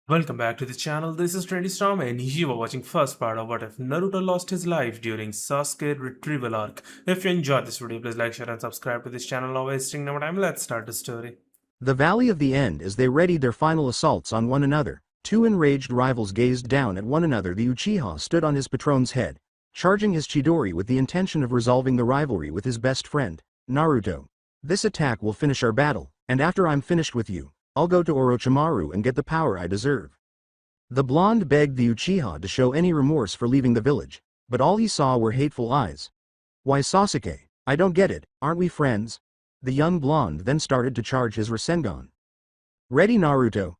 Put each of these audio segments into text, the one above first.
Welcome back to the channel. This is Trendy Storm and you are watching first part of What If Naruto Lost His Life during Sasuke Retrieval arc. If you enjoyed this video, please like, share and subscribe to this channel. Now wasting no time, let's start the story. The Valley of the End. As they readied their final assaults on one another, two enraged rivals gazed down at one another. The Uchiha stood on his patron's head, charging his Chidori with the intention of resolving the rivalry with his best friend, Naruto. This attack will finish our battle, and after I'm finished with you, I'll go to Orochimaru and get the power I deserve. The blonde begged the Uchiha to show any remorse for leaving the village, but all he saw were hateful eyes. Why Sasuke, I don't get it, aren't we friends? The young blonde then started to charge his Rasengan. Ready Naruto?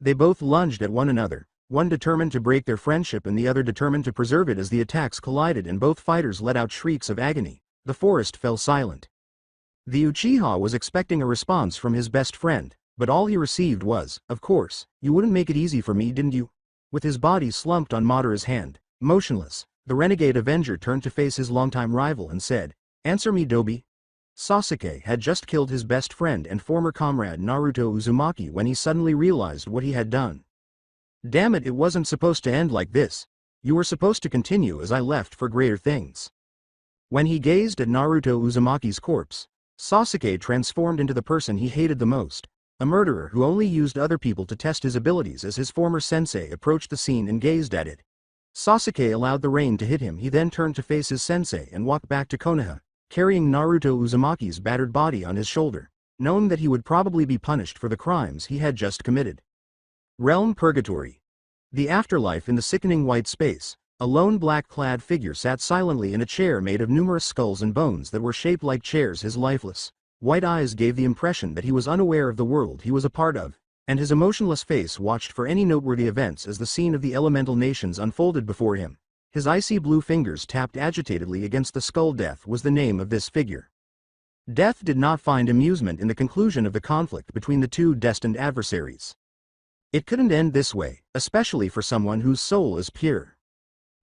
They both lunged at one another, one determined to break their friendship and the other determined to preserve it. As the attacks collided and both fighters let out shrieks of agony, the forest fell silent. The Uchiha was expecting a response from his best friend, but all he received was, "Of course, you wouldn't make it easy for me, didn't you?" With his body slumped on Madara's hand, motionless, the renegade Avenger turned to face his longtime rival and said, "Answer me, Dobi." Sasuke had just killed his best friend and former comrade Naruto Uzumaki when he suddenly realized what he had done. Damn it, it wasn't supposed to end like this. You were supposed to continue as I left for greater things. When he gazed at Naruto Uzumaki's corpse, Sasuke transformed into the person he hated the most. A murderer who only used other people to test his abilities. As his former sensei approached the scene and gazed at it, Sasuke allowed the rain to hit him. He then turned to face his sensei and walked back to Konoha, carrying Naruto Uzumaki's battered body on his shoulder, knowing that he would probably be punished for the crimes he had just committed. Realm Purgatory. The afterlife. In the sickening white space, a lone black-clad figure sat silently in a chair made of numerous skulls and bones that were shaped like chairs. His lifeless, white eyes gave the impression that he was unaware of the world he was a part of, and his emotionless face watched for any noteworthy events as the scene of the elemental nations unfolded before him. His icy blue fingers tapped agitatedly against the skull. Death was the name of this figure. Death did not find amusement in the conclusion of the conflict between the two destined adversaries. It couldn't end this way, especially for someone whose soul is pure.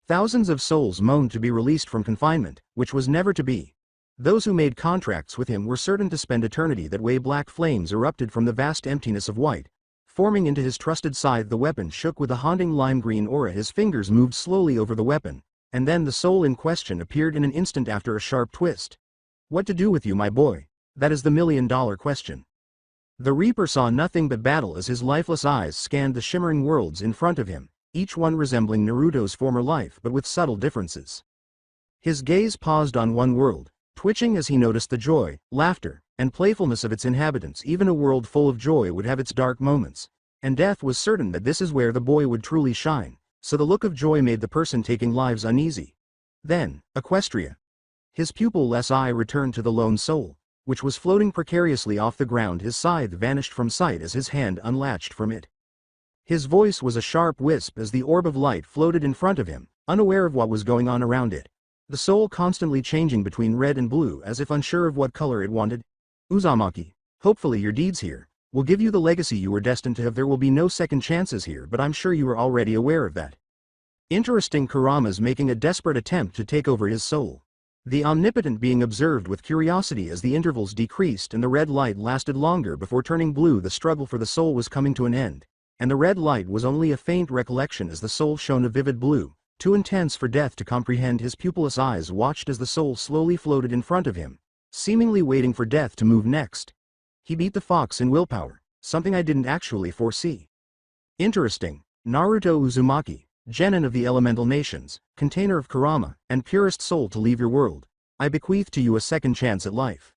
Thousands of souls moaned to be released from confinement, which was never to be. Those who made contracts with him were certain to spend eternity that way. Black flames erupted from the vast emptiness of white, forming into his trusted scythe. The weapon shook with a haunting lime-green aura. His fingers moved slowly over the weapon, and then the soul in question appeared in an instant after a sharp twist. What to do with you, my boy? That is the million-dollar question. The Reaper saw nothing but battle as his lifeless eyes scanned the shimmering worlds in front of him, each one resembling Naruto's former life but with subtle differences. His gaze paused on one world, twitching as he noticed the joy, laughter, and playfulness of its inhabitants. Even a world full of joy would have its dark moments, and Death was certain that this is where the boy would truly shine, so the look of joy made the person taking lives uneasy. Then, Equestria. His pupil-less eye returned to the lone soul, which was floating precariously off the ground. His scythe vanished from sight as his hand unlatched from it. His voice was a sharp wisp as the orb of light floated in front of him, unaware of what was going on around it. The soul constantly changing between red and blue as if unsure of what color it wanted. Uzumaki, hopefully your deeds here will give you the legacy you were destined to have. There will be no second chances here, but I'm sure you are already aware of that. Interesting. Kurama's making a desperate attempt to take over his soul. The omnipotent being observed with curiosity as the intervals decreased and the red light lasted longer before turning blue. The struggle for the soul was coming to an end, and the red light was only a faint recollection as the soul shone a vivid blue, too intense for Death to comprehend. His pupilless eyes watched as the soul slowly floated in front of him, seemingly waiting for Death to move next. He beat the fox in willpower, something I didn't actually foresee. Interesting. Naruto Uzumaki, genin of the elemental nations, container of Kurama, and purest soul to leave your world, I bequeath to you a second chance at life.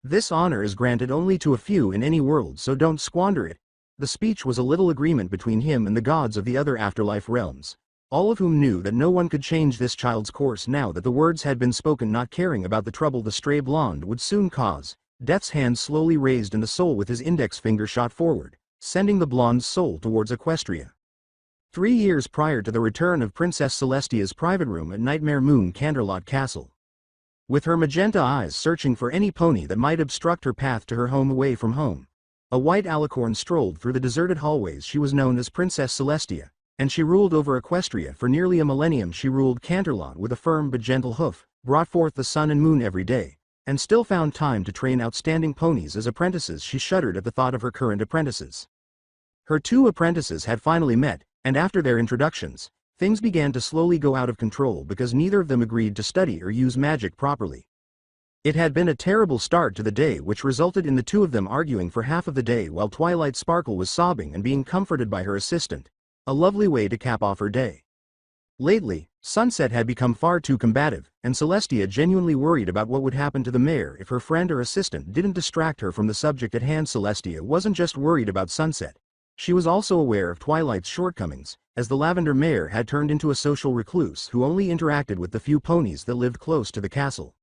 This honor is granted only to a few in any world, so don't squander it. The speech was a little agreement between him and the gods of the other afterlife realms, all of whom knew that no one could change this child's course now that the words had been spoken. Not caring about the trouble the stray blonde would soon cause, Death's hand slowly raised and the soul with his index finger shot forward, sending the blonde's soul towards Equestria. 3 years prior to the return of Princess Celestia's private room at Nightmare Moon Canterlot Castle. With her magenta eyes searching for any pony that might obstruct her path to her home away from home, a white alicorn strolled through the deserted hallways. She was known as Princess Celestia, and she ruled over Equestria for nearly a millennium. She ruled Canterlot with a firm but gentle hoof, brought forth the sun and moon every day, and still found time to train outstanding ponies as apprentices. She shuddered at the thought of her current apprentices. Her two apprentices had finally met, and after their introductions, things began to slowly go out of control because neither of them agreed to study or use magic properly. It had been a terrible start to the day, which resulted in the two of them arguing for half of the day while Twilight Sparkle was sobbing and being comforted by her assistant. A lovely way to cap off her day. Lately, Sunset had become far too combative, and Celestia genuinely worried about what would happen to the mayor if her friend or assistant didn't distract her from the subject at hand. Celestia wasn't just worried about Sunset. She was also aware of Twilight's shortcomings, as the Lavender Mare had turned into a social recluse who only interacted with the few ponies that lived close to the castle.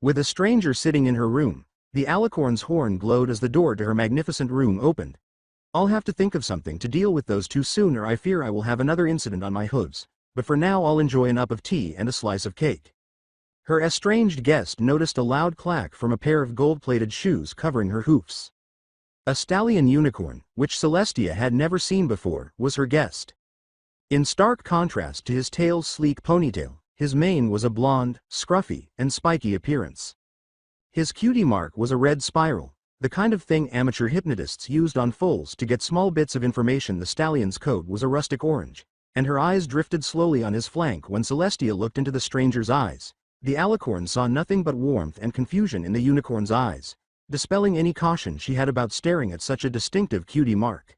With a stranger sitting in her room, the alicorn's horn glowed as the door to her magnificent room opened. I'll have to think of something to deal with those two soon, or I fear I will have another incident on my hooves, but for now I'll enjoy an cup of tea and a slice of cake. Her estranged guest noticed a loud clack from a pair of gold-plated shoes covering her hoofs. A stallion unicorn, which Celestia had never seen before, was her guest. In stark contrast to his tail's sleek ponytail, his mane was a blonde, scruffy, and spiky appearance. His cutie mark was a red spiral, the kind of thing amateur hypnotists used on foals to get small bits of information. The stallion's coat was a rustic orange, and her eyes drifted slowly on his flank when Celestia looked into the stranger's eyes. The alicorn saw nothing but warmth and confusion in the unicorn's eyes, dispelling any caution she had about staring at such a distinctive cutie mark.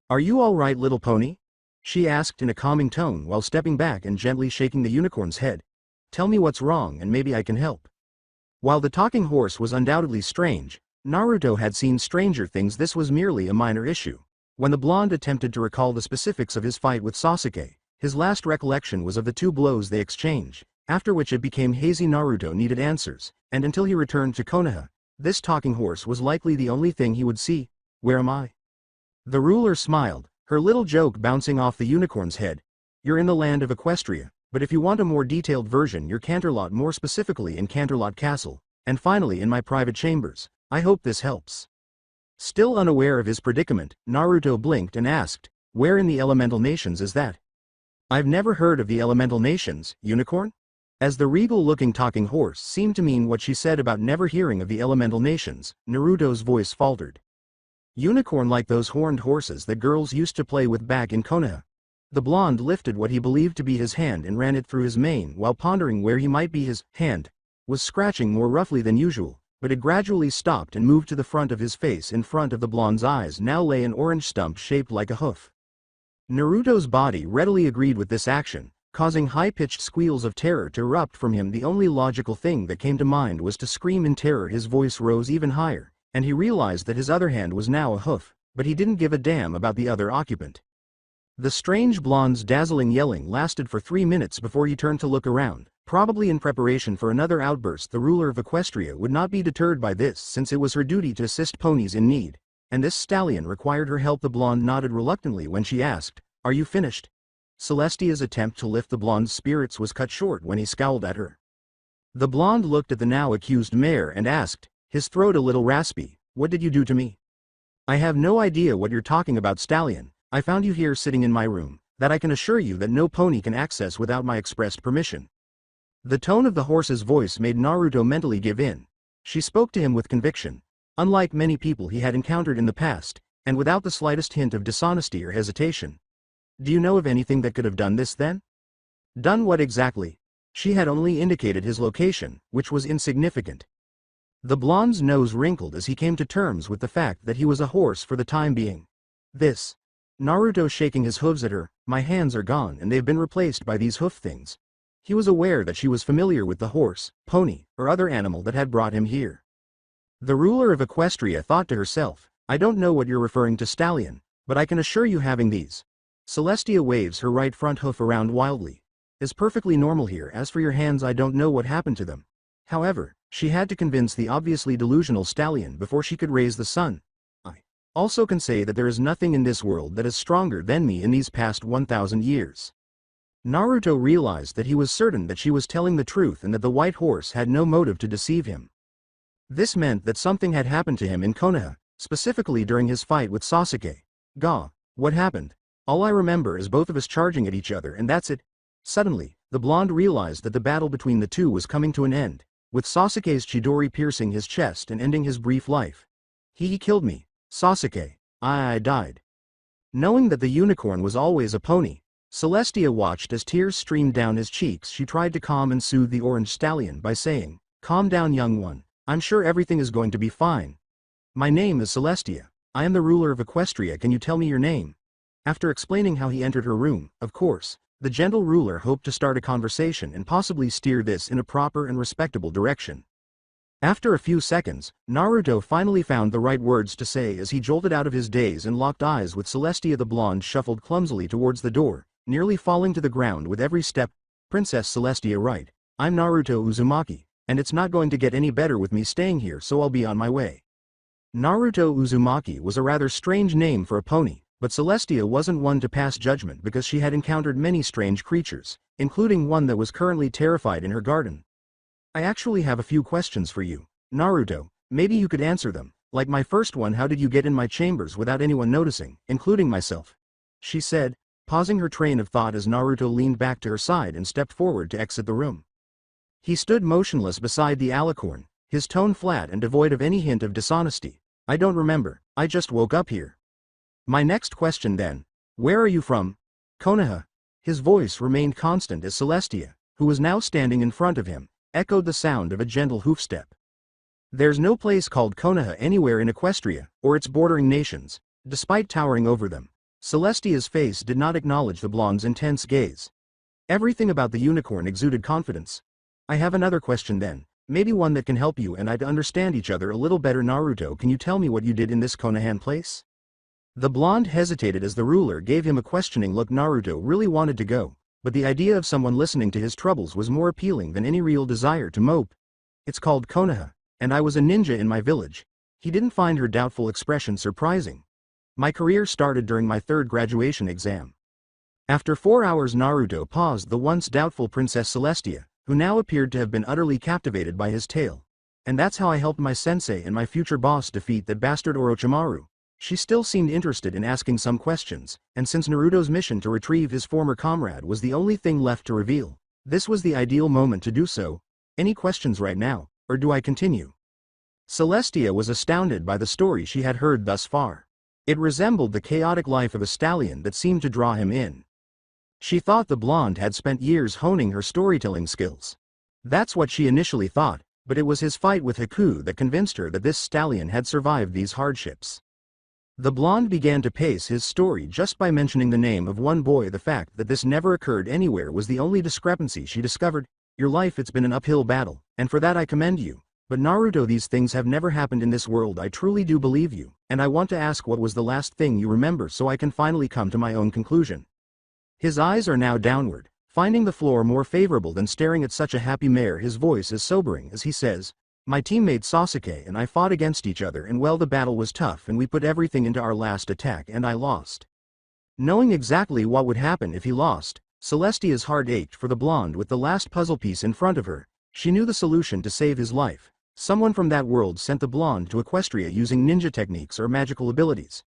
"Are you all right, little pony?" she asked in a calming tone while stepping back and gently shaking the unicorn's head. "Tell me what's wrong and maybe I can help." While the talking horse was undoubtedly strange, Naruto had seen stranger things. This was merely a minor issue. When the blonde attempted to recall the specifics of his fight with Sasuke, his last recollection was of the 2 blows they exchanged, after which it became hazy. Naruto needed answers, and until he returned to Konoha, this talking horse was likely the only thing he would see. "Where am I?" The ruler smiled, her little joke bouncing off the unicorn's head. "You're in the land of Equestria, but if you want a more detailed version, you're Canterlot, more specifically in Canterlot Castle, and finally in my private chambers. I hope this helps." Still unaware of his predicament, Naruto blinked and asked, "Where in the elemental nations is that?" "I've never heard of the elemental nations, unicorn?" As the regal-looking talking horse seemed to mean what she said about never hearing of the elemental nations, Naruto's voice faltered. "Unicorn, like those horned horses that girls used to play with back in Konoha." The blonde lifted what he believed to be his hand and ran it through his mane while pondering where he might be. His hand was scratching more roughly than usual, but it gradually stopped and moved to the front of his face. In front of the blonde's eyes now lay an orange stump shaped like a hoof. Naruto's body readily agreed with this action, causing high-pitched squeals of terror to erupt from him. The only logical thing that came to mind was to scream in terror. His voice rose even higher, and he realized that his other hand was now a hoof, but he didn't give a damn about the other occupant. The strange blonde's dazzling yelling lasted for 3 minutes before he turned to look around, probably in preparation for another outburst. The ruler of Equestria would not be deterred by this, since it was her duty to assist ponies in need, and this stallion required her help. The blonde nodded reluctantly when she asked, "Are you finished?" Celestia's attempt to lift the blonde's spirits was cut short when he scowled at her. The blonde looked at the now accused mayor and asked, his throat a little raspy, "What did you do to me?" "I have no idea what you're talking about, stallion. I found you here sitting in my room, that I can assure you that no pony can access without my expressed permission." The tone of the horse's voice made Naruto mentally give in. She spoke to him with conviction, unlike many people he had encountered in the past, and without the slightest hint of dishonesty or hesitation. "Do you know of anything that could have done this then?" "Done what exactly?" She had only indicated his location, which was insignificant. The blonde's nose wrinkled as he came to terms with the fact that he was a horse for the time being. "This." Naruto shaking his hooves at her, "My hands are gone and they've been replaced by these hoof things." He was aware that she was familiar with the horse, pony, or other animal that had brought him here. The ruler of Equestria thought to herself, "I don't know what you're referring to, stallion, but I can assure you having these." Celestia waves her right front hoof around wildly. "Is perfectly normal here. As for your hands, I don't know what happened to them." However, she had to convince the obviously delusional stallion before she could raise the sun. "I also can say that there is nothing in this world that is stronger than me in these past 1,000 years. Naruto realized that he was certain that she was telling the truth and that the white horse had no motive to deceive him. This meant that something had happened to him in Konoha, specifically during his fight with Sasuke. What happened? All I remember is both of us charging at each other and that's it." Suddenly, the blonde realized that the battle between the two was coming to an end, with Sasuke's Chidori piercing his chest and ending his brief life. He killed me, Sasuke. I died." Knowing that the unicorn was always a pony, Celestia watched as tears streamed down his cheeks. She tried to calm and soothe the orange stallion by saying, "Calm down, young one. I'm sure everything is going to be fine. My name is Celestia. I am the ruler of Equestria. Can you tell me your name?" After explaining how he entered her room, of course, the gentle ruler hoped to start a conversation and possibly steer this in a proper and respectable direction. After a few seconds, Naruto finally found the right words to say as he jolted out of his daze and locked eyes with Celestia. The blonde shuffled clumsily towards the door, nearly falling to the ground with every step. "Princess Celestia, right. I'm Naruto Uzumaki, and it's not going to get any better with me staying here, so I'll be on my way." Naruto Uzumaki was a rather strange name for a pony, but Celestia wasn't one to pass judgment because she had encountered many strange creatures, including one that was currently terrified in her garden. "I actually have a few questions for you, Naruto. Maybe you could answer them. Like my first one, how did you get in my chambers without anyone noticing, including myself?" she said, pausing her train of thought as Naruto leaned back to her side and stepped forward to exit the room. He stood motionless beside the alicorn, his tone flat and devoid of any hint of dishonesty. "I don't remember, I just woke up here." "My next question then. Where are you from?" "Konoha." His voice remained constant as Celestia, who was now standing in front of him, echoed the sound of a gentle hoofstep. "There's no place called Konoha anywhere in Equestria, or its bordering nations." Despite towering over them, Celestia's face did not acknowledge the blonde's intense gaze. Everything about the unicorn exuded confidence. "I have another question then, maybe one that can help you and I to understand each other a little better. Naruto, can you tell me what you did in this Konohan place?" The blonde hesitated as the ruler gave him a questioning look. Naruto really wanted to go, but the idea of someone listening to his troubles was more appealing than any real desire to mope. "It's called Konoha, and I was a ninja in my village." He didn't find her doubtful expression surprising. "My career started during my third graduation exam." After 4 hours, Naruto paused the once doubtful Princess Celestia, who now appeared to have been utterly captivated by his tale. "And that's how I helped my sensei and my future boss defeat that bastard Orochimaru." She still seemed interested in asking some questions, and since Naruto's mission to retrieve his former comrade was the only thing left to reveal, this was the ideal moment to do so. "Any questions right now, or do I continue?" Celestia was astounded by the story she had heard thus far. It resembled the chaotic life of a stallion that seemed to draw him in. She thought the blonde had spent years honing her storytelling skills. That's what she initially thought, but it was his fight with Haku that convinced her that this stallion had survived these hardships. The blonde began to pace his story just by mentioning the name of one boy. The fact that this never occurred anywhere was the only discrepancy she discovered. "Your life, it's been an uphill battle, and for that I commend you. But Naruto, these things have never happened in this world. I truly do believe you, and I want to ask, what was the last thing you remember so I can finally come to my own conclusion?" His eyes are now downward, finding the floor more favorable than staring at such a happy mare. His voice is sobering as he says, "My teammate Sasuke and I fought against each other, and well, the battle was tough and we put everything into our last attack and I lost." Knowing exactly what would happen if he lost, Celestia's heart ached for the blonde. With the last puzzle piece in front of her, she knew the solution to save his life. Someone from that world sent the blonde to Equestria using ninja techniques or magical abilities.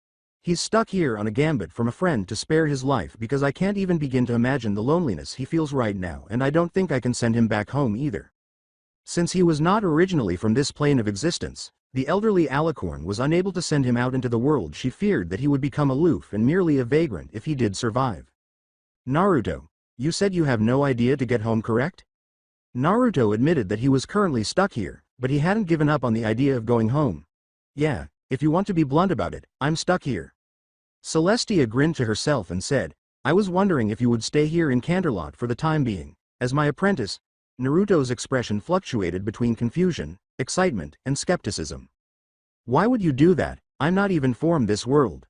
"He's stuck here on a gambit from a friend to spare his life because I can't even begin to imagine the loneliness he feels right now, and I don't think I can send him back home either." Since he was not originally from this plane of existence, the elderly alicorn was unable to send him out into the world. She feared that he would become aloof and merely a vagrant if he did survive. "Naruto, you said you have no idea to get home, correct?" Naruto admitted that he was currently stuck here, but he hadn't given up on the idea of going home. "Yeah, if you want to be blunt about it, I'm stuck here." Celestia grinned to herself and said, "I was wondering if you would stay here in Canterlot for the time being, as my apprentice." Naruto's expression fluctuated between confusion, excitement, and skepticism. "Why would you do that? I'm not even from this world."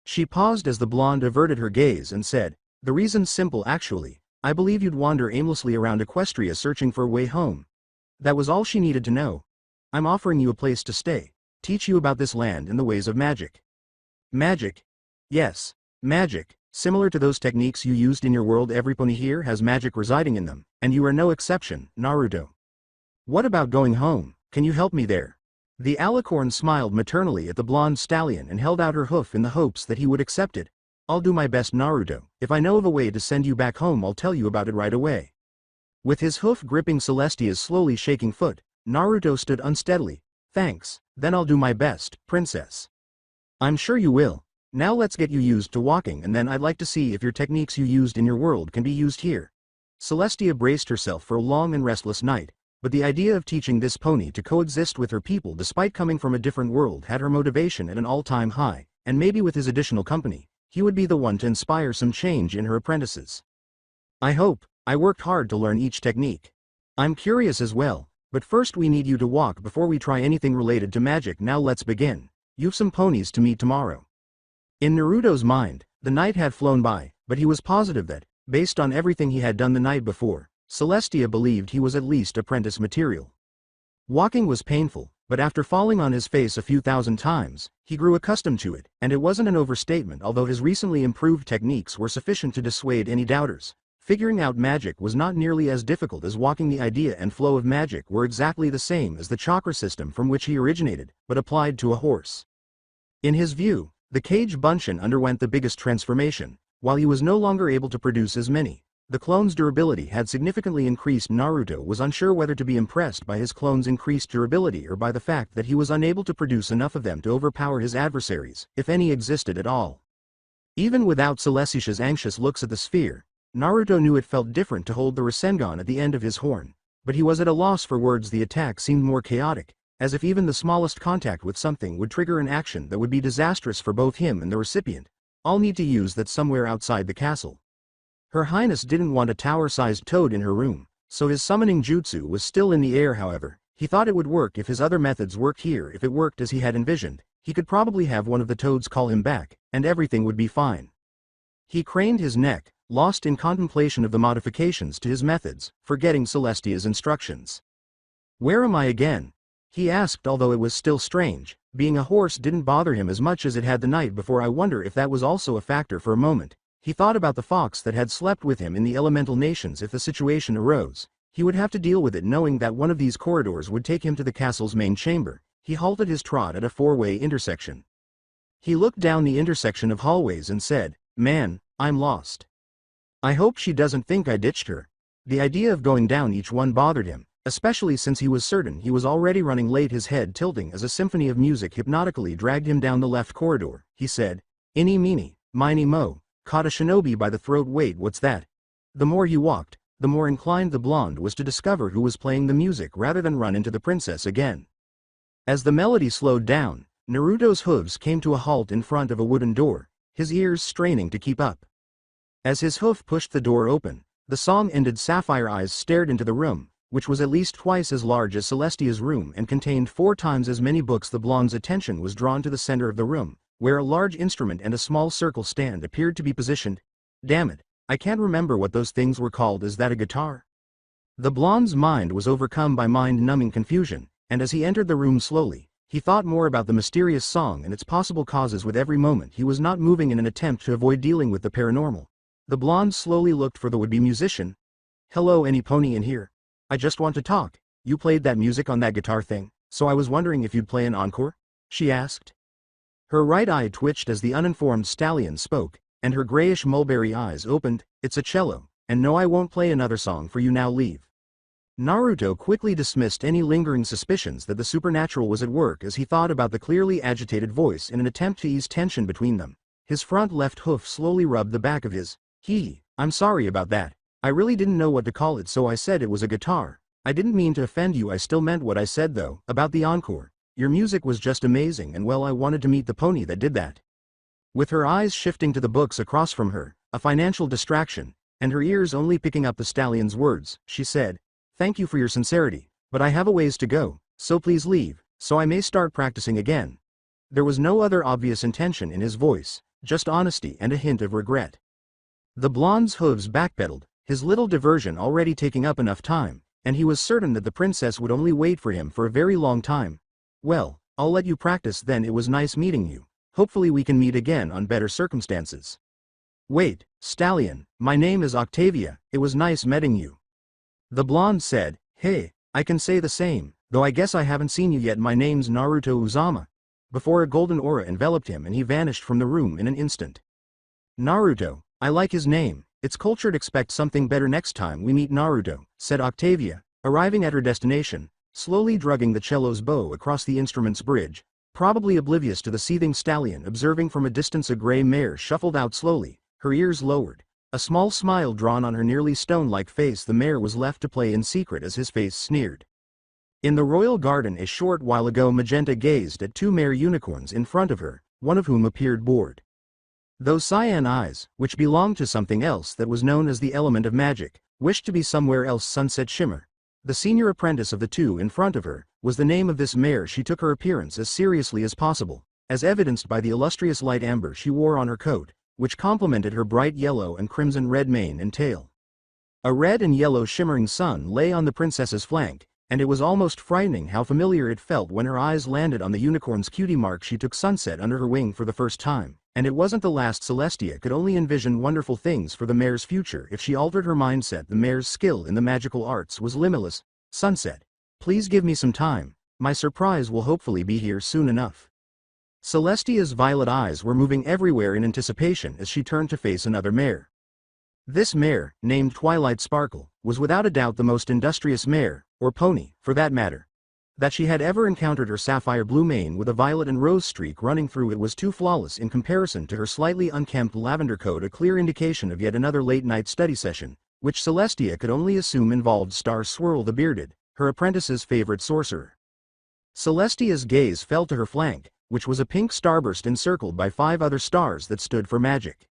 She paused as the blonde averted her gaze and said, "The reason's simple actually. I believe you'd wander aimlessly around Equestria searching for a way home. That was all she needed to know. I'm offering you a place to stay, teach you about this land and the ways of magic." "Magic?" "Yes, magic. Similar to those techniques you used in your world. Every pony here has magic residing in them, and you are no exception, Naruto." "What about going home? Can you help me there?" The alicorn smiled maternally at the blonde stallion and held out her hoof in the hopes that he would accept it. "I'll do my best, Naruto. If I know of a way to send you back home, I'll tell you about it right away." With his hoof gripping Celestia's slowly shaking foot, Naruto stood unsteadily. "Thanks, then I'll do my best, princess." "I'm sure you will." Now let's get you used to walking, and then I'd like to see if your techniques you used in your world can be used here. Celestia braced herself for a long and restless night, but the idea of teaching this pony to coexist with her people despite coming from a different world had her motivation at an all-time high, and maybe with his additional company, he would be the one to inspire some change in her apprentices. I hope. I worked hard to learn each technique. I'm curious as well, but first we need you to walk before we try anything related to magic. Now let's begin. You've some ponies to meet tomorrow. In Naruto's mind, the night had flown by, but he was positive that, based on everything he had done the night before, Celestia believed he was at least apprentice material. Walking was painful, but after falling on his face a few thousand times, he grew accustomed to it, and it wasn't an overstatement. Although his recently improved techniques were sufficient to dissuade any doubters, figuring out magic was not nearly as difficult as walking. The idea and flow of magic were exactly the same as the chakra system from which he originated, but applied to a horse. In his view, the cage Bunshin underwent the biggest transformation. While he was no longer able to produce as many, the clone's durability had significantly increased. Naruto was unsure whether to be impressed by his clone's increased durability or by the fact that he was unable to produce enough of them to overpower his adversaries, if any existed at all. Even without Celestia's anxious looks at the sphere, Naruto knew it felt different to hold the Rasengan at the end of his horn, but he was at a loss for words. The attack seemed more chaotic, as if even the smallest contact with something would trigger an action that would be disastrous for both him and the recipient. I'll need to use that somewhere outside the castle. Her Highness didn't want a tower-sized toad in her room, so his summoning jutsu was still in the air. However, he thought it would work if his other methods worked here. If it worked as he had envisioned, he could probably have one of the toads call him back, and everything would be fine. He craned his neck, lost in contemplation of the modifications to his methods, forgetting Celestia's instructions. "Where am I again?" he asked, although it was still strange. Being a horse didn't bother him as much as it had the night before. I wonder if that was also a factor. For a moment, he thought about the fox that had slept with him in the elemental nations. If the situation arose, he would have to deal with it. Knowing that one of these corridors would take him to the castle's main chamber, he halted his trot at a four-way intersection. He looked down the intersection of hallways and said, "Man, I'm lost. I hope she doesn't think I ditched her." The idea of going down each one bothered him, especially since he was certain he was already running late. His head tilting as a symphony of music hypnotically dragged him down the left corridor. He said, "Eeny meeny, miny mo," caught a shinobi by the throat. "Wait, what's that?" The more he walked, the more inclined the blonde was to discover who was playing the music rather than run into the princess again. As the melody slowed down, Naruto's hooves came to a halt in front of a wooden door, his ears straining to keep up. As his hoof pushed the door open, the song ended. Sapphire eyes stared into the room, which was at least twice as large as Celestia's room and contained 4 times as many books. The blonde's attention was drawn to the center of the room, where a large instrument and a small circle stand appeared to be positioned. "Damn it, I can't remember what those things were called. Is that a guitar?" The blonde's mind was overcome by mind-numbing confusion, and as he entered the room slowly, he thought more about the mysterious song and its possible causes. With every moment he was not moving in an attempt to avoid dealing with the paranormal. The blonde slowly looked for the would-be musician. "Hello, any pony in here? I just want to talk. You played that music on that guitar thing, so I was wondering if you'd play an encore?" she asked. Her right eye twitched as the uninformed stallion spoke, and her grayish mulberry eyes opened. "It's a cello, and no, I won't play another song for you. Now leave." Naruto quickly dismissed any lingering suspicions that the supernatural was at work as he thought about the clearly agitated voice in an attempt to ease tension between them. His front left hoof slowly rubbed the back of his. "I'm sorry about that. I really didn't know what to call it, so I said it was a guitar. I didn't mean to offend you. I still meant what I said though, about the encore. Your music was just amazing, and well, I wanted to meet the pony that did that." With her eyes shifting to the books across from her, a financial distraction, and her ears only picking up the stallion's words, she said, "Thank you for your sincerity, but I have a ways to go, so please leave, so I may start practicing again." There was no other obvious intention in his voice, just honesty and a hint of regret. The blonde's hooves backpedaled, his little diversion already taking up enough time, and he was certain that the princess would only wait for him for a very long time. "Well, I'll let you practice then. It was nice meeting you. Hopefully we can meet again on better circumstances." "Wait, stallion, my name is Octavia. It was nice meeting you." The blonde said, "Hey, I can say the same, though I guess I haven't seen you yet. My name's Naruto Uzama." Before a golden aura enveloped him and he vanished from the room in an instant. "Naruto, I like his name. It's cultured. Expect something better next time we meet." "Naruto," said Octavia, arriving at her destination, slowly dragging the cello's bow across the instrument's bridge. probably oblivious to the seething stallion. Observing from a distance, a gray mare shuffled out slowly, her ears lowered. A small smile drawn on her nearly stone-like face. The mare was left to play in secret as his face sneered. In the royal garden a short while ago, Magenta gazed at two mare unicorns in front of her, one of whom appeared bored. Those cyan eyes, which belonged to something else that was known as the element of magic, wished to be somewhere else. Sunset Shimmer, the senior apprentice of the two in front of her, was the name of this mare. She took her appearance as seriously as possible, as evidenced by the illustrious light amber she wore on her coat, which complemented her bright yellow and crimson red mane and tail. A red and yellow shimmering sun lay on the princess's flank, and it was almost frightening how familiar it felt when her eyes landed on the unicorn's cutie mark. She took Sunset under her wing for the first time, and it wasn't the last. Celestia could only envision wonderful things for the mare's future if she altered her mindset. The mare's skill in the magical arts was limitless. Sunset, please give me some time, my surprise will hopefully be here soon enough. Celestia's violet eyes were moving everywhere in anticipation as she turned to face another mare. This mare, named Twilight Sparkle, was without a doubt the most industrious mare, or pony, for that matter, that she had ever encountered. Her sapphire blue mane with a violet and rose streak running through it was too flawless in comparison to her slightly unkempt lavender coat, a clear indication of yet another late-night study session, which Celestia could only assume involved Star Swirl the Bearded, her apprentice's favorite sorcerer. Celestia's gaze fell to her flank, which was a pink starburst encircled by 5 other stars that stood for magic.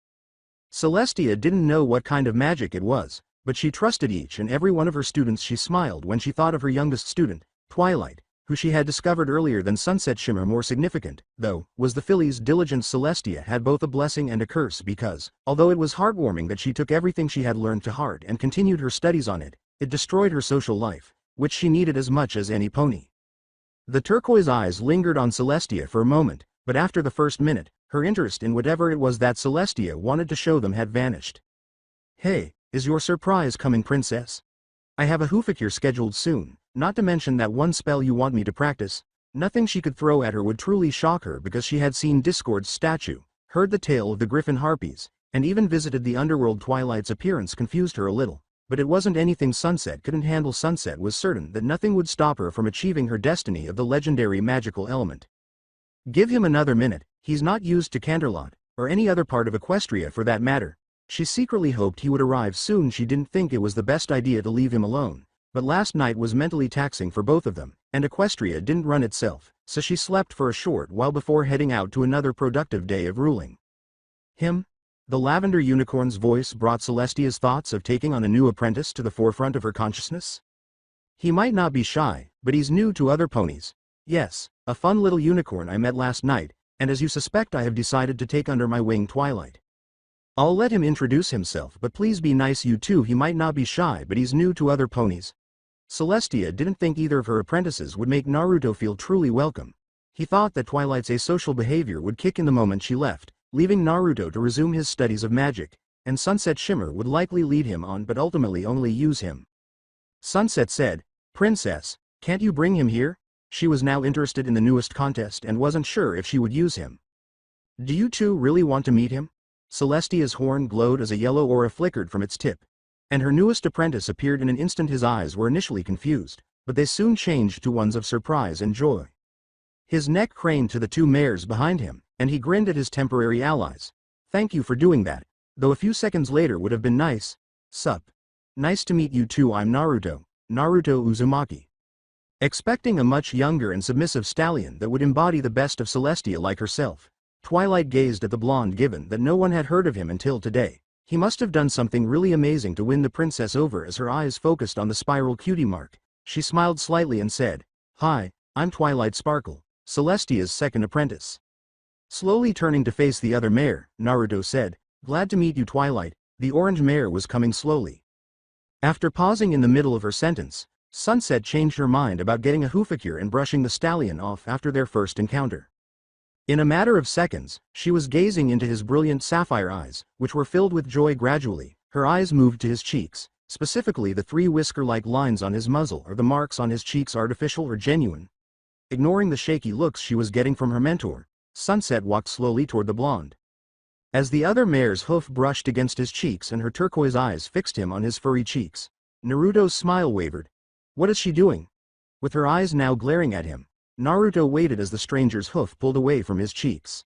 Celestia didn't know what kind of magic it was, but she trusted each and every one of her students. She smiled when she thought of her youngest student, Twilight, who she had discovered earlier than Sunset Shimmer. More significant, though, was the filly's diligence. Celestia had both a blessing and a curse because, although it was heartwarming that she took everything she had learned to heart and continued her studies on it, it destroyed her social life, which she needed as much as any pony. The turquoise eyes lingered on Celestia for a moment, but after the first minute, her interest in whatever it was that Celestia wanted to show them had vanished. Hey, is your surprise coming, princess? I have a hoofacure scheduled soon, not to mention that one spell you want me to practice. Nothing she could throw at her would truly shock her because she had seen Discord's statue, heard the tale of the Griffin Harpies, and even visited the underworld. Twilight's appearance confused her a little, but it wasn't anything Sunset couldn't handle. Sunset was certain that nothing would stop her from achieving her destiny of the legendary magical element. Give him another minute, he's not used to Canterlot, or any other part of Equestria for that matter. She secretly hoped he would arrive soon. She didn't think it was the best idea to leave him alone, but last night was mentally taxing for both of them, and Equestria didn't run itself, so she slept for a short while before heading out to another productive day of ruling. Him? The lavender unicorn's voice brought Celestia's thoughts of taking on a new apprentice to the forefront of her consciousness. He might not be shy, but he's new to other ponies. Yes, a fun little unicorn I met last night, and as you suspect I have decided to take under my wing Twilight. I'll let him introduce himself, but please be nice. You too. He might not be shy, but he's new to other ponies. Celestia didn't think either of her apprentices would make Naruto feel truly welcome. He thought that Twilight's asocial behavior would kick in the moment she left, leaving Naruto to resume his studies of magic, and Sunset Shimmer would likely lead him on but ultimately only use him. Sunset said, "Princess, can't you bring him here?" She was now interested in the newest contest and wasn't sure if she would use him. Do you two really want to meet him? Celestia's horn glowed as a yellow aura flickered from its tip, and her newest apprentice appeared in an instant. His eyes were initially confused, but they soon changed to ones of surprise and joy. His neck craned to the two mares behind him, and he grinned at his temporary allies. Thank you for doing that, though a few seconds later would have been nice. Sup. Nice to meet you too. I'm Naruto Uzumaki. Expecting a much younger and submissive stallion that would embody the best of Celestia like herself, Twilight gazed at the blonde. Given that no one had heard of him until today, he must have done something really amazing to win the princess over. As her eyes focused on the spiral cutie mark, she smiled slightly and said, "Hi, I'm Twilight Sparkle, Celestia's second apprentice." Slowly turning to face the other mare, Naruto said, "Glad to meet you, Twilight." The orange mare was coming slowly. After pausing in the middle of her sentence, Sunset changed her mind about getting a hoofacure and brushing the stallion off after their first encounter. In a matter of seconds, she was gazing into his brilliant sapphire eyes, which were filled with joy. Gradually, her eyes moved to his cheeks, specifically the 3 whisker-like lines on his muzzle. Are the marks on his cheeks artificial or genuine? Ignoring the shaky looks she was getting from her mentor, Sunset walked slowly toward the blonde. As the other mare's hoof brushed against his cheeks and her turquoise eyes fixed him on his furry cheeks, Naruto's smile wavered. What is she doing? With her eyes now glaring at him, Naruto waited as the stranger's hoof pulled away from his cheeks.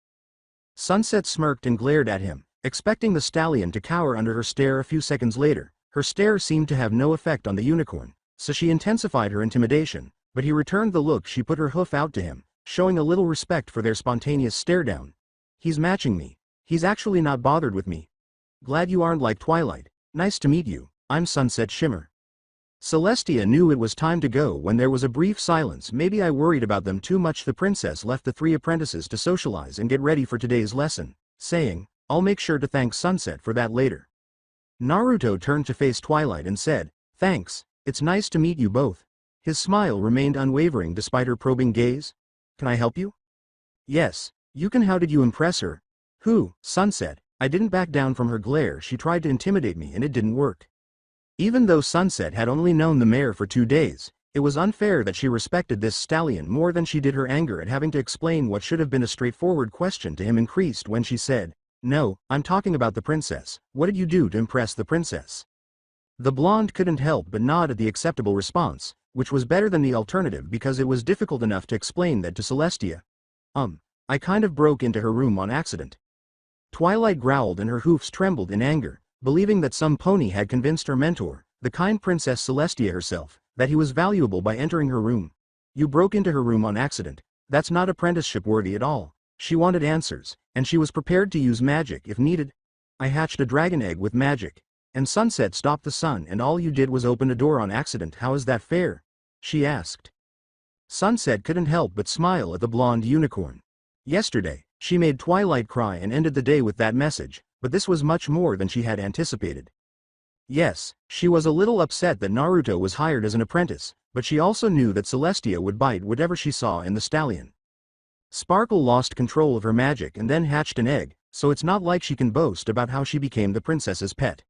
Sunset smirked and glared at him, expecting the stallion to cower under her stare. A few seconds later, her stare seemed to have no effect on the unicorn, so she intensified her intimidation, but he returned the look. She put her hoof out to him, showing a little respect for their spontaneous stare-down. He's matching me. He's actually not bothered with me. Glad you aren't like Twilight. Nice to meet you. I'm Sunset Shimmer. Celestia knew it was time to go when there was a brief silence. Maybe I worried about them too much. The princess left the three apprentices to socialize and get ready for today's lesson, saying, I'll make sure to thank Sunset for that later. Naruto turned to face Twilight and said, Thanks, it's nice to meet you both. His smile remained unwavering despite her probing gaze. Can I help you? Yes, you can. How did you impress her? Who? Sunset. I didn't back down from her glare. She tried to intimidate me and it didn't work. Even though Sunset had only known the mayor for 2 days, it was unfair that she respected this stallion more than she did. Her anger at having to explain what should have been a straightforward question to him increased when she said, No, I'm talking about the princess. What did you do to impress the princess? The blonde couldn't help but nod at the acceptable response, which was better than the alternative because it was difficult enough to explain that to Celestia. I kind of broke into her room on accident. Twilight growled and her hoofs trembled in anger, believing that some pony had convinced her mentor, the kind Princess Celestia herself, that he was valuable by entering her room. You broke into her room on accident. That's not apprenticeship worthy at all. She wanted answers, and she was prepared to use magic if needed. I hatched a dragon egg with magic. And Sunset stopped the sun and all you did was open a door on accident. How is that fair? She asked. Sunset couldn't help but smile at the blonde unicorn. Yesterday, she made Twilight cry and ended the day with that message, but this was much more than she had anticipated. Yes, she was a little upset that Naruto was hired as an apprentice, but she also knew that Celestia would bite whatever she saw in the stallion. Sparkle lost control of her magic and then hatched an egg, so it's not like she can boast about how she became the princess's pet.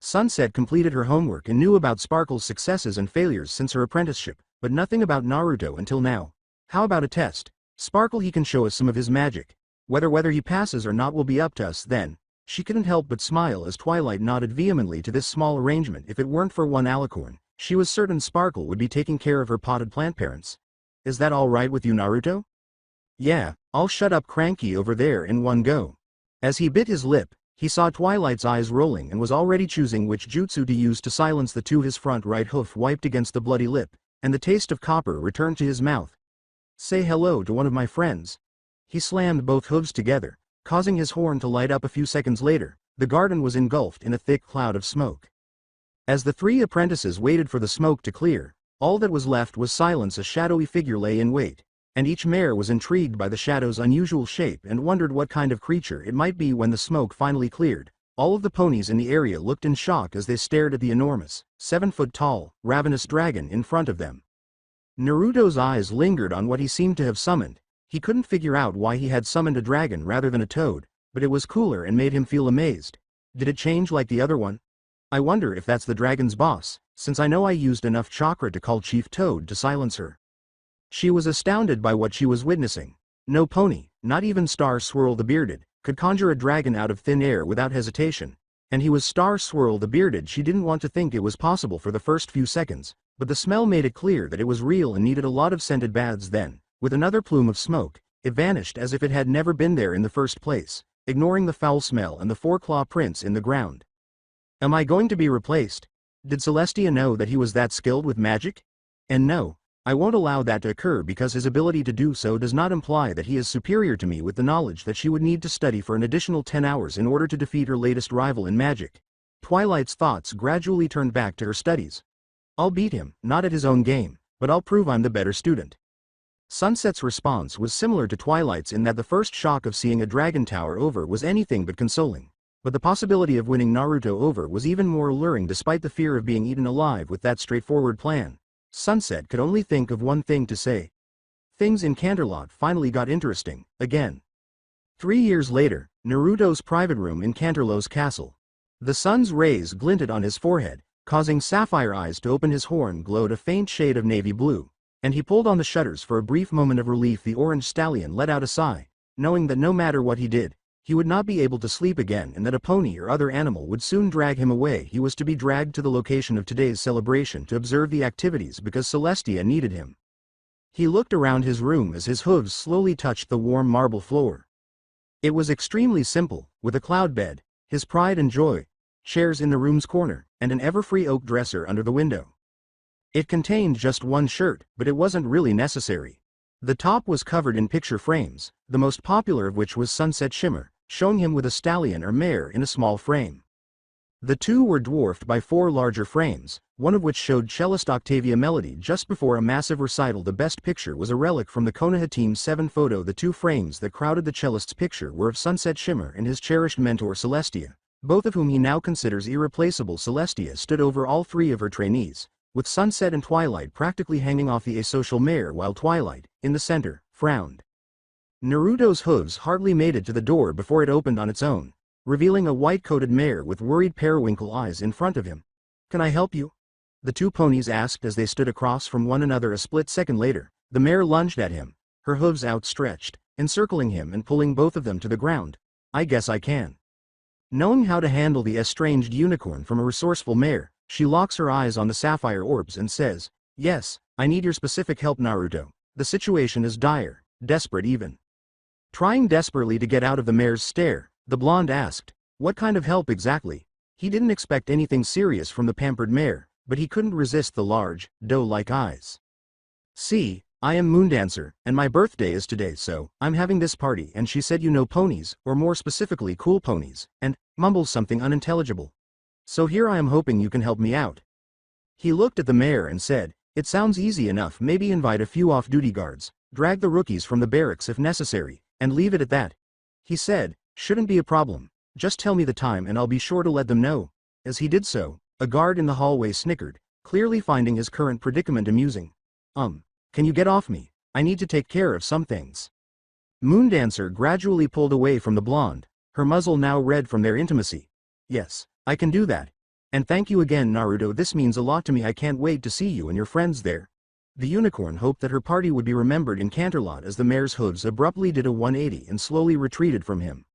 Sunset completed her homework and knew about Sparkle's successes and failures since her apprenticeship, but nothing about Naruto until now. How about a test? Sparkle, he can show us some of his magic. Whether he passes or not will be up to us then. She couldn't help but smile as Twilight nodded vehemently to this small arrangement. If it weren't for one alicorn, she was certain Sparkle would be taking care of her potted plant parents. Is that all right with you, Naruto? Yeah, I'll shut up Cranky over there in one go. As he bit his lip, he saw Twilight's eyes rolling and was already choosing which jutsu to use to silence the two. His front right hoof wiped against the bloody lip, and the taste of copper returned to his mouth. Say hello to one of my friends. He slammed both hooves together, causing his horn to light up. A few seconds later, the garden was engulfed in a thick cloud of smoke. As the three apprentices waited for the smoke to clear, all that was left was silence. A shadowy figure lay in wait, and each mare was intrigued by the shadow's unusual shape and wondered what kind of creature it might be. When the smoke finally cleared, all of the ponies in the area looked in shock as they stared at the enormous, 7-foot-tall, ravenous dragon in front of them. Naruto's eyes lingered on what he seemed to have summoned. He couldn't figure out why he had summoned a dragon rather than a toad, but it was cooler and made him feel amazed. Did it change like the other one? I wonder if that's the dragon's boss, since I know I used enough chakra to call Chief Toad to silence her. She was astounded by what she was witnessing. No pony, not even Star Swirl the Bearded, could conjure a dragon out of thin air without hesitation. And he was Star Swirl the Bearded. She didn't want to think it was possible for the first few seconds, but the smell made it clear that it was real and needed a lot of scented baths. Then, with another plume of smoke, it vanished as if it had never been there in the first place, ignoring the foul smell and the four-claw prints in the ground. Am I going to be replaced? Did Celestia know that he was that skilled with magic? And no, I won't allow that to occur because his ability to do so does not imply that he is superior to me. With the knowledge that she would need to study for an additional 10 hours in order to defeat her latest rival in magic, Twilight's thoughts gradually turned back to her studies. I'll beat him, not at his own game, but I'll prove I'm the better student. Sunset's response was similar to Twilight's in that the first shock of seeing a dragon tower over was anything but consoling. But the possibility of winning Naruto over was even more alluring. Despite the fear of being eaten alive with that straightforward plan, Sunset could only think of one thing to say. Things in Canterlot finally got interesting, again. 3 years later, Naruto's private room in Canterlot's castle. The sun's rays glinted on his forehead, causing sapphire eyes to open. His horn glowed a faint shade of navy blue, and he pulled on the shutters. For a brief moment of relief, the orange stallion let out a sigh, knowing that no matter what he did, he would not be able to sleep again and that a pony or other animal would soon drag him away. He was to be dragged to the location of today's celebration to observe the activities because Celestia needed him. He looked around his room as his hooves slowly touched the warm marble floor. It was extremely simple, with a cloud bed, his pride and joy, chairs in the room's corner, and an ever-free oak dresser under the window. It contained just one shirt, but it wasn't really necessary. The top was covered in picture frames, the most popular of which was Sunset Shimmer, showing him with a stallion or mare in a small frame. The two were dwarfed by 4 larger frames, one of which showed cellist Octavia Melody just before a massive recital. The best picture was a relic from the Konoha Team 7 photo. The 2 frames that crowded the cellist's picture were of Sunset Shimmer and his cherished mentor Celestia, both of whom he now considers irreplaceable. Celestia stood over all 3 of her trainees, with Sunset and Twilight practically hanging off the asocial mare, while Twilight, in the center, frowned. Naruto's hooves hardly made it to the door before it opened on its own, revealing a white-coated mare with worried periwinkle eyes in front of him. "Can I help you?" the 2 ponies asked as they stood across from one another. A split second later, the mare lunged at him, her hooves outstretched, encircling him and pulling both of them to the ground. "I guess I can." Knowing how to handle the estranged unicorn from a resourceful mare, she locks her eyes on the sapphire orbs and says, "Yes, I need your specific help, Naruto. The situation is dire, desperate even." Trying desperately to get out of the mare's stare, the blonde asked, "What kind of help exactly?" He didn't expect anything serious from the pampered mare, but he couldn't resist the large, doe-like eyes. "See, I am Moondancer, and my birthday is today, so I'm having this party, and she said you know ponies, or more specifically cool ponies," and mumbles something unintelligible. "So here I am hoping you can help me out." He looked at the mare and said, "It sounds easy enough. Maybe invite a few off-duty guards, drag the rookies from the barracks if necessary, and leave it at that." He said, "Shouldn't be a problem. Just tell me the time and I'll be sure to let them know." As he did so, a guard in the hallway snickered, clearly finding his current predicament amusing. Can you get off me? I need to take care of some things." Moondancer gradually pulled away from the blonde, her muzzle now red from their intimacy. "Yes, I can do that. And thank you again, Naruto. This means a lot to me. I can't wait to see you and your friends there." The unicorn hoped that her party would be remembered in Canterlot as the mare's hooves abruptly did a 180 and slowly retreated from him.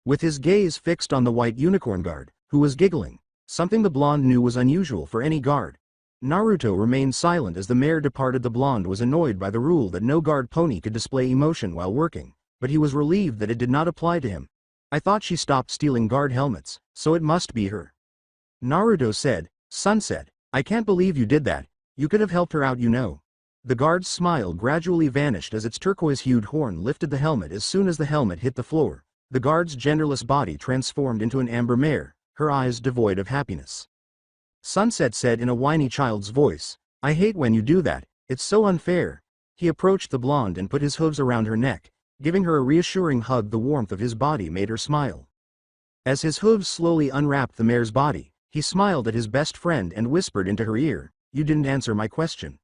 With his gaze fixed on the white unicorn guard, who was giggling, something the blonde knew was unusual for any guard, Naruto remained silent as the mare departed. The blonde was annoyed by the rule that no guard pony could display emotion while working, but he was relieved that it did not apply to him. "I thought she stopped stealing guard helmets, so it must be her." Naruto said, "Sunset, I can't believe you did that. You could have helped her out, you know." The guard's smile gradually vanished as its turquoise-hued horn lifted the helmet. As soon as the helmet hit the floor, the guard's genderless body transformed into an amber mare, her eyes devoid of happiness. Sunset said in a whiny child's voice, "I hate when you do that, it's so unfair." He approached the blonde and put his hooves around her neck, giving her a reassuring hug. The warmth of his body made her smile. As his hooves slowly unwrapped the mare's body, he smiled at his best friend and whispered into her ear, "You didn't answer my question."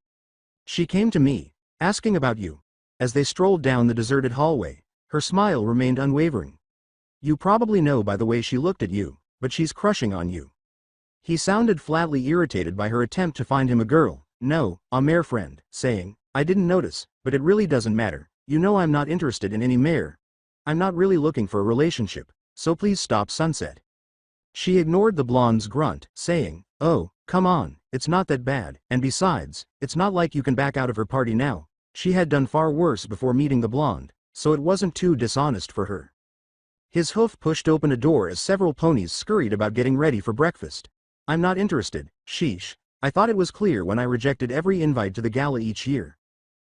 "She came to me, asking about you." As they strolled down the deserted hallway, her smile remained unwavering. "You probably know by the way she looked at you, but she's crushing on you." He sounded flatly irritated by her attempt to find him a girl. "No, a mare friend," saying, "I didn't notice, but it really doesn't matter. You know I'm not interested in any mare. I'm not really looking for a relationship, so please stop." Sunset. She ignored the blonde's grunt, saying, "Oh, come on, it's not that bad, and besides, it's not like you can back out of her party now." She had done far worse before meeting the blonde, so it wasn't too dishonest for her. His hoof pushed open a door as several ponies scurried about getting ready for breakfast. "I'm not interested, sheesh. I thought it was clear when I rejected every invite to the gala each year."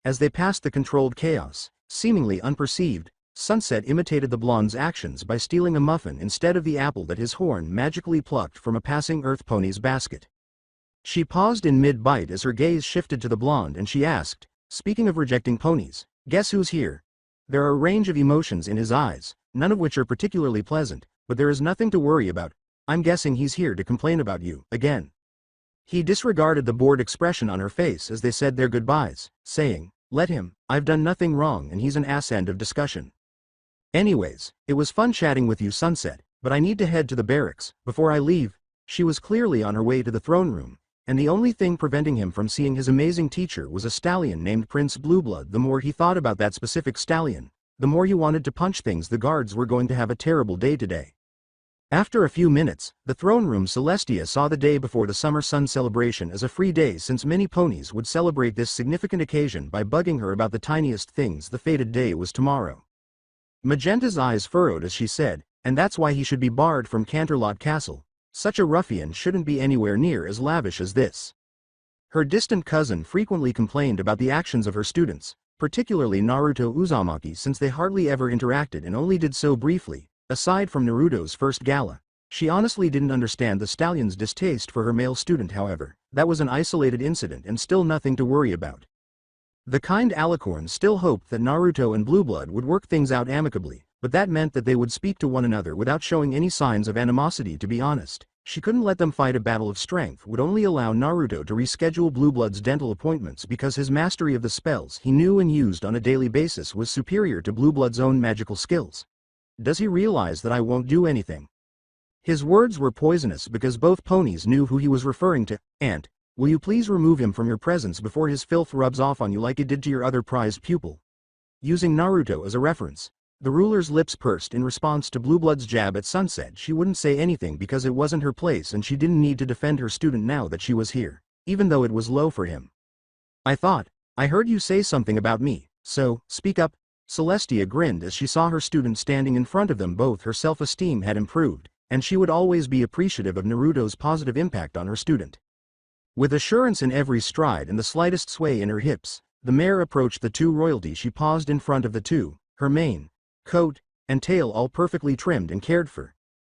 As they passed the controlled chaos, seemingly unperceived, Sunset imitated the blonde's actions by stealing a muffin instead of the apple that his horn magically plucked from a passing earth pony's basket. She paused in mid-bite as her gaze shifted to the blonde and she asked, "Speaking of rejecting ponies, guess who's here?" There are a range of emotions in his eyes, none of which are particularly pleasant, but there is nothing to worry about. "I'm guessing he's here to complain about you, again." He disregarded the bored expression on her face as they said their goodbyes, saying, "Let him, I've done nothing wrong and he's an ass." End of discussion. "Anyways, it was fun chatting with you, Sunset, but I need to head to the barracks. Before I leave." She was clearly on her way to the throne room, and the only thing preventing him from seeing his amazing teacher was a stallion named Prince Blueblood. The more he thought about that specific stallion, the more he wanted to punch things. The guards were going to have a terrible day today. After a few minutes, the throne room Celestia saw the day before the summer sun celebration as a free day, since many ponies would celebrate this significant occasion by bugging her about the tiniest things. The fated day was tomorrow. Magenta's eyes furrowed as she said, and that's why he should be barred from Canterlot Castle. Such a ruffian shouldn't be anywhere near as lavish as this. Her distant cousin frequently complained about the actions of her students, particularly Naruto Uzumaki, since they hardly ever interacted and only did so briefly. Aside from Naruto's first gala, she honestly didn't understand the stallion's distaste for her male student. However, that was an isolated incident and still nothing to worry about. The kind Alicorn still hoped that Naruto and Blue Blood would work things out amicably, but that meant that they would speak to one another without showing any signs of animosity. To be honest, she couldn't let them fight a battle of strength. Would only allow Naruto to reschedule Blue Blood's dental appointments because his mastery of the spells he knew and used on a daily basis was superior to Blue Blood's own magical skills. Does he realize that I won't do anything? His words were poisonous because both ponies knew who he was referring to. Aunt, will you please remove him from your presence before his filth rubs off on you like it did to your other prized pupil? Using Naruto as a reference, the ruler's lips pursed in response to Blue Blood's jab at Sunset. She wouldn't say anything because it wasn't her place and she didn't need to defend her student now that she was here, even though it was low for him. I heard you say something about me, so, speak up. Celestia grinned as she saw her student standing in front of them. Both her self-esteem had improved, and she would always be appreciative of Naruto's positive impact on her student. With assurance in every stride and the slightest sway in her hips, the mare approached the two royalty. She paused in front of the two, her mane, coat, and tail all perfectly trimmed and cared for.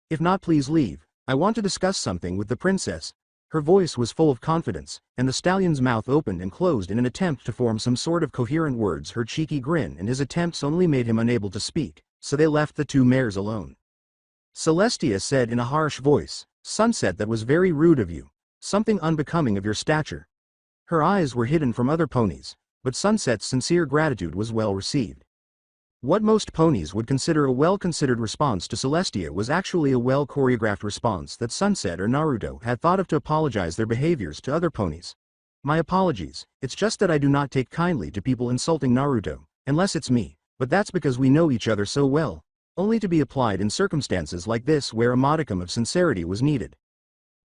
If not, please leave. I want to discuss something with the princess. Her voice was full of confidence, and the stallion's mouth opened and closed in an attempt to form some sort of coherent words. Her cheeky grin and his attempts only made him unable to speak, so they left the two mares alone. Celestia said in a harsh voice, "Sunset, that was very rude of you. Something unbecoming of your stature." Her eyes were hidden from other ponies, but Sunset's sincere gratitude was well received. What most ponies would consider a well-considered response to Celestia was actually a well-choreographed response that Sunset or Naruto had thought of to apologize their behaviors to other ponies. "My apologies, it's just that I do not take kindly to people insulting Naruto, unless it's me, but that's because we know each other so well," only to be applied in circumstances like this where a modicum of sincerity was needed.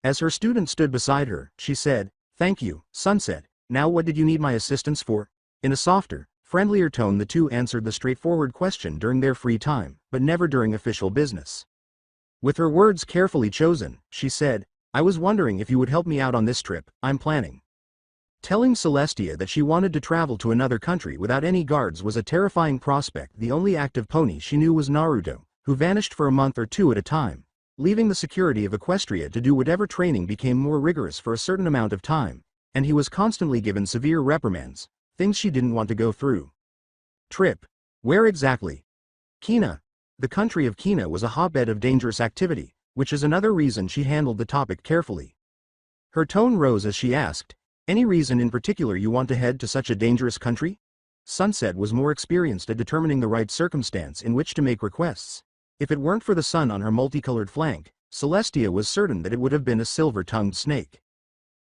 As her student stood beside her, she said, "Thank you, Sunset. Now what did you need my assistance for?" In a softer, friendlier tone the two answered the straightforward question during their free time, but never during official business. With her words carefully chosen, she said, "I was wondering if you would help me out on this trip I'm planning." Telling Celestia that she wanted to travel to another country without any guards was a terrifying prospect. The only active pony she knew was Naruto, who vanished for a month or two at a time, leaving the security of Equestria to do whatever. Training became more rigorous for a certain amount of time, and he was constantly given severe reprimands, things she didn't want to go through. Trip. Where exactly? Kina. The country of Kina was a hotbed of dangerous activity, which is another reason she handled the topic carefully. Her tone rose as she asked, "Any reason in particular you want to head to such a dangerous country?" Sunset was more experienced at determining the right circumstance in which to make requests. If it weren't for the sun on her multicolored flank, Celestia was certain that it would have been a silver-tongued snake.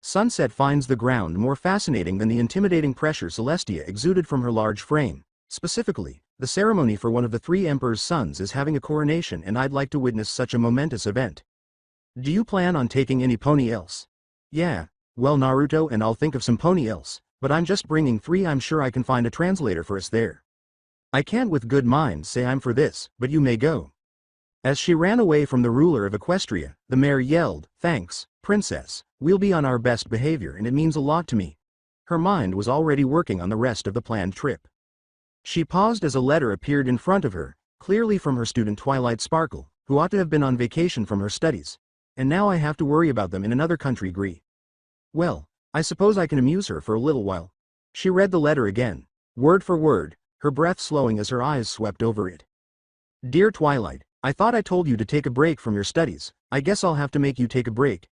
Sunset finds the ground more fascinating than the intimidating pressure Celestia exuded from her large frame. Specifically, the ceremony for one of the three emperor's sons is having a coronation, and I'd like to witness such a momentous event. Do you plan on taking any pony else? Yeah, well, Naruto and I'll think of some pony else, but I'm just bringing 3. I'm sure I can find a translator for us there. I can't with good mind say I'm for this, but you may go. As she ran away from the ruler of Equestria, the mare yelled, "Thanks, princess, we'll be on our best behavior and it means a lot to me." Her mind was already working on the rest of the planned trip. She paused as a letter appeared in front of her, clearly from her student Twilight Sparkle, who ought to have been on vacation from her studies. And now I have to worry about them in another country. Well, I suppose I can amuse her for a little while. She read the letter again, word for word, her breath slowing as her eyes swept over it. Dear Twilight, I thought I told you to take a break from your studies. I guess I'll have to make you take a break.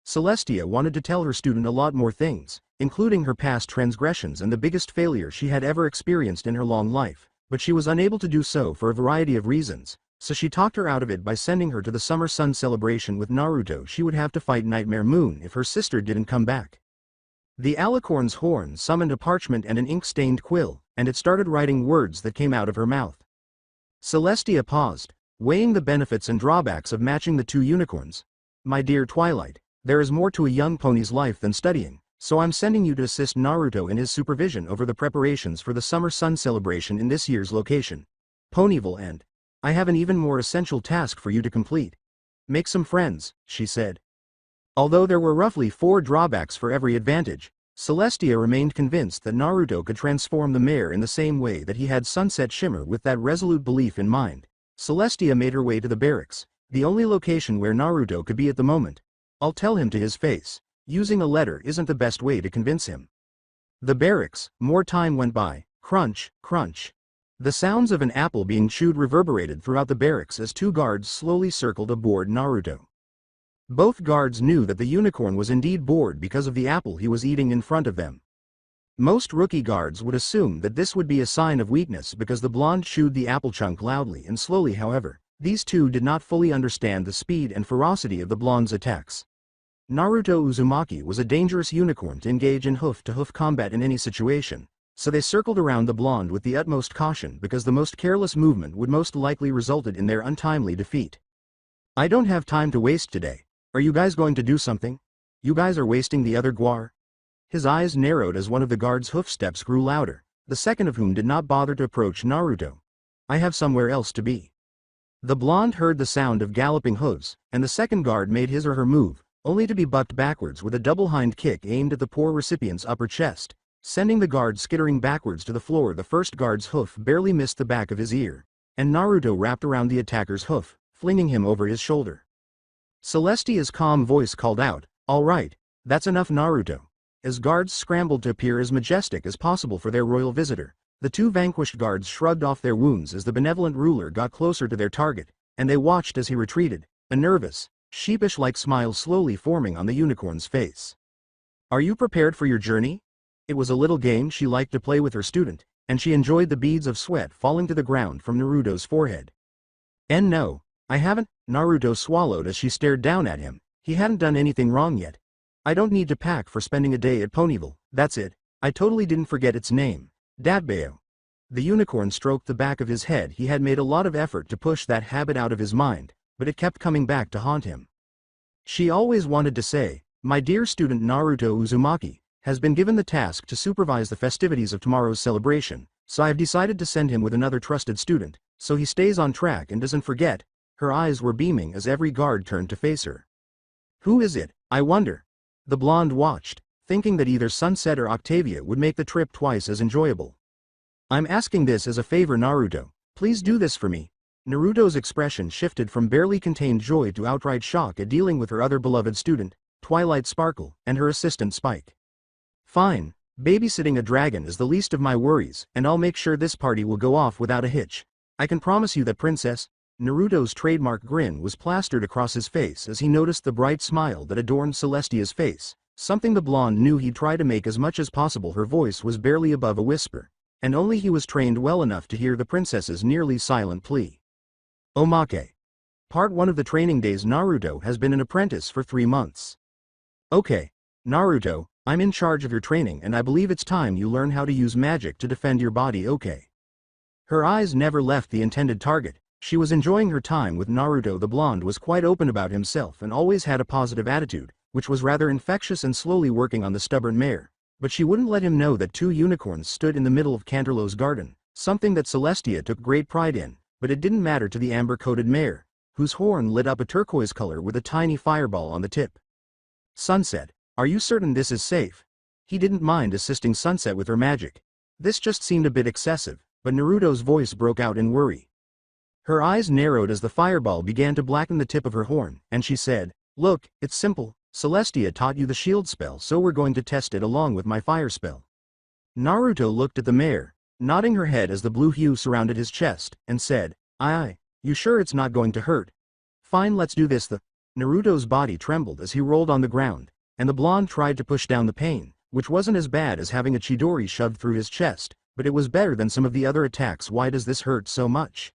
Celestia wanted to tell her student a lot more things, including her past transgressions and the biggest failure she had ever experienced in her long life, but she was unable to do so for a variety of reasons, so she talked her out of it by sending her to the summer sun celebration with Naruto. She would have to fight Nightmare Moon if her sister didn't come back. The Alicorn's horn summoned a parchment and an ink-stained quill, and it started writing words that came out of her mouth. Celestia paused, weighing the benefits and drawbacks of matching the two unicorns. My dear Twilight, there is more to a young pony's life than studying, so I'm sending you to assist Naruto in his supervision over the preparations for the Summer Sun celebration in this year's location, Ponyville, and I have an even more essential task for you to complete. Make some friends, she said. Although there were roughly 4 drawbacks for every advantage, Celestia remained convinced that Naruto could transform the mare in the same way that he had Sunset Shimmer. With that resolute belief in mind, Celestia made her way to the barracks, the only location where Naruto could be at the moment. I'll tell him to his face. Using a letter isn't the best way to convince him. The barracks, more time went by. Crunch, crunch. The sounds of an apple being chewed reverberated throughout the barracks as 2 guards slowly circled aboard Naruto. Both guards knew that the unicorn was indeed bored because of the apple he was eating in front of them. Most rookie guards would assume that this would be a sign of weakness because the blonde chewed the apple chunk loudly and slowly. However, these two did not fully understand the speed and ferocity of the blonde's attacks. Naruto Uzumaki was a dangerous unicorn to engage in hoof-to-hoof combat in any situation, so they circled around the blonde with the utmost caution because the most careless movement would most likely resulted in their untimely defeat. I don't have time to waste today. Are you guys going to do something? You guys are wasting the other guar. His eyes narrowed as one of the guards' hoofsteps grew louder, the second of whom did not bother to approach Naruto. I have somewhere else to be. The blonde heard the sound of galloping hooves, and the second guard made his or her move, only to be bucked backwards with a double hind kick aimed at the poor recipient's upper chest, sending the guard skittering backwards to the floor. The first guard's hoof barely missed the back of his ear, and Naruto wrapped around the attacker's hoof, flinging him over his shoulder. Celestia's calm voice called out, "All right, that's enough, Naruto." As guards scrambled to appear as majestic as possible for their royal visitor, the 2 vanquished guards shrugged off their wounds as the benevolent ruler got closer to their target, and they watched as he retreated, a nervous, sheepish-like smile slowly forming on the unicorn's face. Are you prepared for your journey? It was a little game she liked to play with her student, and she enjoyed the beads of sweat falling to the ground from Naruto's forehead. And no, I haven't, Naruto swallowed as she stared down at him. He hadn't done anything wrong yet. I don't need to pack for spending a day at Ponyville, that's it. I totally didn't forget its name. Dadbeo. The unicorn stroked the back of his head. He had made a lot of effort to push that habit out of his mind, but it kept coming back to haunt him. She always wanted to say, my dear student Naruto Uzumaki has been given the task to supervise the festivities of tomorrow's celebration, so I've decided to send him with another trusted student, so he stays on track and doesn't forget. Her eyes were beaming as every guard turned to face her. Who is it, I wonder? The blonde watched, thinking that either Sunset or Octavia would make the trip twice as enjoyable. I'm asking this as a favor, Naruto. Please do this for me. Naruto's expression shifted from barely contained joy to outright shock at dealing with her other beloved student, Twilight Sparkle, and her assistant Spike. Fine, babysitting a dragon is the least of my worries, and I'll make sure this party will go off without a hitch. I can promise you that, Princess. Naruto's trademark grin was plastered across his face as he noticed the bright smile that adorned Celestia's face, something the blonde knew he'd try to make as much as possible. Her voice was barely above a whisper, and only he was trained well enough to hear the princess's nearly silent plea. Omake. Part 1 of the training days. Naruto has been an apprentice for 3 months. Okay, Naruto, I'm in charge of your training and I believe it's time you learn how to use magic to defend your body, okay? Her eyes never left the intended target. She was enjoying her time with Naruto. The blonde was quite open about himself and always had a positive attitude, which was rather infectious and slowly working on the stubborn mare, but she wouldn't let him know that 2 unicorns stood in the middle of Canterlot's garden, something that Celestia took great pride in, but it didn't matter to the amber-coated mare, whose horn lit up a turquoise color with a tiny fireball on the tip. Sunset, are you certain this is safe? He didn't mind assisting Sunset with her magic. This just seemed a bit excessive, but Naruto's voice broke out in worry. Her eyes narrowed as the fireball began to blacken the tip of her horn, and she said, look, it's simple. Celestia taught you the shield spell, so we're going to test it along with my fire spell. Naruto looked at the mare, nodding her head as the blue hue surrounded his chest, and said, Aye, you sure it's not going to hurt? Fine, let's do this. Naruto's body trembled as he rolled on the ground, and the blonde tried to push down the pain, which wasn't as bad as having a Chidori shoved through his chest, but it was better than some of the other attacks. Why does this hurt so much?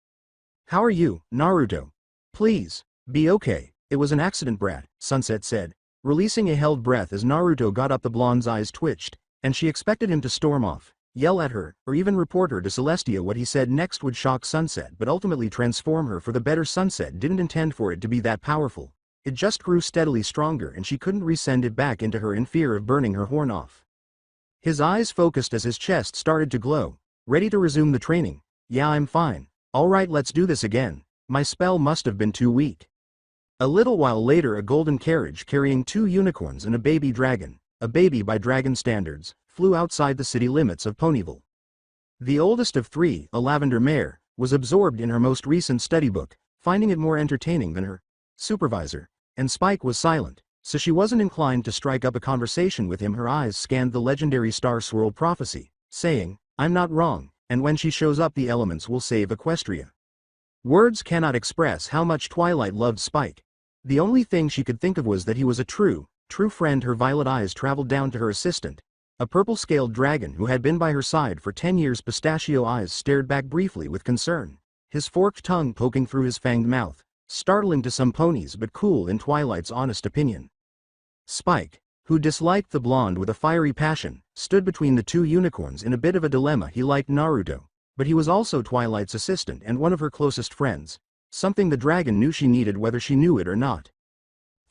How are you, Naruto? Please, be okay. It was an accident, brat, Sunset said, releasing a held breath as Naruto got up. The blonde's eyes twitched, and she expected him to storm off. yell at her, or even report her to Celestia. What he said next would shock Sunset but ultimately transform her for the better. Sunset didn't intend for it to be that powerful. It just grew steadily stronger and she couldn't resend it back into her in fear of burning her horn off. His eyes focused as his chest started to glow. Ready to resume the training. Yeah, I'm fine. Alright, let's do this again. My spell must have been too weak. A little while later, a golden carriage carrying 2 unicorns and a baby dragon, a baby by dragon standards, flew outside the city limits of Ponyville. The oldest of 3, a lavender mare, was absorbed in her most recent study book, finding it more entertaining than her supervisor, and Spike was silent, so she wasn't inclined to strike up a conversation with him. Her eyes scanned the legendary Star Swirl prophecy, saying, I'm not wrong, and when she shows up the elements will save Equestria. Words cannot express how much Twilight loved Spike. The only thing she could think of was that he was a true friend. Her violet eyes traveled down to her assistant, a purple-scaled dragon who had been by her side for 10 years. Pistachio eyes stared back briefly with concern, his forked tongue poking through his fanged mouth, startling to some ponies but cool in Twilight's honest opinion. Spike, who disliked the blonde with a fiery passion, stood between the 2 unicorns in a bit of a dilemma. He liked Naruto, but he was also Twilight's assistant and one of her closest friends, something the dragon knew she needed whether she knew it or not.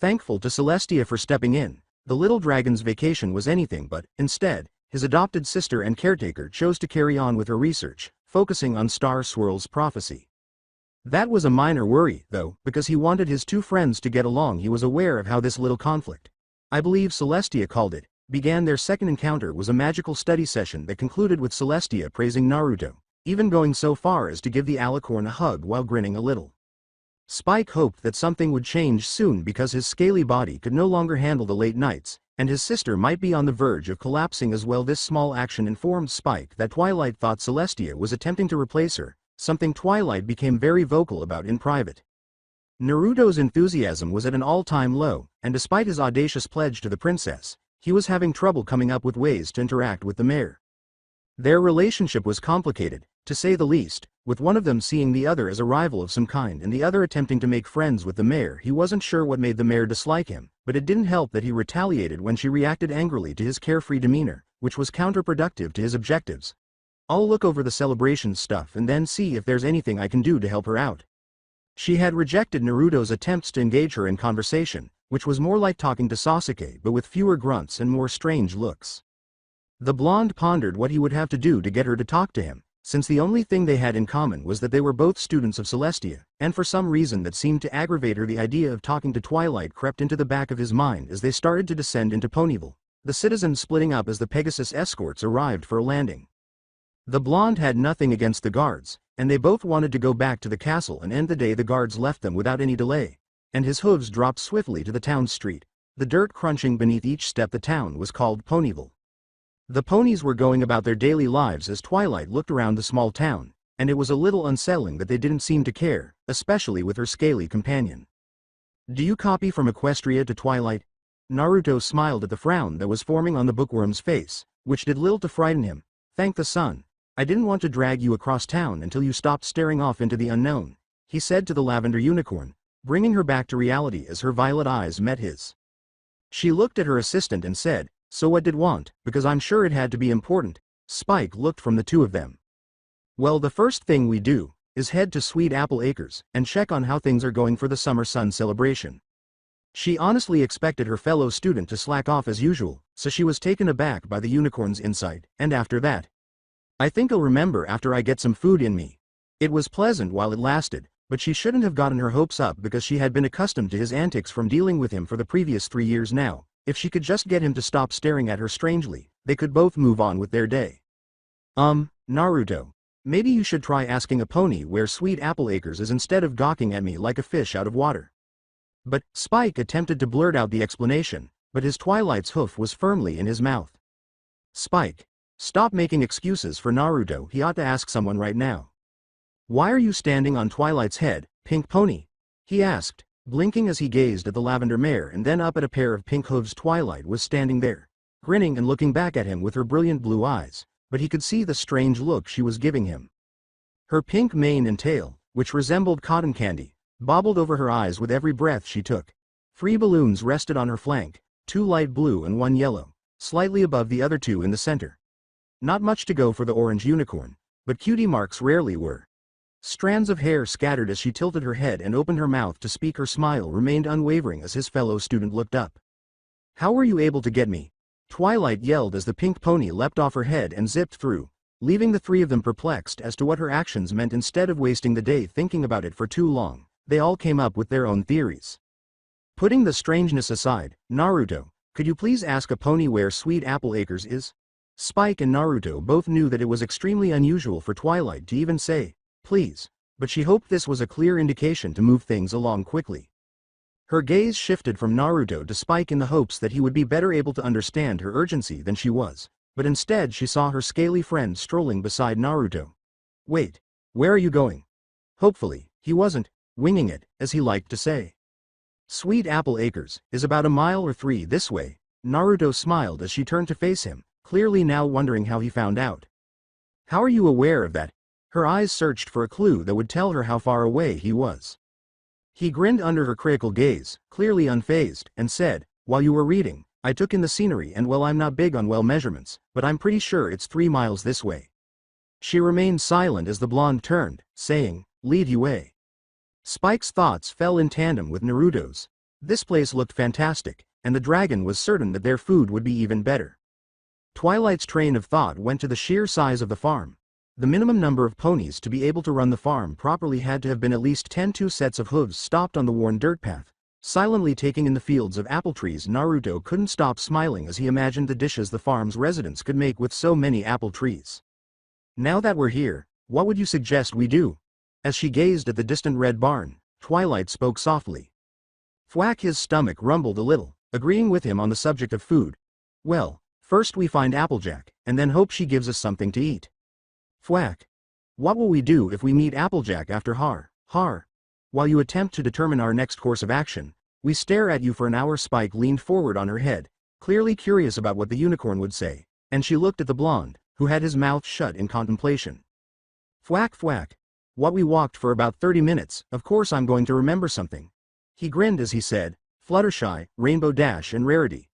Thankful to Celestia for stepping in, the little dragon's vacation was anything but. Instead, his adopted sister and caretaker chose to carry on with her research, focusing on Star Swirl's prophecy. That was a minor worry, though, because he wanted his 2 friends to get along. He was aware of how this little conflict, I believe Celestia called it, began. Their second encounter was a magical study session that concluded with Celestia praising Naruto, even going so far as to give the alicorn a hug while grinning a little. Spike hoped that something would change soon because his scaly body could no longer handle the late nights, and his sister might be on the verge of collapsing as well. This small action informed Spike that Twilight thought Celestia was attempting to replace her, something Twilight became very vocal about in private. Naruto's enthusiasm was at an all-time low, and despite his audacious pledge to the princess, he was having trouble coming up with ways to interact with the mare. Their relationship was complicated, to say the least, with one of them seeing the other as a rival of some kind and the other attempting to make friends with the mare. He wasn't sure what made the mare dislike him, but it didn't help that he retaliated when she reacted angrily to his carefree demeanor, which was counterproductive to his objectives. I'll look over the celebration stuff and then see if there's anything I can do to help her out. She had rejected Naruto's attempts to engage her in conversation, which was more like talking to Sasuke but with fewer grunts and more strange looks. The blonde pondered what he would have to do to get her to talk to him, since the only thing they had in common was that they were both students of Celestia, and for some reason that seemed to aggravate her, the idea of talking to Twilight crept into the back of his mind as they started to descend into Ponyville, the citizens splitting up as the Pegasus escorts arrived for a landing. The blonde had nothing against the guards, and they both wanted to go back to the castle and end the day. The guards left them without any delay, and his hooves dropped swiftly to the town street, the dirt crunching beneath each step. The town was called Ponyville. The ponies were going about their daily lives as Twilight looked around the small town, and it was a little unsettling that they didn't seem to care, especially with her scaly companion. Do you copy from Equestria to Twilight? Naruto smiled at the frown that was forming on the bookworm's face, which did little to frighten him. Thank the sun. I didn't want to drag you across town until you stopped staring off into the unknown, he said to the lavender unicorn, bringing her back to reality as her violet eyes met his. She looked at her assistant and said, so what did want, because I'm sure it had to be important. Spike looked from the 2 of them. Well, the first thing we do is head to Sweet Apple Acres and check on how things are going for the summer sun celebration. She honestly expected her fellow student to slack off as usual, so she was taken aback by the unicorn's insight. And after that, I think I'll remember after I get some food in me. It was pleasant while it lasted, but she shouldn't have gotten her hopes up because she had been accustomed to his antics from dealing with him for the previous 3 years now. If she could just get him to stop staring at her strangely, they could both move on with their day. Naruto, maybe you should try asking a pony where Sweet Apple Acres is instead of gawking at me like a fish out of water. But Spike attempted to blurt out the explanation, but his Twilight's hoof was firmly in his mouth. Spike, stop making excuses for Naruto. He ought to ask someone right now. Why are you standing on Twilight's head, Pink Pony? He asked, blinking as he gazed at the lavender mare and then up at a pair of pink hooves. Twilight was standing there, grinning and looking back at him with her brilliant blue eyes, but he could see the strange look she was giving him. Her pink mane and tail, which resembled cotton candy, bobbled over her eyes with every breath she took. 3 balloons rested on her flank, 2 light blue and 1 yellow, slightly above the other 2 in the center. Not much to go for the orange unicorn, but cutie marks rarely were. Strands of hair scattered as she tilted her head and opened her mouth to speak. Her smile remained unwavering as his fellow student looked up. "How were you able to get me?" Twilight yelled as the pink pony leapt off her head and zipped through, leaving the three of them perplexed as to what her actions meant. Instead of wasting the day thinking about it for too long, they all came up with their own theories. Putting the strangeness aside, "Naruto, could you please ask a pony where Sweet Apple Acres is?" Spike and Naruto both knew that it was extremely unusual for Twilight to even say, "Please," but she hoped this was a clear indication to move things along quickly. Her gaze shifted from Naruto to Spike in the hopes that he would be better able to understand her urgency than she was, but instead she saw her scaly friend strolling beside Naruto. "Wait, where are you going?" Hopefully, he wasn't winging it, as he liked to say. "Sweet Apple Acres is about a mile or 3 this way." Naruto smiled as she turned to face him, clearly now wondering how he found out. "How are you aware of that?" Her eyes searched for a clue that would tell her how far away he was. He grinned under her critical gaze, clearly unfazed, and said, "While you were reading, I took in the scenery and well, I'm not big on measurements, but I'm pretty sure it's 3 miles this way." She remained silent as the blonde turned, saying, "Lead you way." Spike's thoughts fell in tandem with Naruto's. This place looked fantastic, and the dragon was certain that their food would be even better. Twilight's train of thought went to the sheer size of the farm. The minimum number of ponies to be able to run the farm properly had to have been at least 10. 2 sets of hooves stopped on the worn dirt path, silently taking in the fields of apple trees. Naruto couldn't stop smiling as he imagined the dishes the farm's residents could make with so many apple trees. "Now that we're here, what would you suggest we do?" As she gazed at the distant red barn, Twilight spoke softly. Thwack, his stomach rumbled a little, agreeing with him on the subject of food. "Well, first we find Applejack, and then hope she gives us something to eat." "Thwack, what will we do if we meet Applejack after Har? While you attempt to determine our next course of action, we stare at you for an hour." Spike leaned forward on her head, clearly curious about what the unicorn would say, and she looked at the blonde, who had his mouth shut in contemplation. Thwack, what we walked for about 30 minutes, of course I'm going to remember something." He grinned as he said, "Fluttershy, Rainbow Dash and Rarity."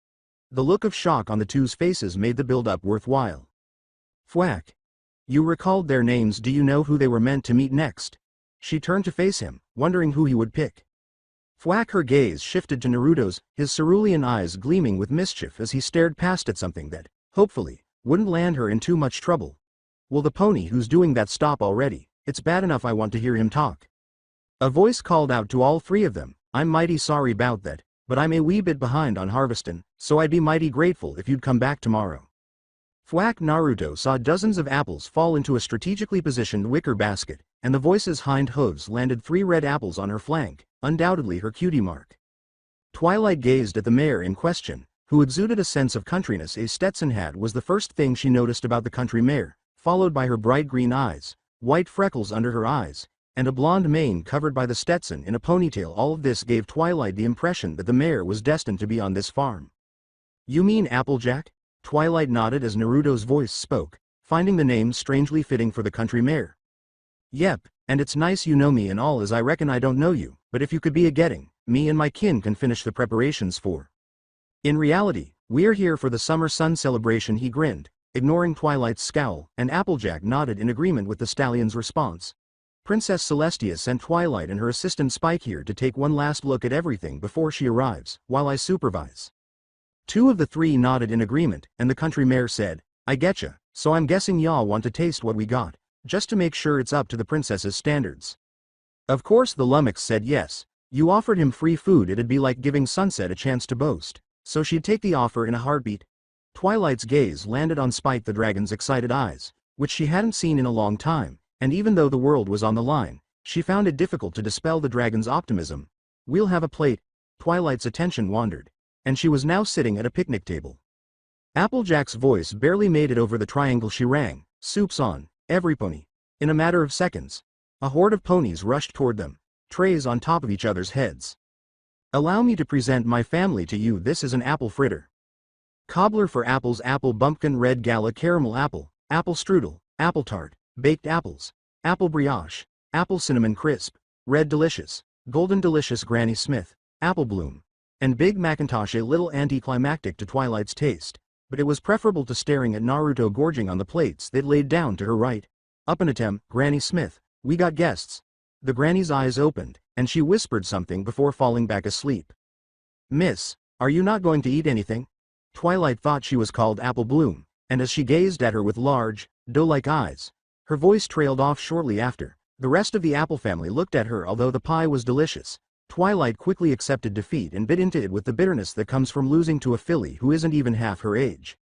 The look of shock on the two's faces made the build-up worthwhile. "Thwack, you recalled their names. Do you know who they were meant to meet next?" She turned to face him, wondering who he would pick. Thwack, her gaze shifted to Naruto's, his cerulean eyes gleaming with mischief as he stared past at something that, hopefully, wouldn't land her in too much trouble. "Will the pony who's doing that stop already? It's bad enough I want to hear him talk." A voice called out to all three of them, "I'm mighty sorry about that, but I'm a wee bit behind on harvestin', so I'd be mighty grateful if you'd come back tomorrow." Thwack. Naruto saw dozens of apples fall into a strategically positioned wicker basket, and the voice's hind hooves landed 3 red apples on her flank, undoubtedly her cutie mark. Twilight gazed at the mare in question, who exuded a sense of countryness. A Stetson hat was the first thing she noticed about the country mare, followed by her bright green eyes, white freckles under her eyes, and a blonde mane covered by the Stetson in a ponytail. All of this gave Twilight the impression that the mare was destined to be on this farm. "You mean Applejack?" Twilight nodded as Naruto's voice spoke, finding the name strangely fitting for the country mare. "Yep, and it's nice you know me and all, as I reckon I don't know you, but if you could be a getting, me and my kin can finish the preparations for. In reality, we're here for the summer sun celebration." He grinned, ignoring Twilight's scowl, and Applejack nodded in agreement with the stallion's response. "Princess Celestia sent Twilight and her assistant Spike here to take one last look at everything before she arrives, while I supervise." 2 of the 3 nodded in agreement, and the country mare said, "I getcha, so I'm guessing y'all want to taste what we got, just to make sure it's up to the princess's standards." Of course the lummox said yes. You offered him free food, it'd be like giving Sunset a chance to boast, so she'd take the offer in a heartbeat. Twilight's gaze landed on Spike the dragon's excited eyes, which she hadn't seen in a long time, and even though the world was on the line, she found it difficult to dispel the dragon's optimism. "We'll have a plate." Twilight's attention wandered, and she was now sitting at a picnic table. Applejack's voice barely made it over the triangle she rang, "Soup's on, every pony." In a matter of seconds, a horde of ponies rushed toward them, trays on top of each other's heads. "Allow me to present my family to you. This is an apple fritter. Cobbler for apples, apple bumpkin, red gala, caramel apple, apple strudel, apple tart, baked apples, apple brioche, apple cinnamon crisp, red delicious, golden delicious, Granny Smith, apple bloom, and Big Macintosh." A little anticlimactic to Twilight's taste, but it was preferable to staring at Naruto gorging on the plates they'd laid down to her right. Up and at him, Granny Smith, we got guests. The granny's eyes opened, and she whispered something before falling back asleep. Miss, are you not going to eat anything? Twilight thought she was called Apple Bloom, and as she gazed at her with large, doe-like eyes, her voice trailed off shortly after. The rest of the Apple family looked at her. Although the pie was delicious, Twilight quickly accepted defeat and bit into it with the bitterness that comes from losing to a filly who isn't even half her age.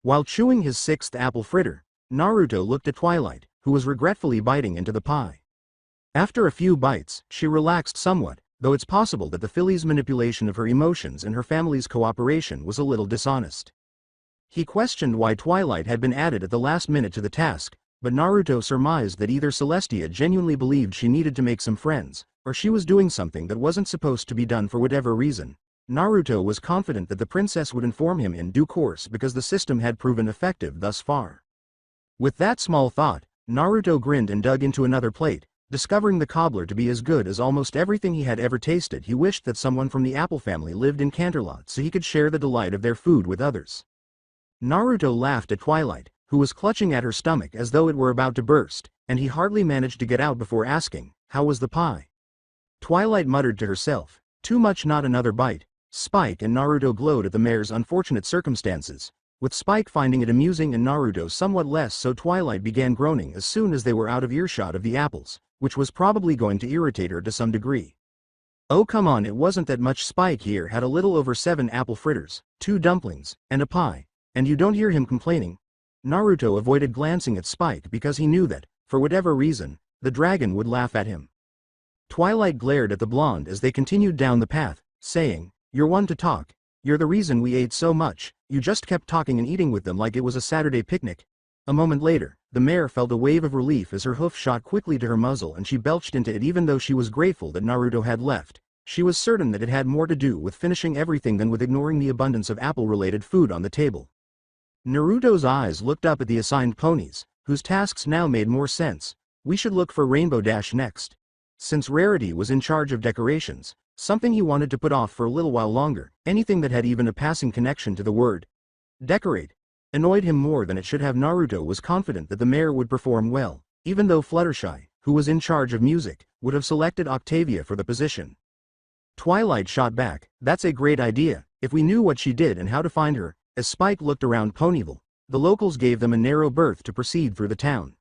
While chewing his sixth apple fritter, Naruto looked at Twilight, who was regretfully biting into the pie. After a few bites, she relaxed somewhat, though it's possible that the filly's manipulation of her emotions and her family's cooperation was a little dishonest. He questioned why Twilight had been added at the last minute to the task, but Naruto surmised that either Celestia genuinely believed she needed to make some friends, or she was doing something that wasn't supposed to be done for whatever reason. Naruto was confident that the princess would inform him in due course because the system had proven effective thus far. With that small thought, Naruto grinned and dug into another plate, discovering the cobbler to be as good as almost everything he had ever tasted. He wished that someone from the Apple family lived in Canterlot so he could share the delight of their food with others. Naruto laughed at Twilight, who was clutching at her stomach as though it were about to burst, and he hardly managed to get out before asking, "How was the pie?" Twilight muttered to herself, "Too much, not another bite." Spike and Naruto glowed at the mare's unfortunate circumstances, with Spike finding it amusing and Naruto somewhat less so. Twilight began groaning as soon as they were out of earshot of the apples, which was probably going to irritate her to some degree. Oh come on, it wasn't that much. Spike here had a little over 7 apple fritters, 2 dumplings, and a pie, and you don't hear him complaining. Naruto avoided glancing at Spike because he knew that, for whatever reason, the dragon would laugh at him. Twilight glared at the blonde as they continued down the path, saying, "You're one to talk. You're the reason we ate so much. You just kept talking and eating with them like it was a Saturday picnic." A moment later, the mare felt a wave of relief as her hoof shot quickly to her muzzle and she belched into it. Even though she was grateful that Naruto had left, she was certain that it had more to do with finishing everything than with ignoring the abundance of apple-related food on the table. Naruto's eyes looked up at the assigned ponies, whose tasks now made more sense. We should look for Rainbow Dash next. Since Rarity was in charge of decorations, something he wanted to put off for a little while longer, anything that had even a passing connection to the word decorate annoyed him more than it should have. Naruto was confident that the mare would perform well, even though Fluttershy, who was in charge of music, would have selected Octavia for the position. Twilight shot back, "That's a great idea, if we knew what she did and how to find her." As Spike looked around Ponyville, the locals gave them a narrow berth to proceed through the town.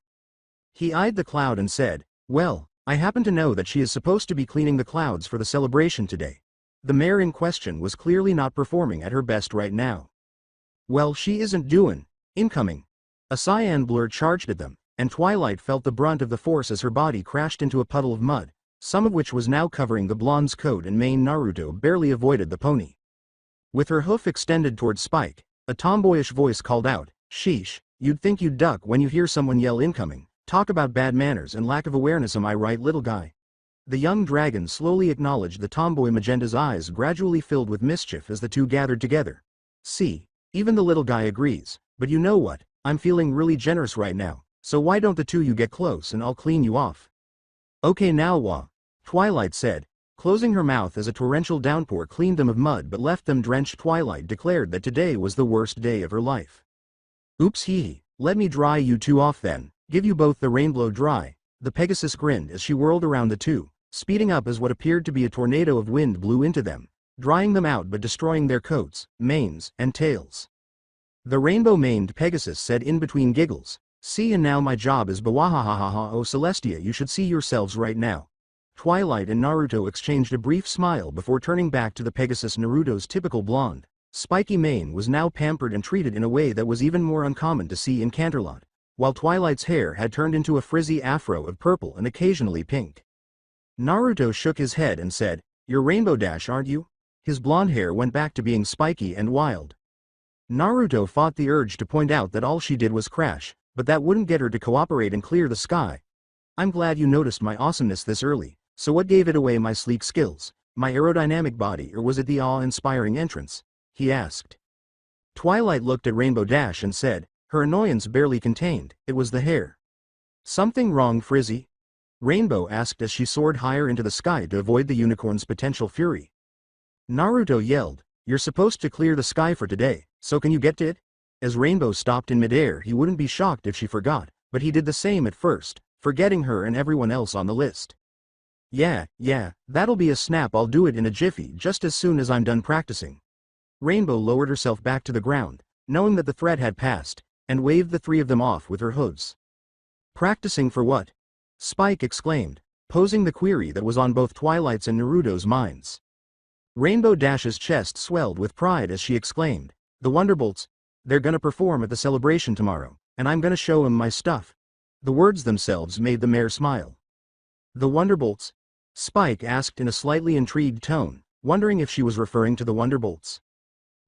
He eyed the cloud and said, "Well, I happen to know that she is supposed to be cleaning the clouds for the celebration today." The mare in question was clearly not performing at her best right now. "Well, she isn't doing." Incoming. A cyan blur charged at them, and Twilight felt the brunt of the force as her body crashed into a puddle of mud, some of which was now covering the blonde's coat and mane. Naruto barely avoided the pony. With her hoof extended toward Spike, a tomboyish voice called out, "Sheesh, you'd think you'd duck when you hear someone yell incoming. Talk about bad manners and lack of awareness, am I right, little guy?" The young dragon slowly acknowledged the tomboy. Magenda's eyes gradually filled with mischief as the two gathered together. "See, even the little guy agrees, but you know what, I'm feeling really generous right now, so why don't the two you get close and I'll clean you off?" "Okay now wah," Twilight said, closing her mouth as a torrential downpour cleaned them of mud but left them drenched. Twilight declared that today was the worst day of her life. "Oops hee, let me dry you two off then, give you both the rainbow dry." The Pegasus grinned as she whirled around the two, speeding up as what appeared to be a tornado of wind blew into them, drying them out but destroying their coats, manes, and tails. The rainbow-maned Pegasus said in between giggles, "See, and now my job is bawahahaha. Oh Celestia, you should see yourselves right now." Twilight and Naruto exchanged a brief smile before turning back to the Pegasus. Naruto's typical blonde, spiky mane was now pampered and treated in a way that was even more uncommon to see in Canterlot, while Twilight's hair had turned into a frizzy afro of purple and occasionally pink. Naruto shook his head and said, "You're Rainbow Dash, aren't you?" His blonde hair went back to being spiky and wild. Naruto fought the urge to point out that all she did was crash, but that wouldn't get her to cooperate and clear the sky. "I'm glad you noticed my awesomeness this early. So what gave it away, my sleek skills, my aerodynamic body, or was it the awe-inspiring entrance?" he asked. Twilight looked at Rainbow Dash and said, her annoyance barely contained, "It was the hair." "Something wrong, Frizzy?" Rainbow asked as she soared higher into the sky to avoid the unicorn's potential fury. Naruto yelled, "You're supposed to clear the sky for today, so can you get to it?" As Rainbow stopped in midair, he wouldn't be shocked if she forgot, but he did the same at first, forgetting her and everyone else on the list. Yeah, that'll be a snap. I'll do it in a jiffy just as soon as I'm done practicing. Rainbow lowered herself back to the ground, knowing that the threat had passed, and waved the three of them off with her hooves. Practicing for what? Spike exclaimed, posing the query that was on both Twilight's and Naruto's minds. Rainbow Dash's chest swelled with pride as she exclaimed, "The Wonderbolts, they're gonna perform at the celebration tomorrow, and I'm gonna show 'em my stuff." The words themselves made the mayor smile. "The Wonderbolts?" Spike asked in a slightly intrigued tone, wondering if she was referring to the Wonderbolts.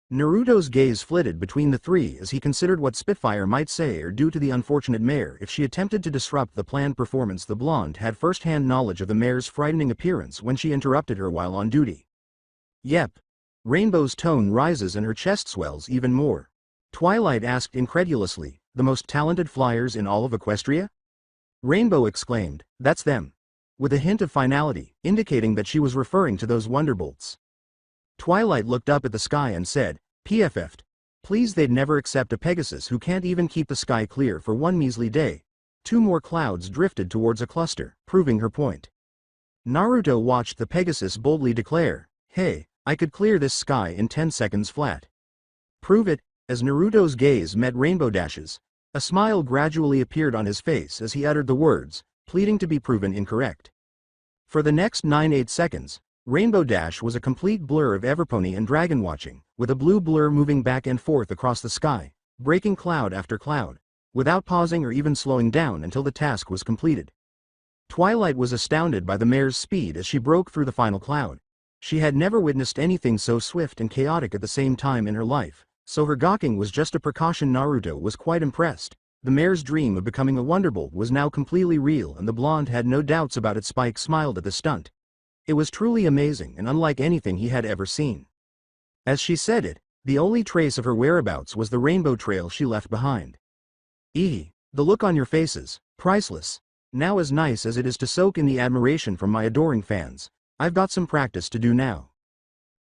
Naruto's gaze flitted between the three as he considered what Spitfire might say or do to the unfortunate mare if she attempted to disrupt the planned performance. The blonde had first-hand knowledge of the mare's frightening appearance when she interrupted her while on duty. "Yep." Rainbow's tone rises and her chest swells even more. Twilight asked incredulously, "The most talented flyers in all of Equestria?" Rainbow exclaimed, "That's them," with a hint of finality, indicating that she was referring to those Wonderbolts. Twilight looked up at the sky and said, "PFF'd. Please, they'd never accept a Pegasus who can't even keep the sky clear for one measly day." Two more clouds drifted towards a cluster, proving her point. Naruto watched the Pegasus boldly declare, "Hey, I could clear this sky in 10 seconds flat." "Prove it." As Naruto's gaze met Rainbow Dash's, a smile gradually appeared on his face as he uttered the words, pleading to be proven incorrect. For the next 9-8 seconds, Rainbow Dash was a complete blur of Everpony and dragon watching, with a blue blur moving back and forth across the sky, breaking cloud after cloud, without pausing or even slowing down until the task was completed. Twilight was astounded by the mare's speed as she broke through the final cloud. She had never witnessed anything so swift and chaotic at the same time in her life, so her gawking was just a precaution. Naruto was quite impressed. The mare's dream of becoming a Wonderbolt was now completely real, and the blonde had no doubts about it. Spike smiled at the stunt. It was truly amazing and unlike anything he had ever seen. As she said it, the only trace of her whereabouts was the rainbow trail she left behind. The look on your faces, priceless. Now, as nice as it is to soak in the admiration from my adoring fans, I've got some practice to do now.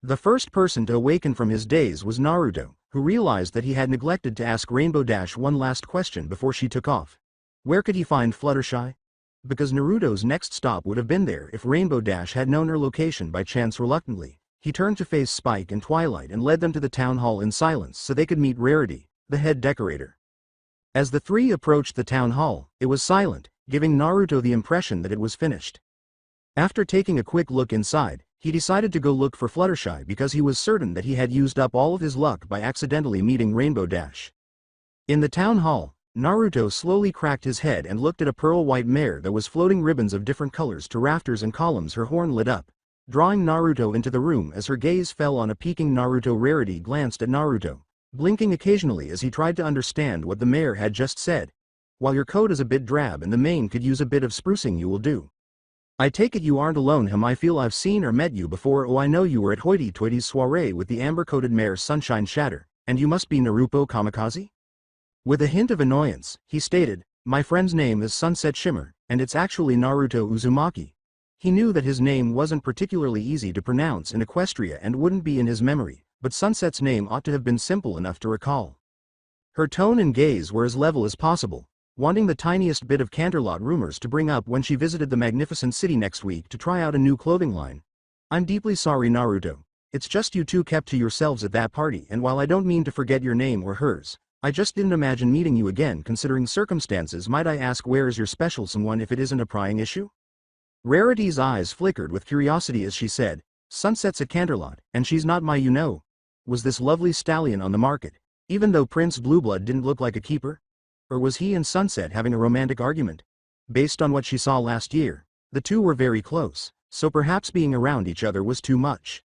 The first person to awaken from his daze was Naruto, who realized that he had neglected to ask Rainbow Dash one last question before she took off. Where could he find Fluttershy? Because Naruto's next stop would have been there if Rainbow Dash had known her location by chance. Reluctantly, he turned to face Spike and Twilight and led them to the town hall in silence so they could meet Rarity, the head decorator. As the three approached the town hall, it was silent, giving Naruto the impression that it was finished. After taking a quick look inside, he decided to go look for Fluttershy because he was certain that he had used up all of his luck by accidentally meeting Rainbow Dash. In the town hall, Naruto slowly cracked his head and looked at a pearl-white mare that was floating ribbons of different colors to rafters and columns. Her horn lit up, drawing Naruto into the room. As her gaze fell on a peeking Naruto, Rarity glanced at Naruto, blinking occasionally as he tried to understand what the mare had just said. "While your coat is a bit drab and the mane could use a bit of sprucing, you will do. I take it you aren't alone, him. I feel I've seen or met you before. Oh, I know you were at Hoity Toity's soiree with the amber-coated mare Sunshine Shatter, and you must be Naruto Kamikaze?" With a hint of annoyance, he stated, "My friend's name is Sunset Shimmer, and it's actually Naruto Uzumaki." He knew that his name wasn't particularly easy to pronounce in Equestria and wouldn't be in his memory, but Sunset's name ought to have been simple enough to recall. Her tone and gaze were as level as possible, wanting the tiniest bit of Canterlot rumors to bring up when she visited the magnificent city next week to try out a new clothing line. "I'm deeply sorry, Naruto. It's just you two kept to yourselves at that party, and while I don't mean to forget your name or hers, I just didn't imagine meeting you again considering circumstances. Might I ask where is your special someone if it isn't a prying issue?" Rarity's eyes flickered with curiosity as she said, "Sunset's a Canterlot, and she's not my you-know. Was this lovely stallion on the market, even though Prince Blueblood didn't look like a keeper? Or was he and Sunset having a romantic argument? Based on what she saw last year, the two were very close, so perhaps being around each other was too much."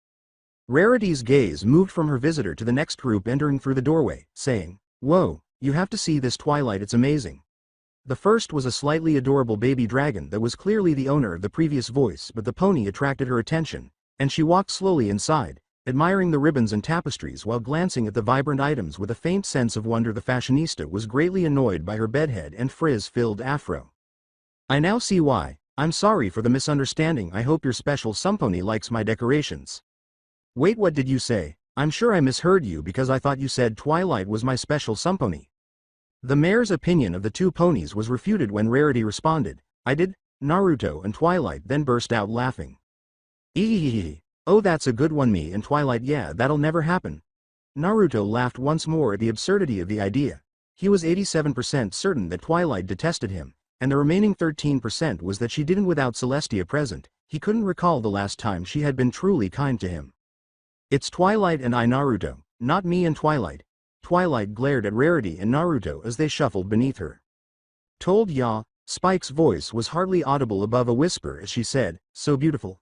Rarity's gaze moved from her visitor to the next group entering through the doorway, saying, "Whoa, you have to see this, Twilight, it's amazing." The first was a slightly adorable baby dragon that was clearly the owner of the previous voice, but the pony attracted her attention, and she walked slowly inside, admiring the ribbons and tapestries while glancing at the vibrant items with a faint sense of wonder. The fashionista was greatly annoyed by her bedhead and frizz-filled afro. "I now see why. I'm sorry for the misunderstanding. I hope your special Sumpony likes my decorations." "Wait, what did you say?" I'm sure I misheard you because I thought you said Twilight was my special sumpony. The mayor's opinion of the two ponies was refuted when Rarity responded, I did. Naruto and Twilight then burst out laughing. Ehehehe. Oh, that's a good one. Me and Twilight, yeah, that'll never happen. Naruto laughed once more at the absurdity of the idea. He was 87% certain that Twilight detested him, and the remaining 13% was that she didn't. Without Celestia present, he couldn't recall the last time she had been truly kind to him. It's Twilight and I, Naruto, not me and Twilight. Twilight glared at Rarity and Naruto as they shuffled beneath her. Told ya. Spike's voice was hardly audible above a whisper as she said, so beautiful.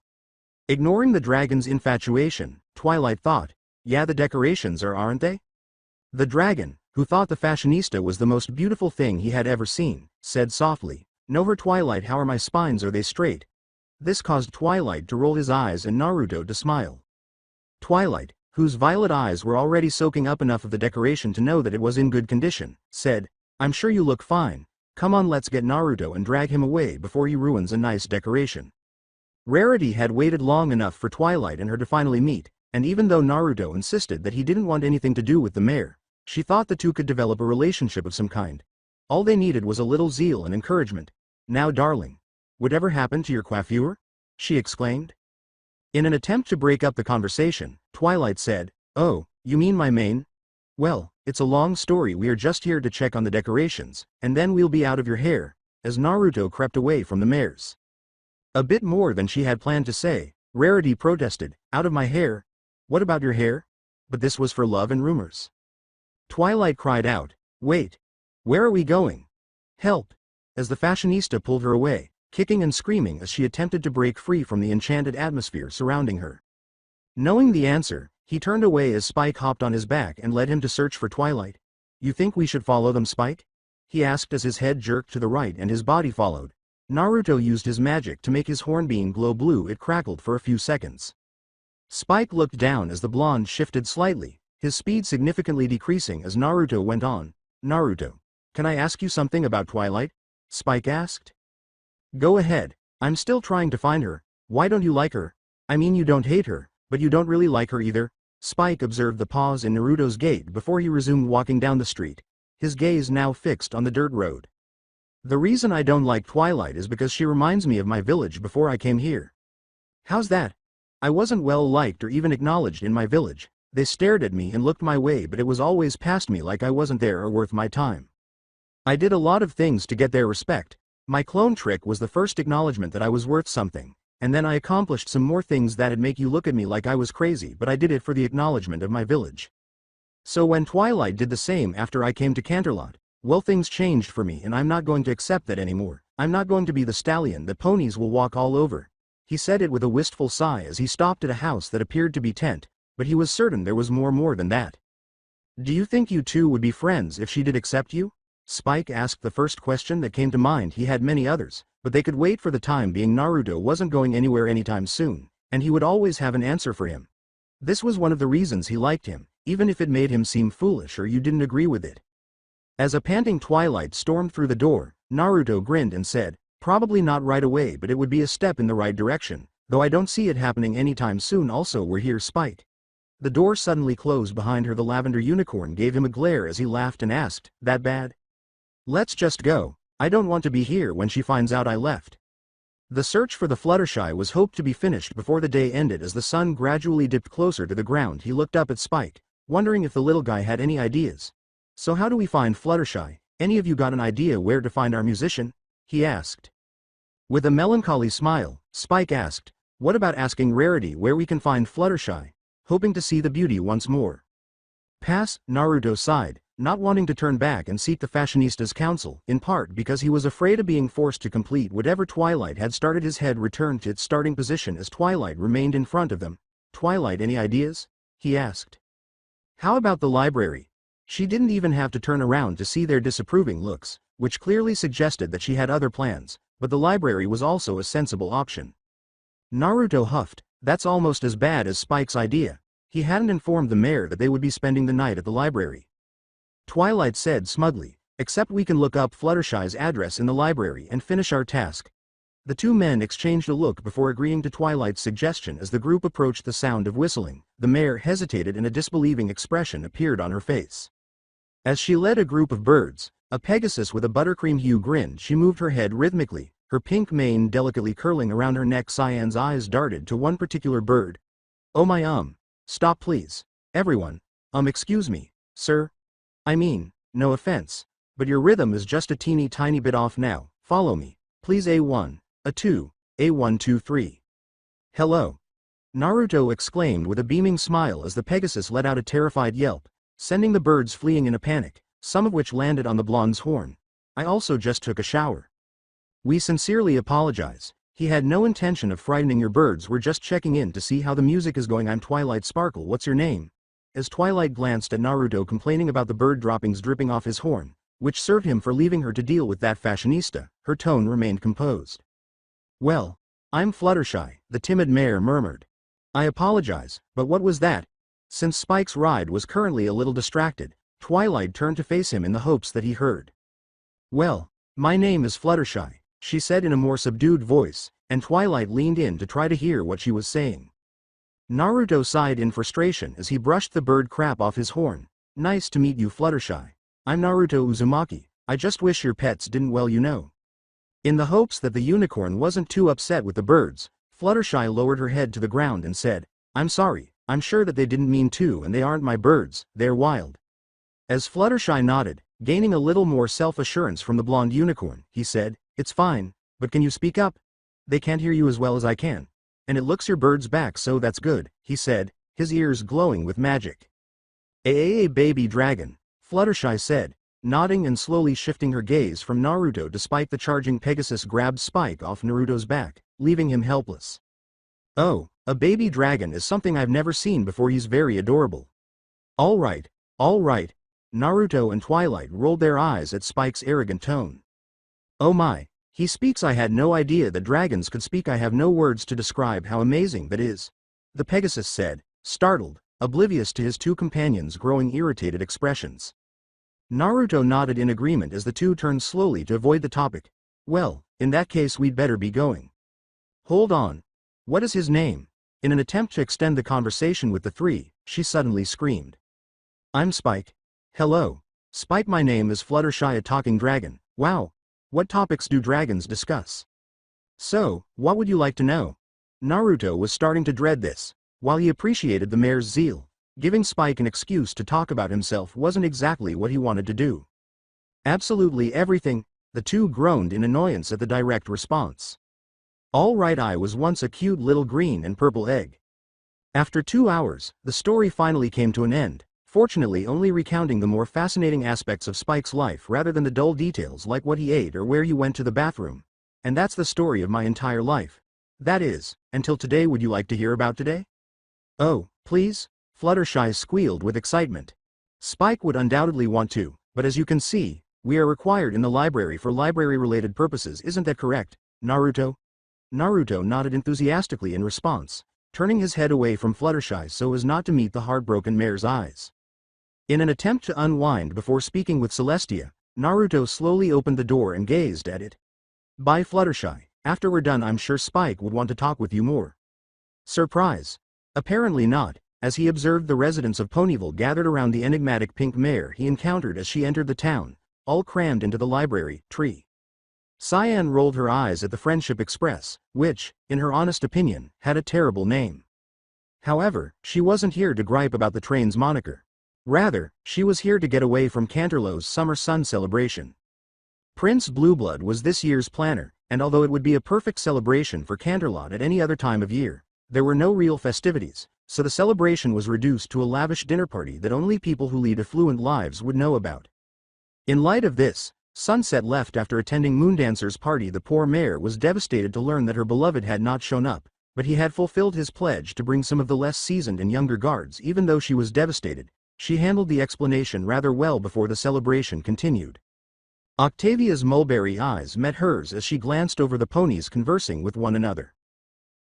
Ignoring the dragon's infatuation, Twilight thought, yeah, the decorations aren't they? The dragon, who thought the fashionista was the most beautiful thing he had ever seen, said softly, no her Twilight, how are my spines, are they straight? This caused Twilight to roll his eyes and Naruto to smile. Twilight, whose violet eyes were already soaking up enough of the decoration to know that it was in good condition, said, I'm sure you look fine. Come on, let's get Naruto and drag him away before he ruins a nice decoration. Rarity had waited long enough for Twilight and her to finally meet, and even though Naruto insisted that he didn't want anything to do with the mayor, she thought the two could develop a relationship of some kind. All they needed was a little zeal and encouragement. Now, darling, whatever happened to your coiffure? She exclaimed. In an attempt to break up the conversation, Twilight said, oh, you mean my mane? Well, it's a long story. We are just here to check on the decorations, and then we'll be out of your hair, as Naruto crept away from the mayor's. A bit more than she had planned to say, Rarity protested, out of my hair? What about your hair? But this was for love and rumors. Twilight cried out, wait. Where are we going? Help! As the fashionista pulled her away, kicking and screaming as she attempted to break free from the enchanted atmosphere surrounding her. Knowing the answer, he turned away as Spike hopped on his back and led him to search for Twilight. You think we should follow them, Spike? He asked as his head jerked to the right and his body followed. Naruto used his magic to make his hornbeam glow blue. It crackled for a few seconds. Spike looked down as the blonde shifted slightly, his speed significantly decreasing as Naruto went on. Naruto, can I ask you something about Twilight? Spike asked. Go ahead. I'm still trying to find her. Why don't you like her? I mean, you don't hate her, but you don't really like her either. Spike observed the pause in Naruto's gait before he resumed walking down the street, his gaze now fixed on the dirt road. The reason I don't like Twilight is because she reminds me of my village before I came here. How's that? I wasn't well liked or even acknowledged in my village. They stared at me and looked my way, but it was always past me like I wasn't there or worth my time. I did a lot of things to get their respect. My clone trick was the first acknowledgement that I was worth something, and then I accomplished some more things that'd make you look at me like I was crazy, but I did it for the acknowledgement of my village. So when Twilight did the same after I came to Canterlot, well, things changed for me and I'm not going to accept that anymore. I'm not going to be the stallion that ponies will walk all over. He said it with a wistful sigh as he stopped at a house that appeared to be tent, but he was certain there was more than that. Do you think you two would be friends if she did accept you? Spike asked the first question that came to mind. He had many others, but they could wait for the time being. Naruto wasn't going anywhere anytime soon, and he would always have an answer for him. This was one of the reasons he liked him, even if it made him seem foolish or you didn't agree with it. As a panting Twilight stormed through the door, Naruto grinned and said, probably not right away, but it would be a step in the right direction, though I don't see it happening anytime soon. Also, we're here, Spike. The door suddenly closed behind her. The lavender unicorn gave him a glare as he laughed and asked, that bad? Let's just go. I don't want to be here when she finds out I left. The search for the Fluttershy was hoped to be finished before the day ended. As the sun gradually dipped closer to the ground, he looked up at Spike, wondering if the little guy had any ideas. So how do we find Fluttershy? Any of you got an idea where to find our musician? He asked. With a melancholy smile, Spike asked, what about asking Rarity where we can find Fluttershy, hoping to see the beauty once more? Pass, Naruto sighed, not wanting to turn back and seek the fashionista's counsel, in part because he was afraid of being forced to complete whatever Twilight had started. His head returned to its starting position as Twilight remained in front of them. Twilight, any ideas? He asked. How about the library? She didn't even have to turn around to see their disapproving looks, which clearly suggested that she had other plans, but the library was also a sensible option. Naruto huffed, that's almost as bad as Spike's idea. He hadn't informed the mayor that they would be spending the night at the library. Twilight said smugly, except we can look up Fluttershy's address in the library and finish our task. The two men exchanged a look before agreeing to Twilight's suggestion. As the group approached the sound of whistling, the mare hesitated and a disbelieving expression appeared on her face. As she led a group of birds, a Pegasus with a buttercream hue grinned. She moved her head rhythmically, her pink mane delicately curling around her neck. Cyan's eyes darted to one particular bird. "Oh my stop please. Everyone, excuse me, sir. I mean, no offense, but your rhythm is just a teeny tiny bit off now. Follow me, please. A1, A2, A1 2 3. Hello," Naruto exclaimed with a beaming smile as the Pegasus let out a terrified yelp, sending the birds fleeing in a panic, some of which landed on the blonde's horn. "I also just took a shower. We sincerely apologize. He had no intention of frightening your birds. We're just checking in to see how the music is going. I'm Twilight Sparkle. What's your name?" As Twilight glanced at Naruto complaining about the bird droppings dripping off his horn, which served him for leaving her to deal with that fashionista, her tone remained composed. "Well, I'm Fluttershy," the timid mare murmured. "I apologize, but what was that?" Since Spike's ride was currently a little distracted, Twilight turned to face him in the hopes that he heard. "Well, my name is Fluttershy," she said in a more subdued voice, and Twilight leaned in to try to hear what she was saying. Naruto sighed in frustration as he brushed the bird crap off his horn. "Nice to meet you, Fluttershy. I'm Naruto Uzumaki. I just wish your pets didn't, well, you know." In the hopes that the unicorn wasn't too upset with the birds, Fluttershy lowered her head to the ground and said, "I'm sorry, I'm sure that they didn't mean to, and they aren't my birds, they're wild." As Fluttershy nodded, gaining a little more self-assurance from the blonde unicorn, he said, "It's fine, but can you speak up? They can't hear you as well as I can. And it looks your bird's back, so that's good," he said, his ears glowing with magic. "A baby dragon," Fluttershy said, nodding and slowly shifting her gaze from Naruto despite the charging Pegasus grabbed Spike off Naruto's back, leaving him helpless. "Oh, a baby dragon is something I've never seen before. He's very adorable." All right, Naruto and Twilight rolled their eyes at Spike's arrogant tone. "Oh my, he speaks. I had no idea that dragons could speak. I have no words to describe how amazing that is," the Pegasus said, startled, oblivious to his two companions' growing irritated expressions. Naruto nodded in agreement as the two turned slowly to avoid the topic. "Well, in that case we'd better be going." "Hold on. What is his name?" In an attempt to extend the conversation with the three, she suddenly screamed. "I'm Spike. Hello, Spike. My name is Fluttershy, a talking dragon. Wow. What topics do dragons discuss?" "So, what would you like to know?" Naruto was starting to dread this. While he appreciated the mare's zeal, giving Spike an excuse to talk about himself wasn't exactly what he wanted to do. "Absolutely everything," the two groaned in annoyance at the direct response. "All right, I was once a cute little green and purple egg." After 2 hours, the story finally came to an end, fortunately only recounting the more fascinating aspects of Spike's life rather than the dull details like what he ate or where he went to the bathroom. "And that's the story of my entire life. That is, until today. Would you like to hear about today?" "Oh, please," Fluttershy squealed with excitement. Spike would undoubtedly want to, but as you can see, we are required in the library for library-related purposes. Isn't that correct, Naruto? Naruto nodded enthusiastically in response, turning his head away from Fluttershy so as not to meet the heartbroken mare's eyes. In an attempt to unwind before speaking with Celestia, Naruto slowly opened the door and gazed at it. "Bye, Fluttershy. After we're done, I'm sure Spike would want to talk with you more." Surprise? Apparently not, as he observed the residents of Ponyville gathered around the enigmatic pink mare he encountered as she entered the town, all crammed into the library tree. Cyan rolled her eyes at the Friendship Express, which, in her honest opinion, had a terrible name. However, she wasn't here to gripe about the train's moniker. Rather, she was here to get away from Canterlot's Summer Sun celebration. Prince Blueblood was this year's planner, and although it would be a perfect celebration for Canterlot at any other time of year, there were no real festivities, so the celebration was reduced to a lavish dinner party that only people who lead affluent lives would know about. In light of this, Sunset left after attending Moondancer's party. The poor mare was devastated to learn that her beloved had not shown up, but he had fulfilled his pledge to bring some of the less seasoned and younger guards. Even though she was devastated, she handled the explanation rather well before the celebration continued. Octavia's mulberry eyes met hers as she glanced over the ponies conversing with one another.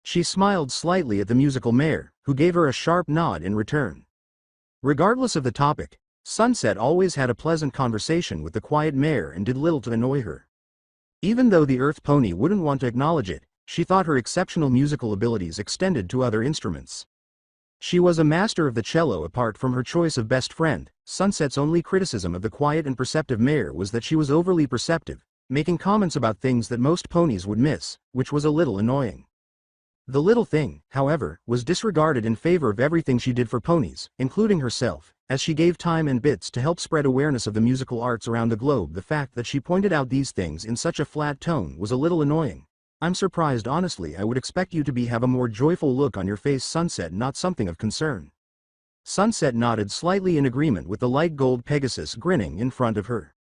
She smiled slightly at the musical mare, who gave her a sharp nod in return. Regardless of the topic, Sunset always had a pleasant conversation with the quiet mare and did little to annoy her. Even though the Earth Pony wouldn't want to acknowledge it, she thought her exceptional musical abilities extended to other instruments. She was a master of the cello. Apart from her choice of best friend, Sunset's only criticism of the quiet and perceptive mare was that she was overly perceptive, making comments about things that most ponies would miss, which was a little annoying. The little thing, however, was disregarded in favor of everything she did for ponies, including herself, as she gave time and bits to help spread awareness of the musical arts around the globe. The fact that she pointed out these things in such a flat tone was a little annoying. I'm surprised. Honestly, I would expect you to have a more joyful look on your face, Sunset, not something of concern. Sunset nodded slightly in agreement with the light gold Pegasus grinning in front of her.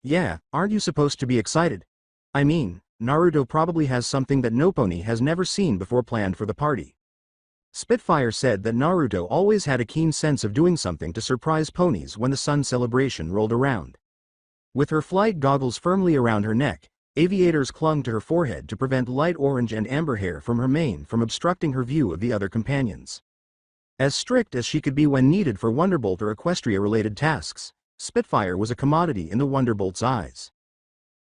Yeah, aren't you supposed to be excited? I mean, Naruto probably has something that no pony has never seen before planned for the party. Spitfire said that Naruto always had a keen sense of doing something to surprise ponies when the sun celebration rolled around. With her flight goggles firmly around her neck, aviators clung to her forehead to prevent light orange and amber hair from her mane from obstructing her view of the other companions. As strict as she could be when needed for Wonderbolt or Equestria-related tasks, Spitfire was a commodity in the Wonderbolt's eyes.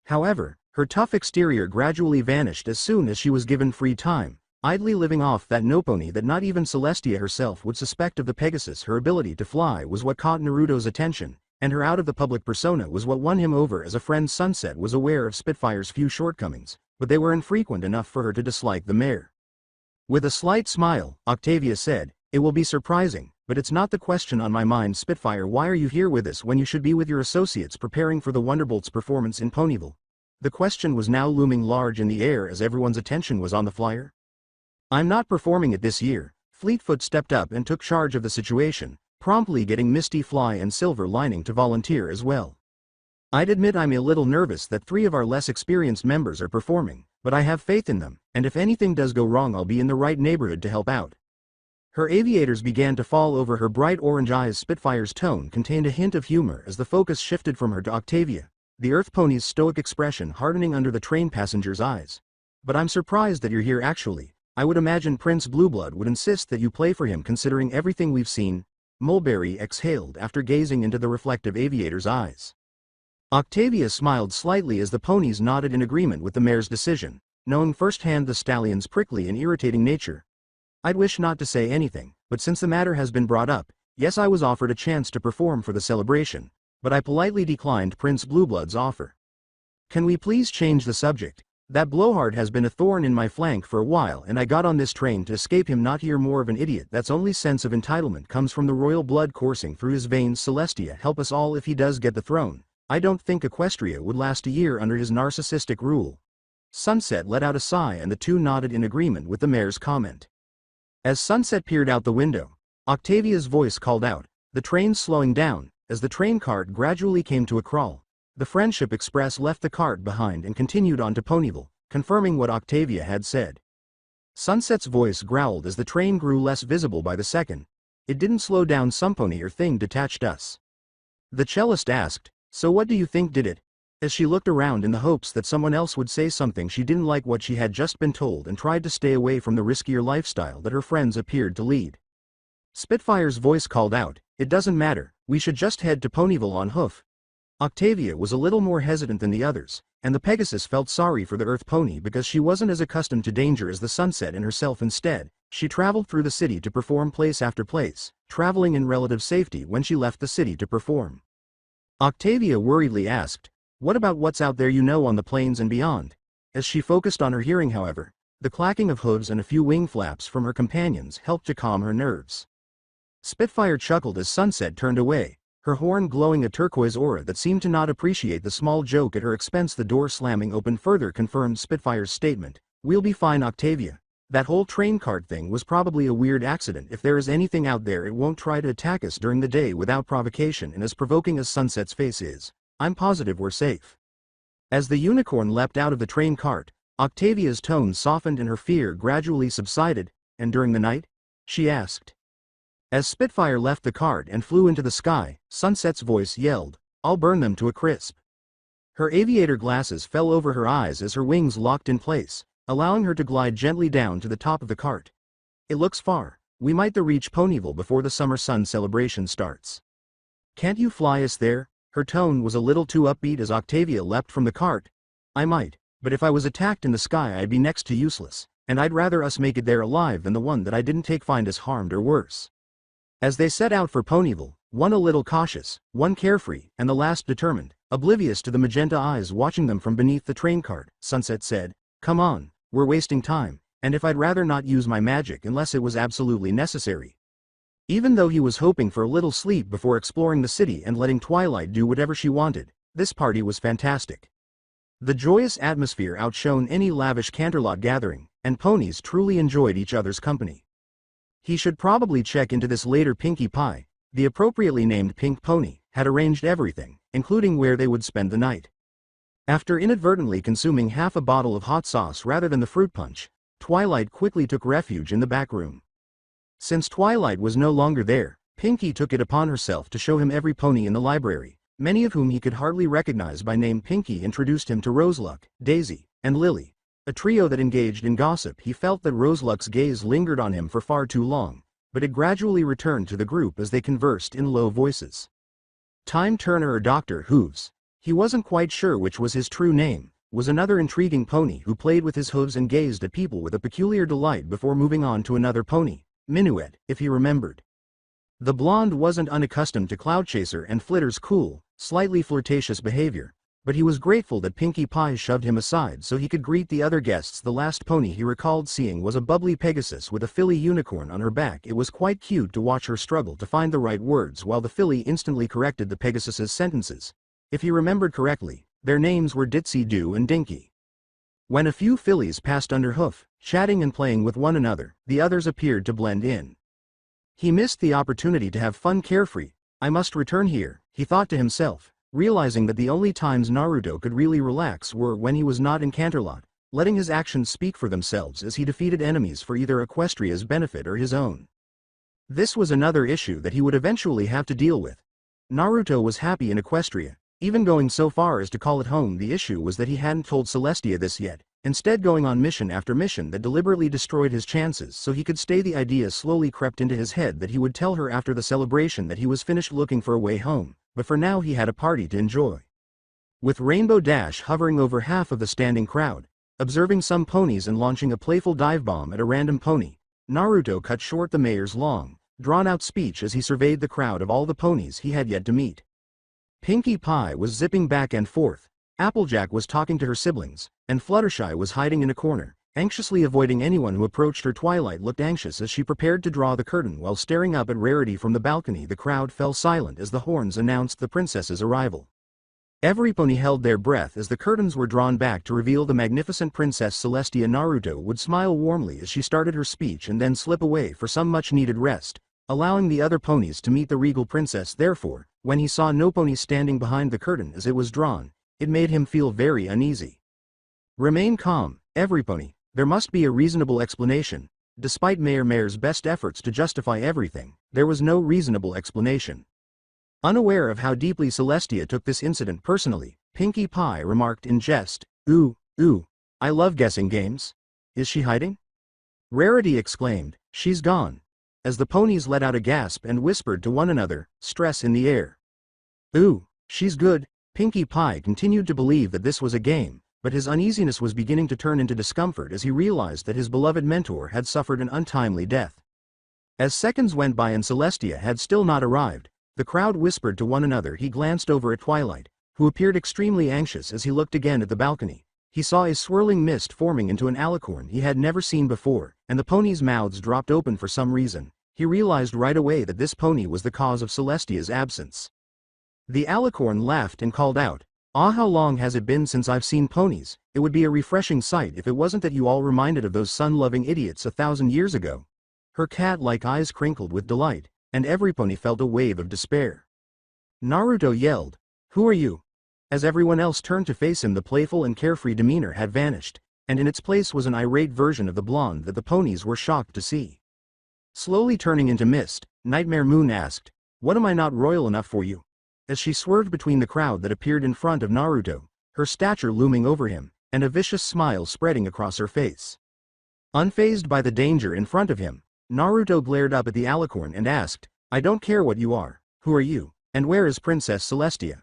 However, her tough exterior gradually vanished as soon as she was given free time, idly living off that no pony that not even Celestia herself would suspect of the Pegasus. Her ability to fly was what caught Naruto's attention, and her out-of-the-public persona was what won him over as a friend. Sunset was aware of Spitfire's few shortcomings, but they were infrequent enough for her to dislike the mare. With a slight smile, Octavia said, "It will be surprising, but it's not the question on my mind." Spitfire, why are you here with us when you should be with your associates preparing for the Wonderbolt's performance in Ponyville? The question was now looming large in the air as everyone's attention was on the flyer. I'm not performing it this year. Fleetfoot stepped up and took charge of the situation, promptly getting Misty, Fly and Silver Lining to volunteer as well. I'd admit I'm a little nervous that 3 of our less experienced members are performing, but I have faith in them, and if anything does go wrong I'll be in the right neighborhood to help out. Her aviators began to fall over her bright orange eyes. Spitfire's tone contained a hint of humor as the focus shifted from her to Octavia, the Earth Pony's stoic expression hardening under the train passenger's eyes. But I'm surprised that you're here actually. I would imagine Prince Blueblood would insist that you play for him considering everything we've seen. Mulberry exhaled after gazing into the reflective aviator's eyes. Octavia smiled slightly as the ponies nodded in agreement with the mare's decision, knowing firsthand the stallion's prickly and irritating nature. I'd wish not to say anything, but since the matter has been brought up, yes, I was offered a chance to perform for the celebration, but I politely declined Prince Blueblood's offer. Can we please change the subject? That blowhard has been a thorn in my flank for a while and I got on this train to escape him, not hear more of an idiot that's only sense of entitlement comes from the royal blood coursing through his veins. Celestia, help us all if he does get the throne. I don't think Equestria would last a year under his narcissistic rule. Sunset let out a sigh and the two nodded in agreement with the mayor's comment. As Sunset peered out the window, Octavia's voice called out, the train's slowing down. As the train cart gradually came to a crawl, the Friendship Express left the cart behind and continued on to Ponyville, confirming what Octavia had said. Sunset's voice growled as the train grew less visible by the second. It didn't slow down. Some pony or thing detached us. The cellist asked, so what do you think did it? As she looked around in the hopes that someone else would say something, she didn't like what she had just been told and tried to stay away from the riskier lifestyle that her friends appeared to lead. Spitfire's voice called out, it doesn't matter, we should just head to Ponyville on hoof. Octavia was a little more hesitant than the others, and the Pegasus felt sorry for the Earth Pony because she wasn't as accustomed to danger as the Sunset and herself. Instead, she traveled through the city to perform place after place, traveling in relative safety when she left the city to perform. Octavia worriedly asked, what about what's out there on the plains and beyond? As she focused on her hearing, however, the clacking of hooves and a few wing flaps from her companions helped to calm her nerves. Spitfire chuckled as Sunset turned away, her horn glowing a turquoise aura that seemed to not appreciate the small joke at her expense. The door slamming open further confirmed Spitfire's statement. We'll be fine, Octavia. That whole train cart thing was probably a weird accident. If there is anything out there, it won't try to attack us during the day without provocation, and as provoking as Sunset's face is, I'm positive we're safe. As the unicorn leapt out of the train cart, Octavia's tone softened and her fear gradually subsided. And during the night? She asked. As Spitfire left the cart and flew into the sky, Sunset's voice yelled, I'll burn them to a crisp. Her aviator glasses fell over her eyes as her wings locked in place, allowing her to glide gently down to the top of the cart. It looks far. We might reach Ponyville before the summer sun celebration starts. Can't you fly us there? Her tone was a little too upbeat as Octavia leapt from the cart. I might. But if I was attacked in the sky I'd be next to useless, and I'd rather us make it there alive than the one that I didn't take find us harmed or worse. As they set out for Ponyville, one a little cautious, one carefree, and the last determined, oblivious to the magenta eyes watching them from beneath the train cart, Sunset said, "Come on, we're wasting time, and if I'd rather not use my magic unless it was absolutely necessary." Even though he was hoping for a little sleep before exploring the city and letting Twilight do whatever she wanted, this party was fantastic. The joyous atmosphere outshone any lavish Canterlot gathering, and ponies truly enjoyed each other's company. He should probably check into this later. Pinkie Pie, the appropriately named Pink Pony, had arranged everything, including where they would spend the night. After inadvertently consuming half a bottle of hot sauce rather than the fruit punch, Twilight quickly took refuge in the back room. Since Twilight was no longer there, Pinkie took it upon herself to show him every pony in the library, many of whom he could hardly recognize by name. Pinkie introduced him to Roseluck, Daisy, and Lily, a trio that engaged in gossip. He felt that Roseluck's gaze lingered on him for far too long, but it gradually returned to the group as they conversed in low voices. Time Turner, or Dr. Hooves, he wasn't quite sure which was his true name, was another intriguing pony who played with his hooves and gazed at people with a peculiar delight before moving on to another pony, Minuet, if he remembered. The blonde wasn't unaccustomed to Cloudchaser and Flitter's cool, slightly flirtatious behavior, but he was grateful that Pinkie Pie shoved him aside so he could greet the other guests. The last pony he recalled seeing was a bubbly Pegasus with a filly unicorn on her back. It was quite cute to watch her struggle to find the right words while the filly instantly corrected the Pegasus's sentences. If he remembered correctly, their names were Ditsy Doo and Dinky. When a few fillies passed under hoof, chatting and playing with one another, the others appeared to blend in. He missed the opportunity to have fun. Carefree. I must return here, he thought to himself, realizing that the only times Naruto could really relax were when he was not in Canterlot, letting his actions speak for themselves as he defeated enemies for either Equestria's benefit or his own. This was another issue that he would eventually have to deal with. Naruto was happy in Equestria, even going so far as to call it home. The issue was that he hadn't told Celestia this yet, instead going on mission after mission that deliberately destroyed his chances so he could stay. The idea slowly crept into his head that he would tell her after the celebration that he was finished looking for a way home, but for now he had a party to enjoy. With Rainbow Dash hovering over half of the standing crowd, observing some ponies and launching a playful dive bomb at a random pony, Naruto cut short the mayor's long, drawn-out speech as he surveyed the crowd of all the ponies he had yet to meet. Pinkie Pie was zipping back and forth, Applejack was talking to her siblings, and Fluttershy was hiding in a corner, anxiously avoiding anyone who approached her. Twilight looked anxious as she prepared to draw the curtain while staring up at Rarity from the balcony. The crowd fell silent as the horns announced the princess's arrival. Every pony held their breath as the curtains were drawn back to reveal the magnificent Princess Celestia. Naruto would smile warmly as she started her speech and then slip away for some much-needed rest, allowing the other ponies to meet the regal princess. Therefore, when he saw no pony standing behind the curtain as it was drawn, it made him feel very uneasy. Remain calm, every pony. There must be a reasonable explanation. Despite Mayor's best efforts to justify everything, there was no reasonable explanation. Unaware of how deeply Celestia took this incident personally, Pinkie Pie remarked in jest, ooh, I love guessing games. Is she hiding?" Rarity exclaimed, "She's gone," as the ponies let out a gasp and whispered to one another, stress in the air. "Ooh, she's good." Pinkie Pie continued to believe that this was a game, but his uneasiness was beginning to turn into discomfort as he realized that his beloved mentor had suffered an untimely death. As seconds went by and Celestia had still not arrived, the crowd whispered to one another. He glanced over at Twilight, who appeared extremely anxious. As he looked again at the balcony, he saw a swirling mist forming into an alicorn he had never seen before, and the ponies' mouths dropped open for some reason. He realized right away that this pony was the cause of Celestia's absence. The alicorn laughed and called out, "Ah, how long has it been since I've seen ponies? It would be a refreshing sight if it wasn't that you all reminded of those sun-loving idiots 1,000 years ago." Her cat-like eyes crinkled with delight, and every pony felt a wave of despair. Naruto yelled, "Who are you?" As everyone else turned to face him, the playful and carefree demeanor had vanished, and in its place was an irate version of the blonde that the ponies were shocked to see. Slowly turning into mist, Nightmare Moon asked, "What, am I not royal enough for you?" As she swerved between the crowd that appeared in front of Naruto, her stature looming over him, and a vicious smile spreading across her face. Unfazed by the danger in front of him, Naruto glared up at the alicorn and asked, "I don't care what you are. Who are you, and where is Princess Celestia?"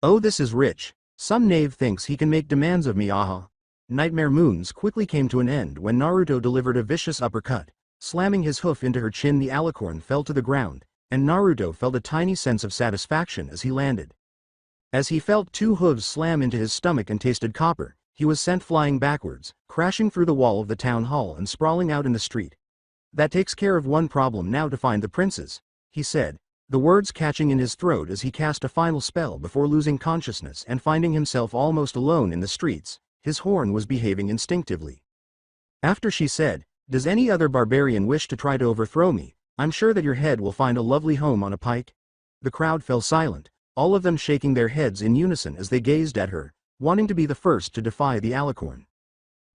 "Oh, this is rich. Some knave thinks he can make demands of me, aha. Nightmare Moons quickly came to an end when Naruto delivered a vicious uppercut. Slamming his hoof into her chin, the alicorn fell to the ground, and Naruto felt a tiny sense of satisfaction as he landed. As he felt two hooves slam into his stomach and tasted copper, he was sent flying backwards, crashing through the wall of the town hall and sprawling out in the street. "That takes care of one problem now, to find the princes," he said, the words catching in his throat as he cast a final spell before losing consciousness and finding himself almost alone in the streets. His horn was behaving instinctively. After she said, "Does any other barbarian wish to try to overthrow me? I'm sure that your head will find a lovely home on a pike." The crowd fell silent, all of them shaking their heads in unison as they gazed at her, wanting to be the first to defy the alicorn.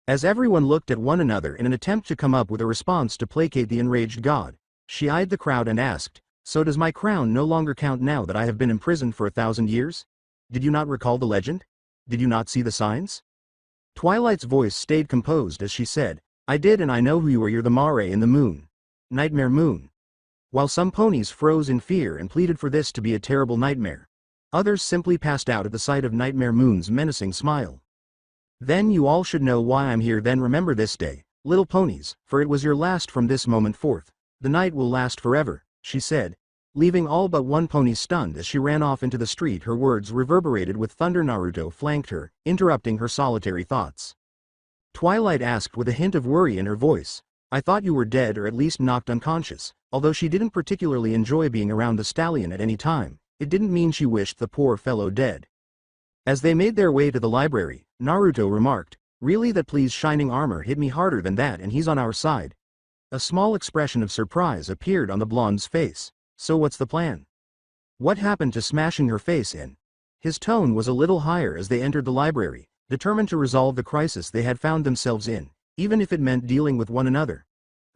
As everyone looked at one another in an attempt to come up with a response to placate the enraged god, she eyed the crowd and asked, "So does my crown no longer count now that I have been imprisoned for 1,000 years? Did you not recall the legend? Did you not see the signs?" Twilight's voice stayed composed as she said, "I did, and I know who you are. You're the Mare in the moon. Nightmare Moon." While some ponies froze in fear and pleaded for this to be a terrible nightmare, others simply passed out at the sight of Nightmare Moon's menacing smile. "Then you all should know why I'm here. Then remember this day, little ponies, for it was your last from this moment forth. The night will last forever," she said, leaving all but one pony stunned as she ran off into the street. Her words reverberated with thunder. Naruto flanked her, interrupting her solitary thoughts. Twilight asked with a hint of worry in her voice, "I thought you were dead or at least knocked unconscious." Although she didn't particularly enjoy being around the stallion at any time, it didn't mean she wished the poor fellow dead. As they made their way to the library, Naruto remarked, "Really? That please shining armor hit me harder than that, and he's on our side." A small expression of surprise appeared on the blonde's face. "So what's the plan? What happened to smashing her face in?" His tone was a little higher as they entered the library, determined to resolve the crisis they had found themselves in, even if it meant dealing with one another.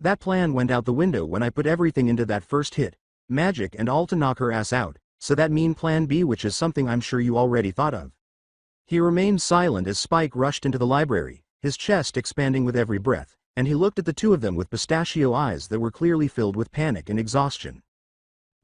"That plan went out the window when I put everything into that first hit, magic and all to knock her ass out, so that mean plan B, which is something I'm sure you already thought of." He remained silent as Spike rushed into the library, his chest expanding with every breath, and he looked at the two of them with pistachio eyes that were clearly filled with panic and exhaustion.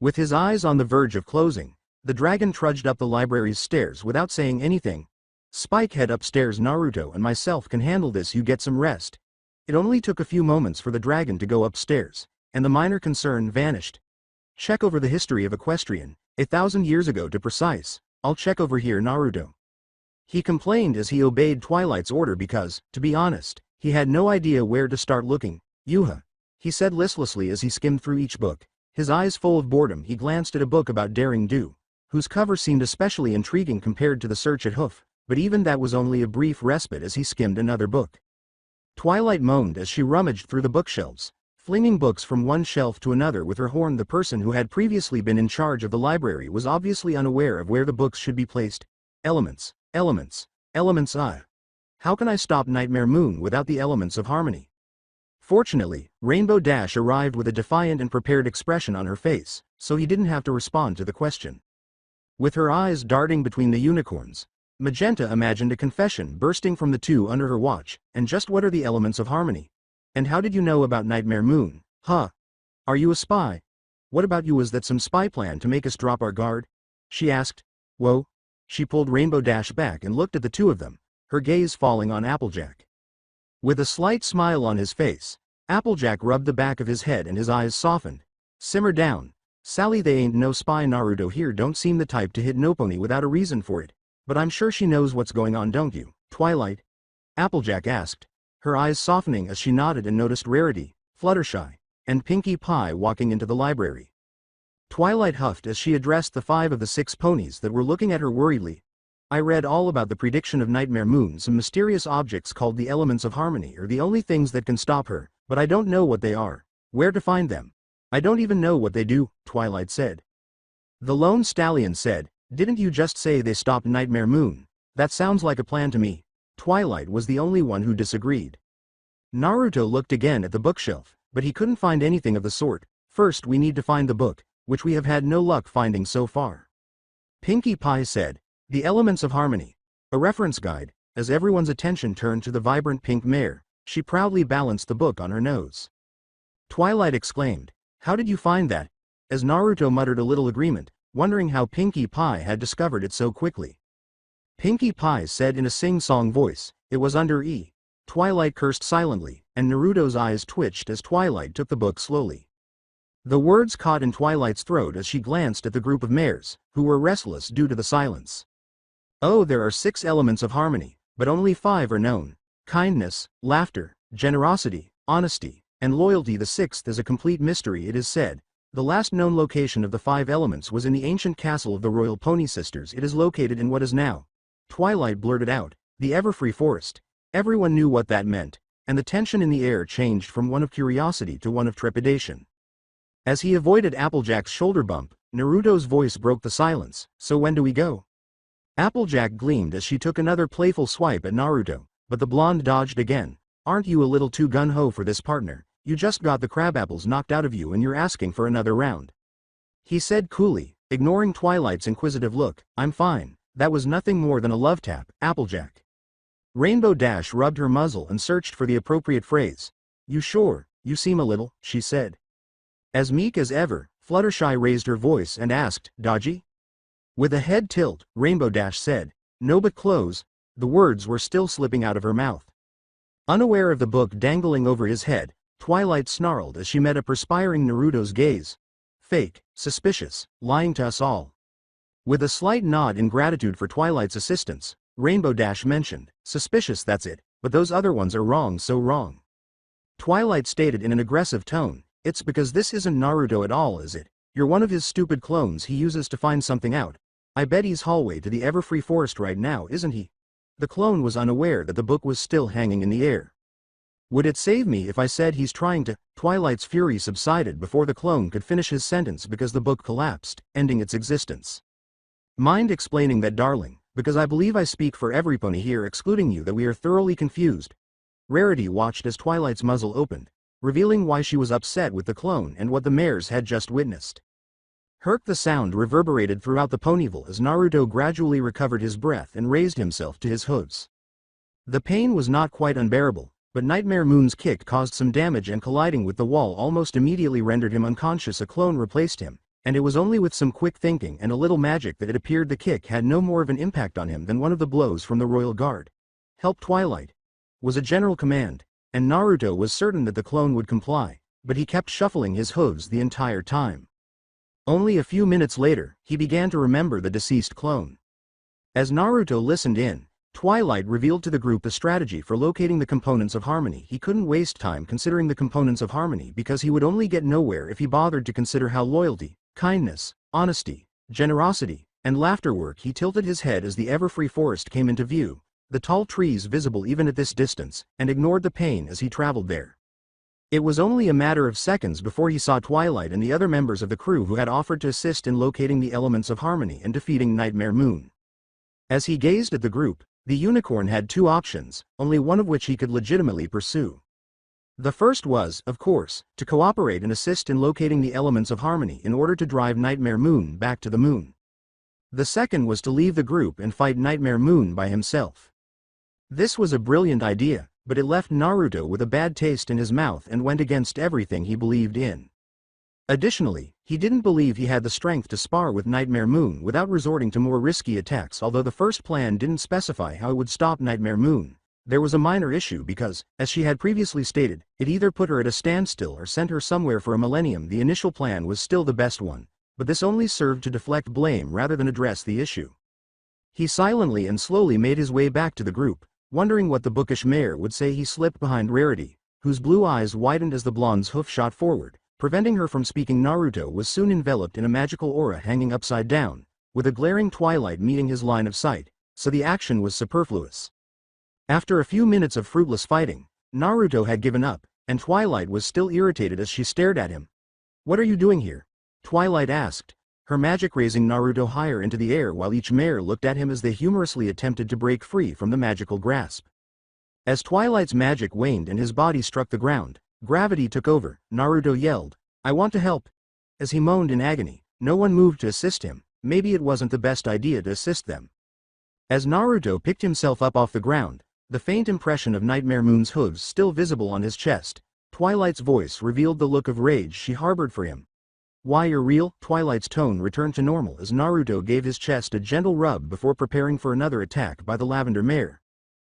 With his eyes on the verge of closing, the dragon trudged up the library's stairs without saying anything. "Spike, head upstairs. Naruto and myself can handle this. You get some rest." It only took a few moments for the dragon to go upstairs, and the minor concern vanished. "Check over the history of Equestrian, 1,000 years ago to precise. I'll check over here, Naruto." He complained as he obeyed Twilight's order because, to be honest, he had no idea where to start looking. "Yuha," he said listlessly as he skimmed through each book. His eyes full of boredom, he glanced at a book about daring do, whose cover seemed especially intriguing compared to the search at Hoof, but even that was only a brief respite as he skimmed another book. Twilight moaned as she rummaged through the bookshelves, flinging books from one shelf to another with her horn. The person who had previously been in charge of the library was obviously unaware of where the books should be placed. Elements, elements, elements. How can I stop Nightmare Moon without the elements of harmony? Fortunately, Rainbow Dash arrived with a defiant and prepared expression on her face, so he didn't have to respond to the question. With her eyes darting between the unicorns, Magenta imagined a confession bursting from the two under her watch. "And just what are the elements of harmony? And how did you know about Nightmare Moon? Huh? Are you a spy? What about you? Was that some spy plan to make us drop our guard?" she asked. "Whoa." She pulled Rainbow Dash back and looked at the two of them, her gaze falling on Applejack. With a slight smile on his face, Applejack rubbed the back of his head and his eyes softened. "Simmer down, Sally. They ain't no spy. Naruto here don't seem the type to hit no pony without a reason for it. But I'm sure she knows what's going on, don't you, Twilight?" Applejack asked, her eyes softening as she nodded and noticed Rarity, Fluttershy, and Pinkie Pie walking into the library. Twilight huffed as she addressed the 5 of the 6 ponies that were looking at her worriedly. "I read all about the prediction of Nightmare Moon. Some mysterious objects called the elements of harmony are the only things that can stop her, but I don't know what they are, where to find them. I don't even know what they do," Twilight said. The lone stallion said, "Didn't you just say they stopped Nightmare Moon? That sounds like a plan to me." Twilight was the only one who disagreed. Naruto looked again at the bookshelf, but he couldn't find anything of the sort. "First we need to find the book, which we have had no luck finding so far." Pinkie Pie said, "The Elements of Harmony, a reference guide." As everyone's attention turned to the vibrant pink mare, she proudly balanced the book on her nose. Twilight exclaimed, "How did you find that?" as Naruto muttered a little agreement, wondering how Pinkie Pie had discovered it so quickly. Pinkie Pie said in a sing-song voice, It was under E. Twilight cursed silently, and Naruto's eyes twitched as Twilight took the book slowly. The words caught in Twilight's throat as she glanced at the group of mares, who were restless due to the silence. Oh, there are 6 elements of harmony, but only 5 are known. Kindness, laughter, generosity, honesty, and loyalty. The 6th is a complete mystery, it is said. The last known location of the 5 elements was in the ancient castle of the royal pony sisters. It is located in what is now. Twilight blurted out, the Everfree Forest. Everyone knew what that meant, and the tension in the air changed from one of curiosity to one of trepidation. As he avoided Applejack's shoulder bump, Naruto's voice broke the silence. So when do we go? Applejack gleamed as she took another playful swipe at Naruto, but the blonde dodged again. Aren't you a little too gun-ho for this, partner? You just got the crabapples knocked out of you and you're asking for another round. He said coolly, ignoring Twilight's inquisitive look. I'm fine, that was nothing more than a love tap, Applejack. Rainbow Dash rubbed her muzzle and searched for the appropriate phrase. You sure? You seem a little, she said. As meek as ever, Fluttershy raised her voice and asked, dodgy? With a head tilt, Rainbow Dash said, no, but close. The words were still slipping out of her mouth. Unaware of the book dangling over his head, Twilight snarled as she met a perspiring Naruto's gaze. Fake, suspicious, lying to us all. With a slight nod in gratitude for Twilight's assistance, Rainbow Dash mentioned, suspicious, that's it, but those other ones are wrong, so wrong. Twilight stated in an aggressive tone, it's because this isn't Naruto at all, is it? You're one of his stupid clones he uses to find something out. I bet he's hallway to the Everfree Forest right now, isn't he? The clone was unaware that the book was still hanging in the air. Would it save me if I said he's trying to? Twilight's fury subsided before the clone could finish his sentence because the book collapsed, ending its existence. Mind explaining that, darling, because I believe I speak for every pony here excluding you that we are thoroughly confused. Rarity watched as Twilight's muzzle opened, revealing why she was upset with the clone and what the mares had just witnessed. Herk, the sound reverberated throughout the Ponyville as Naruto gradually recovered his breath and raised himself to his hooves. The pain was not quite unbearable, but Nightmare Moon's kick caused some damage and colliding with the wall almost immediately rendered him unconscious. A clone replaced him, and it was only with some quick thinking and a little magic that it appeared the kick had no more of an impact on him than one of the blows from the Royal Guard. Help Twilight, was a general command, and Naruto was certain that the clone would comply, but he kept shuffling his hooves the entire time. Only a few minutes later, he began to remember the deceased clone. As Naruto listened in, Twilight revealed to the group a strategy for locating the components of harmony. He couldn't waste time considering the components of harmony because he would only get nowhere if he bothered to consider how loyalty, kindness, honesty, generosity, and laughter work. He tilted his head as the Everfree Forest came into view, the tall trees visible even at this distance, and ignored the pain as he traveled there. It was only a matter of seconds before he saw Twilight and the other members of the crew who had offered to assist in locating the elements of harmony and defeating Nightmare Moon. As he gazed at the group, the unicorn had 2 options, only one of which he could legitimately pursue. The first was, of course, to cooperate and assist in locating the elements of harmony in order to drive Nightmare Moon back to the moon. The second was to leave the group and fight Nightmare Moon by himself. This was a brilliant idea, but it left Naruto with a bad taste in his mouth and went against everything he believed in. Additionally, he didn't believe he had the strength to spar with Nightmare Moon without resorting to more risky attacks. Although the first plan didn't specify how it would stop Nightmare Moon, there was a minor issue because, as she had previously stated, it either put her at a standstill or sent her somewhere for a millennium. The initial plan was still the best one, but this only served to deflect blame rather than address the issue. He silently and slowly made his way back to the group, wondering what the bookish mare would say. He slipped behind Rarity, whose blue eyes widened as the blonde's hoof shot forward, preventing her from speaking. Naruto was soon enveloped in a magical aura hanging upside down, with a glaring Twilight meeting his line of sight, so the action was superfluous. After a few minutes of fruitless fighting, Naruto had given up, and Twilight was still irritated as she stared at him. What are you doing here? Twilight asked, her magic raising Naruto higher into the air while each mare looked at him as they humorously attempted to break free from the magical grasp. As Twilight's magic waned and his body struck the ground, gravity took over. Naruto yelled, I want to help. As he moaned in agony, no one moved to assist him. Maybe it wasn't the best idea to assist them. As Naruto picked himself up off the ground, the faint impression of Nightmare Moon's hooves still visible on his chest, Twilight's voice revealed the look of rage she harbored for him. Why, you're real? Twilight's tone returned to normal as Naruto gave his chest a gentle rub before preparing for another attack by the lavender mare.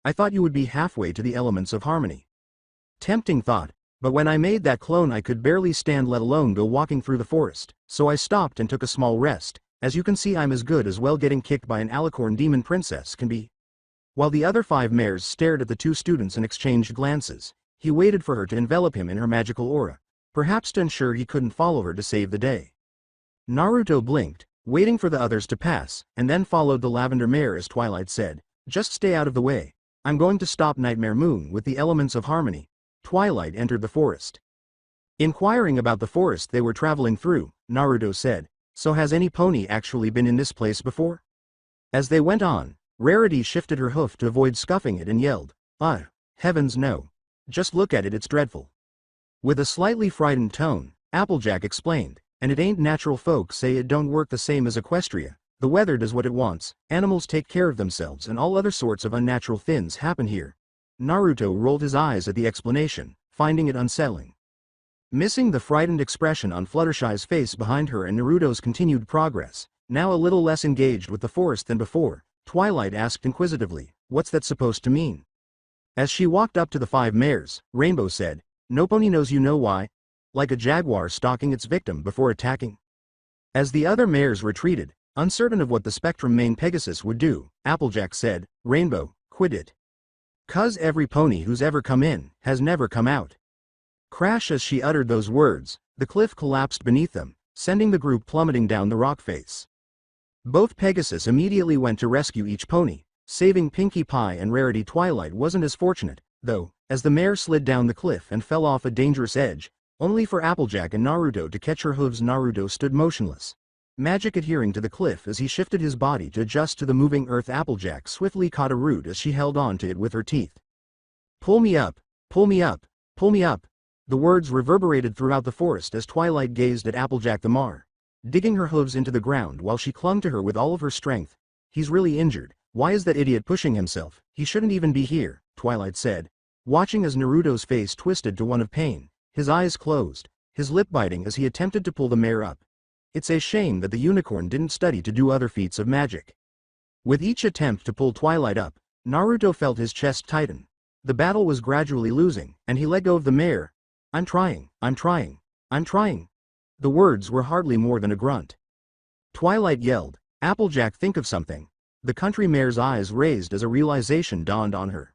I thought you would be halfway to the elements of harmony. Tempting thought, but when I made that clone I could barely stand let alone go walking through the forest, so I stopped and took a small rest. As you can see I'm as good as well getting kicked by an alicorn demon princess can be. While the other 5 mares stared at the 2 students and exchanged glances, he waited for her to envelop him in her magical aura, perhaps to ensure he couldn't follow her to save the day. Naruto blinked, waiting for the others to pass, and then followed the lavender mare as Twilight said, "Just stay out of the way. I'm going to stop Nightmare Moon with the elements of harmony." Twilight entered the forest. Inquiring about the forest they were traveling through, Naruto said, "So has any pony actually been in this place before?" As they went on, Rarity shifted her hoof to avoid scuffing it and yelled, Heavens no. Just look at it, it's dreadful." With a slightly frightened tone, Applejack explained, "And it ain't natural folks say it don't work the same as Equestria. The weather does what it wants, animals take care of themselves and all other sorts of unnatural things happen here." Naruto rolled his eyes at the explanation, finding it unsettling. Missing the frightened expression on Fluttershy's face behind her and Naruto's continued progress, now a little less engaged with the forest than before, Twilight asked inquisitively, "What's that supposed to mean?" As she walked up to the 5 mares, Rainbow said, "No pony knows you know why. Like a jaguar stalking its victim before attacking." As the other mares retreated, uncertain of what the Spectrum Mane Pegasus would do, Applejack said, "Rainbow, quit it. 'Cause every pony who's ever come in, has never come out." Crash! As she uttered those words, the cliff collapsed beneath them, sending the group plummeting down the rock face. Both Pegasus immediately went to rescue each pony, saving Pinkie Pie and Rarity. Twilight wasn't as fortunate, though, as the mare slid down the cliff and fell off a dangerous edge, only for Applejack and Naruto to catch her hooves. Naruto stood motionless, magic adhering to the cliff as he shifted his body to adjust to the moving earth. Applejack swiftly caught a root as she held on to it with her teeth. "Pull me up, pull me up, pull me up." The words reverberated throughout the forest as Twilight gazed at Applejack the mare, digging her hooves into the ground while she clung to her with all of her strength. "He's really injured. Why is that idiot pushing himself? He shouldn't even be here," Twilight said, watching as Naruto's face twisted to one of pain, his eyes closed, his lip biting as he attempted to pull the mare up. It's a shame that the unicorn didn't study to do other feats of magic. With each attempt to pull Twilight up, Naruto felt his chest tighten. The battle was gradually losing, and he let go of the mare. I'm trying, I'm trying, I'm trying." The words were hardly more than a grunt. Twilight yelled, "Applejack, think of something." The country mare's eyes raised as a realization dawned on her.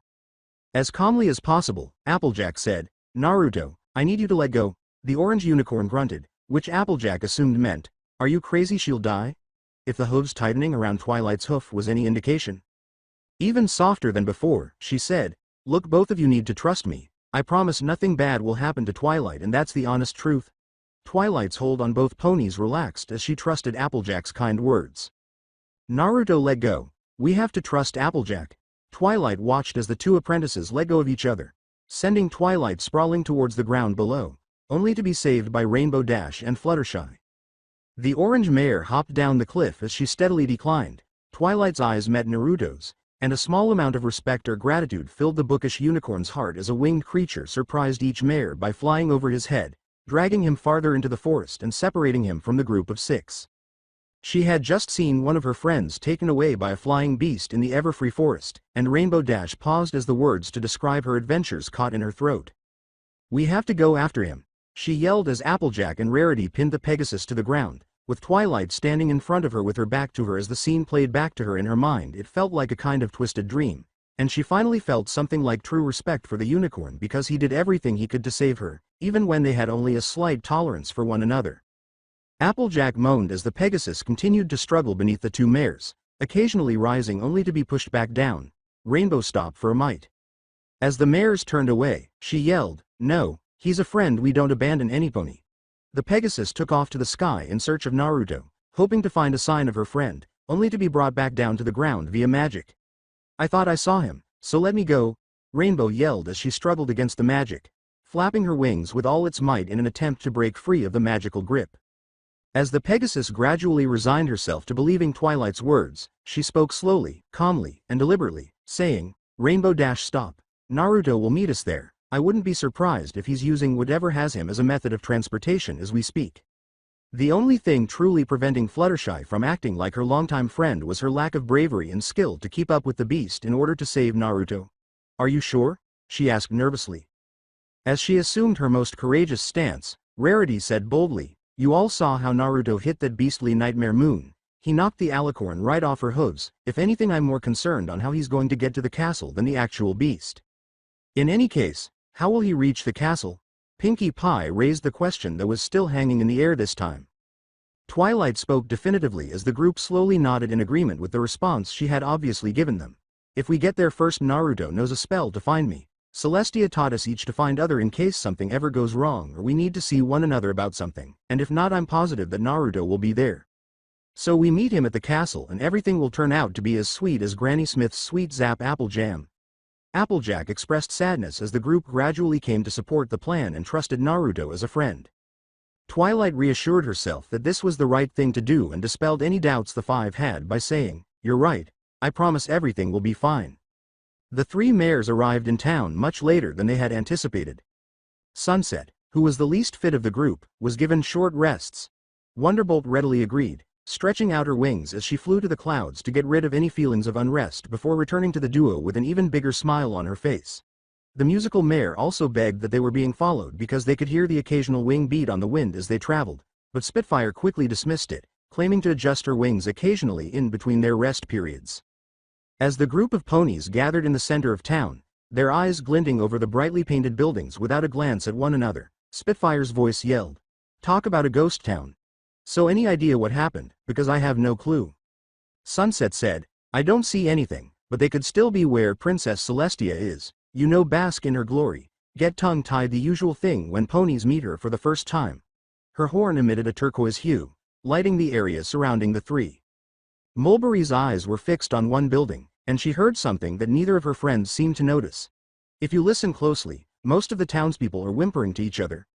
As calmly as possible, Applejack said, "Naruto, I need you to let go." The orange unicorn grunted, which Applejack assumed meant, "Are you crazy, she'll die?" If the hooves tightening around Twilight's hoof was any indication. Even softer than before, she said, "Look, both of you need to trust me. I promise nothing bad will happen to Twilight, and that's the honest truth." Twilight's hold on both ponies relaxed as she trusted Applejack's kind words. Naruto let go. "We have to trust Applejack." Twilight watched as the 2 apprentices let go of each other, sending Twilight sprawling towards the ground below, only to be saved by Rainbow Dash and Fluttershy. The orange mare hopped down the cliff as she steadily declined. Twilight's eyes met Naruto's, and a small amount of respect or gratitude filled the bookish unicorn's heart as a winged creature surprised each mare by flying over his head, dragging him farther into the forest and separating him from the group of 6. She had just seen one of her friends taken away by a flying beast in the Everfree forest, and Rainbow Dash paused as the words to describe her adventures caught in her throat. "We have to go after him," she yelled as Applejack and Rarity pinned the Pegasus to the ground, with Twilight standing in front of her with her back to her. As the scene played back to her in her mind, it felt like a kind of twisted dream, and she finally felt something like true respect for the unicorn because he did everything he could to save her, even when they had only a slight tolerance for one another. Applejack moaned as the Pegasus continued to struggle beneath the 2 mares, occasionally rising only to be pushed back down. Rainbow stopped for a mite. As the mares turned away, she yelled, "No, he's a friend, we don't abandon any pony." The Pegasus took off to the sky in search of Naruto, hoping to find a sign of her friend, only to be brought back down to the ground via magic. "I thought I saw him, so let me go," Rainbow yelled as she struggled against the magic, flapping her wings with all its might in an attempt to break free of the magical grip. As the Pegasus gradually resigned herself to believing Twilight's words, she spoke slowly, calmly, and deliberately, saying, "Rainbow Dash, stop. Naruto will meet us there. I wouldn't be surprised if he's using whatever has him as a method of transportation as we speak." The only thing truly preventing Fluttershy from acting like her longtime friend was her lack of bravery and skill to keep up with the beast in order to save Naruto. Are you sure? She asked nervously. As she assumed her most courageous stance, Rarity said boldly, you all saw how Naruto hit that beastly Nightmare Moon. He knocked the alicorn right off her hooves. If anything, I'm more concerned on how he's going to get to the castle than the actual beast. In any case, how will he reach the castle? Pinkie Pie raised the question that was still hanging in the air this time. Twilight spoke definitively as the group slowly nodded in agreement with the response she had obviously given them. If we get there first, Naruto knows a spell to find me. Celestia taught us each to find other in case something ever goes wrong or we need to see one another about something, and if not, I'm positive that Naruto will be there. So we meet him at the castle and everything will turn out to be as sweet as Granny Smith's sweet Zap apple jam. Applejack expressed sadness as the group gradually came to support the plan and trusted Naruto as a friend. Twilight reassured herself that this was the right thing to do and dispelled any doubts the five had by saying, "You're right, I promise everything will be fine." The three mares arrived in town much later than they had anticipated. Sunset, who was the least fit of the group, was given short rests. Wonderbolt readily agreed, stretching out her wings as she flew to the clouds to get rid of any feelings of unrest before returning to the duo with an even bigger smile on her face. The musical mare also begged that they were being followed because they could hear the occasional wing beat on the wind as they traveled, but Spitfire quickly dismissed it, claiming to adjust her wings occasionally in between their rest periods. As the group of ponies gathered in the center of town, their eyes glinting over the brightly painted buildings without a glance at one another, Spitfire's voice yelled, "Talk about a ghost town. So any idea what happened, because I have no clue." Sunset said, "I don't see anything, but they could still be where Princess Celestia is, you know, bask in her glory, get tongue-tied, the usual thing when ponies meet her for the first time." Her horn emitted a turquoise hue, lighting the area surrounding the three. Mulberry's eyes were fixed on one building, and she heard something that neither of her friends seemed to notice. If you listen closely, most of the townspeople are whimpering to each other.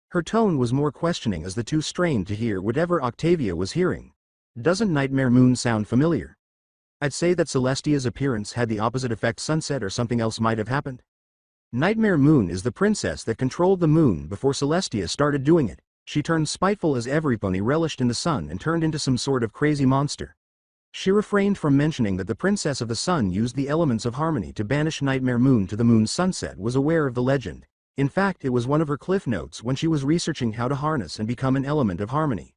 Her tone was more questioning as the two strained to hear whatever Octavia was hearing. Doesn't Nightmare Moon sound familiar? I'd say that Celestia's appearance had the opposite effect. Sunset, or something else might have happened. Nightmare Moon is the princess that controlled the moon before Celestia started doing it. She turned spiteful as every pony relished in the sun and turned into some sort of crazy monster. She refrained from mentioning that the Princess of the Sun used the elements of harmony to banish Nightmare Moon to the moon. Sunset was aware of the legend. In fact, it was one of her cliff notes when she was researching how to harness and become an element of harmony.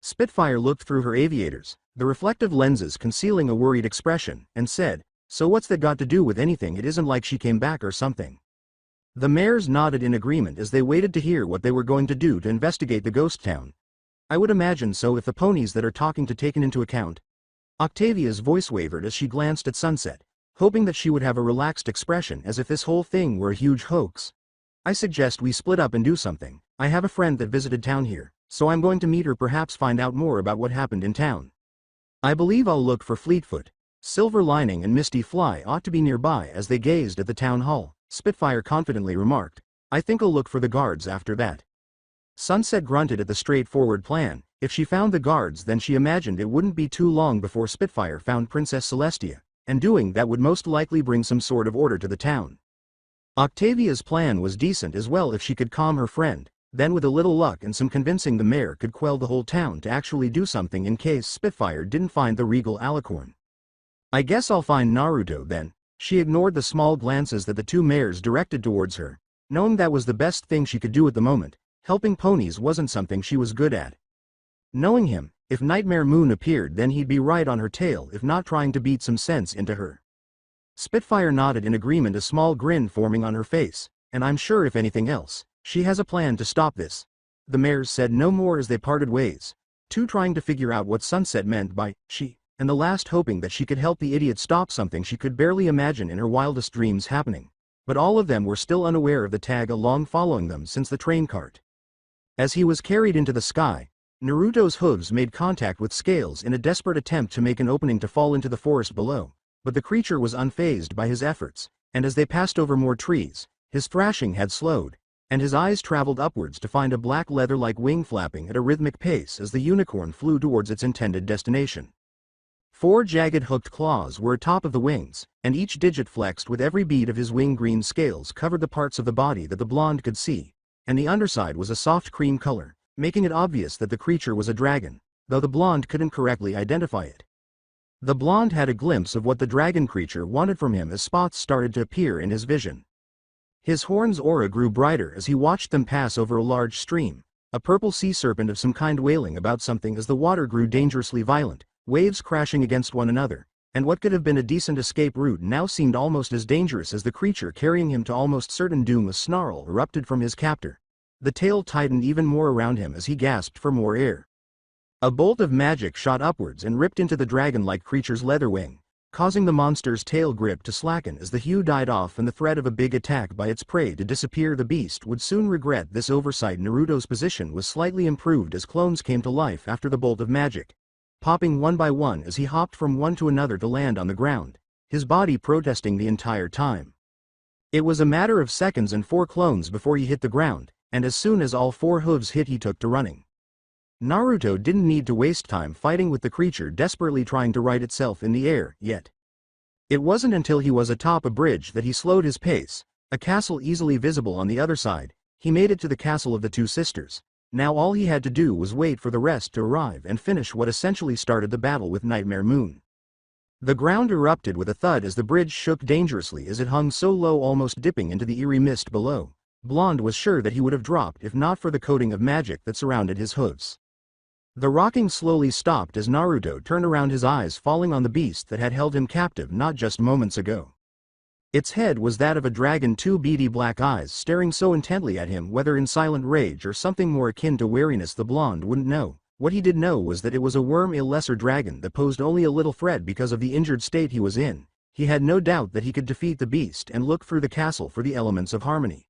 Spitfire looked through her aviators, the reflective lenses concealing a worried expression, and said, "So what's that got to do with anything? It isn't like she came back or something." The mares nodded in agreement as they waited to hear what they were going to do to investigate the ghost town. "I would imagine so if the ponies that are talking to taken into account." Octavia's voice wavered as she glanced at Sunset, hoping that she would have a relaxed expression as if this whole thing were a huge hoax. "I suggest we split up and do something. I have a friend that visited town here, so I'm going to meet her, perhaps find out more about what happened in town. I believe I'll look for Fleetfoot. Silver Lining and Misty Fly ought to be nearby." As they gazed at the town hall, Spitfire confidently remarked, "I think I'll look for the guards after that." Sunset grunted at the straightforward plan. If she found the guards, then she imagined it wouldn't be too long before Spitfire found Princess Celestia, and doing that would most likely bring some sort of order to the town. Octavia's plan was decent as well if she could calm her friend, then with a little luck and some convincing the mayor could quell the whole town to actually do something in case Spitfire didn't find the regal alicorn. "I guess I'll find Naruto then." She ignored the small glances that the two mayors directed towards her, knowing that was the best thing she could do at the moment. Helping ponies wasn't something she was good at. Knowing him, if Nightmare Moon appeared, then he'd be right on her tail, if not trying to beat some sense into her. Spitfire nodded in agreement, a small grin forming on her face, "And I'm sure if anything else, she has a plan to stop this." The mares said no more as they parted ways, two trying to figure out what Sunset meant by she, and the last hoping that she could help the idiot stop something she could barely imagine in her wildest dreams happening. But all of them were still unaware of the tag along following them since the train cart. As he was carried into the sky, Naruto's hooves made contact with Scales in a desperate attempt to make an opening to fall into the forest below, but the creature was unfazed by his efforts, and as they passed over more trees, his thrashing had slowed, and his eyes traveled upwards to find a black leather-like wing flapping at a rhythmic pace as the unicorn flew towards its intended destination. Four jagged hooked claws were atop of the wings, and each digit flexed with every bead of his wing. Green scales covered the parts of the body that the blonde could see, and the underside was a soft cream color, making it obvious that the creature was a dragon, though the blonde couldn't correctly identify it. The blonde had a glimpse of what the dragon creature wanted from him as spots started to appear in his vision. His horn's aura grew brighter as he watched them pass over a large stream, a purple sea serpent of some kind wailing about something as the water grew dangerously violent, waves crashing against one another, and what could have been a decent escape route now seemed almost as dangerous as the creature carrying him to almost certain doom. A snarl erupted from his captor. The tail tightened even more around him as he gasped for more air. A bolt of magic shot upwards and ripped into the dragon-like creature's leather wing, causing the monster's tail grip to slacken as the hue died off and the threat of a big attack by its prey to disappear. The beast would soon regret this oversight. Naruto's position was slightly improved as clones came to life after the bolt of magic, popping one by one as he hopped from one to another to land on the ground, his body protesting the entire time. It was a matter of seconds and 4 clones before he hit the ground, and as soon as all 4 hooves hit he took to running. Naruto didn't need to waste time fighting with the creature desperately trying to right itself in the air, yet. It wasn't until he was atop a bridge that he slowed his pace, a castle easily visible on the other side. He made it to the castle of the 2 sisters. Now all he had to do was wait for the rest to arrive and finish what essentially started the battle with Nightmare Moon. The ground erupted with a thud as the bridge shook dangerously as it hung so low, almost dipping into the eerie mist below. Blonde was sure that he would have dropped if not for the coating of magic that surrounded his hooves. The rocking slowly stopped as Naruto turned around, his eyes falling on the beast that had held him captive not just moments ago. Its head was that of a dragon, 2 beady black eyes staring so intently at him, whether in silent rage or something more akin to wariness the blonde wouldn't know. What he did know was that it was a worm, a lesser dragon that posed only a little threat because of the injured state he was in. He had no doubt that he could defeat the beast and look through the castle for the elements of harmony.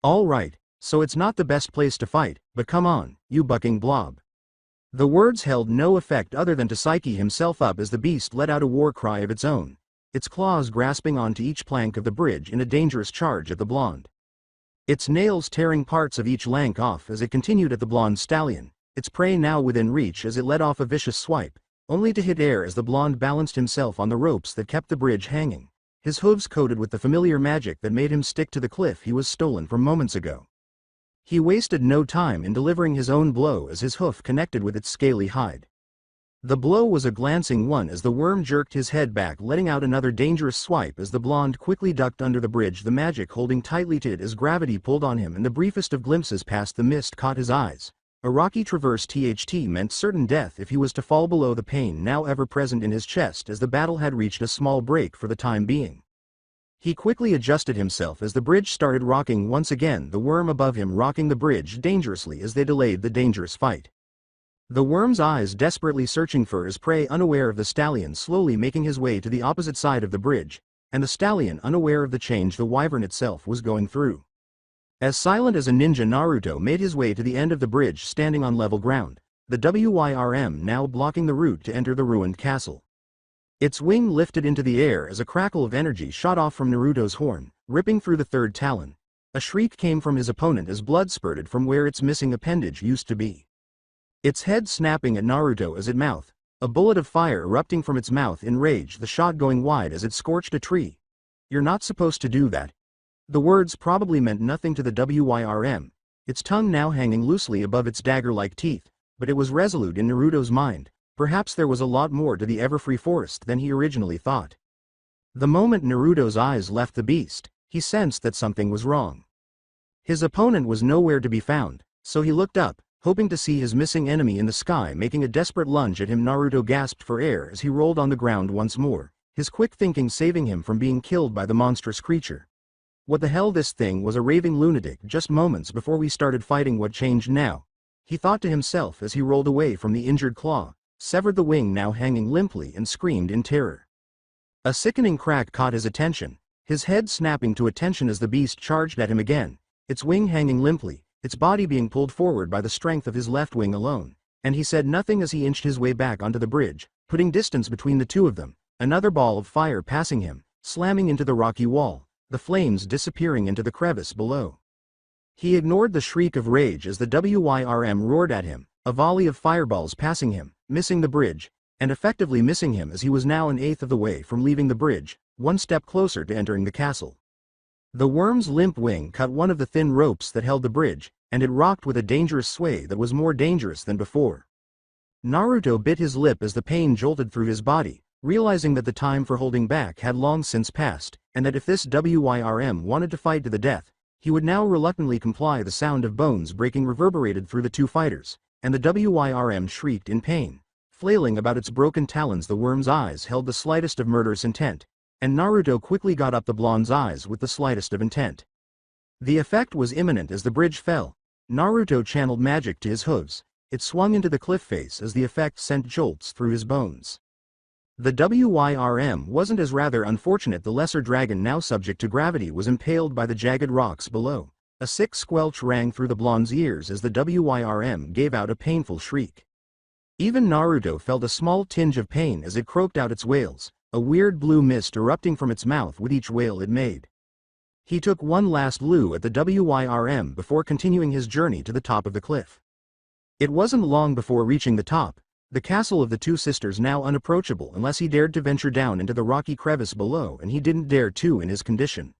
All right, so it's not the best place to fight, but come on, you bucking blob. The words held no effect other than to psyche himself up as the beast let out a war cry of its own, its claws grasping onto each plank of the bridge in a dangerous charge at the blonde. Its nails tearing parts of each lank off as it continued at the blonde stallion, its prey now within reach as it let off a vicious swipe, only to hit air as the blonde balanced himself on the ropes that kept the bridge hanging, his hooves coated with the familiar magic that made him stick to the cliff he was stolen from moments ago. He wasted no time in delivering his own blow as his hoof connected with its scaly hide. The blow was a glancing one as the worm jerked his head back, letting out another dangerous swipe as the blonde quickly ducked under the bridge, the magic holding tightly to it as gravity pulled on him, and the briefest of glimpses past the mist caught his eyes. A rocky traverse meant certain death if he was to fall below, the pain now ever present in his chest as the battle had reached a small break for the time being. He quickly adjusted himself as the bridge started rocking once again, the worm above him rocking the bridge dangerously as they delayed the dangerous fight. The worm's eyes desperately searching for his prey, unaware of the stallion slowly making his way to the opposite side of the bridge, and the stallion unaware of the change the wyvern itself was going through. As silent as a ninja, Naruto made his way to the end of the bridge, standing on level ground, the WYRM now blocking the route to enter the ruined castle. Its wing lifted into the air as a crackle of energy shot off from Naruto's horn, ripping through the third talon. A shriek came from his opponent as blood spurted from where its missing appendage used to be. Its head snapping at Naruto as it mouthed, a bullet of fire erupting from its mouth in rage, the shot going wide as it scorched a tree. "You're not supposed to do that." The words probably meant nothing to the WYRM, its tongue now hanging loosely above its dagger-like teeth, but it was resolute in Naruto's mind. Perhaps there was a lot more to the Everfree Forest than he originally thought. The moment Naruto's eyes left the beast, he sensed that something was wrong. His opponent was nowhere to be found, so he looked up, hoping to see his missing enemy in the sky making a desperate lunge at him. Naruto gasped for air as he rolled on the ground once more, his quick thinking saving him from being killed by the monstrous creature. What the hell, this thing was a raving lunatic just moments before we started fighting. What changed now? He thought to himself as he rolled away from the injured claw, severed the wing now hanging limply, and screamed in terror. A sickening crack caught his attention, his head snapping to attention as the beast charged at him again, its wing hanging limply, its body being pulled forward by the strength of his left wing alone, and he said nothing as he inched his way back onto the bridge, putting distance between the two of them, another ball of fire passing him, slamming into the rocky wall, the flames disappearing into the crevice below. He ignored the shriek of rage as the WYRM roared at him, a volley of fireballs passing him, missing the bridge, and effectively missing him as he was now an eighth of the way from leaving the bridge, one step closer to entering the castle. The worm's limp wing cut one of the thin ropes that held the bridge, and it rocked with a dangerous sway that was more dangerous than before. Naruto bit his lip as the pain jolted through his body, realizing that the time for holding back had long since passed, and that if this WYRM wanted to fight to the death, he would now reluctantly comply. The sound of bones breaking reverberated through the two fighters, and the WYRM shrieked in pain. Flailing about its broken talons, the worm's eyes held the slightest of murderous intent, and Naruto quickly got up the blonde's eyes with the slightest of intent. The effect was imminent as the bridge fell. Naruto channeled magic to his hooves. It swung into the cliff face as the effect sent jolts through his bones. The WYRM wasn't as rather unfortunate. The lesser dragon, now subject to gravity, was impaled by the jagged rocks below. A sick squelch rang through the blonde's ears as the WYRM gave out a painful shriek. Even Naruto felt a small tinge of pain as it croaked out its wails, a weird blue mist erupting from its mouth with each wail it made. He took one last loo at the WYRM before continuing his journey to the top of the cliff. It wasn't long before reaching the top, the castle of the two sisters now unapproachable unless he dared to venture down into the rocky crevice below, and he didn't dare to in his condition.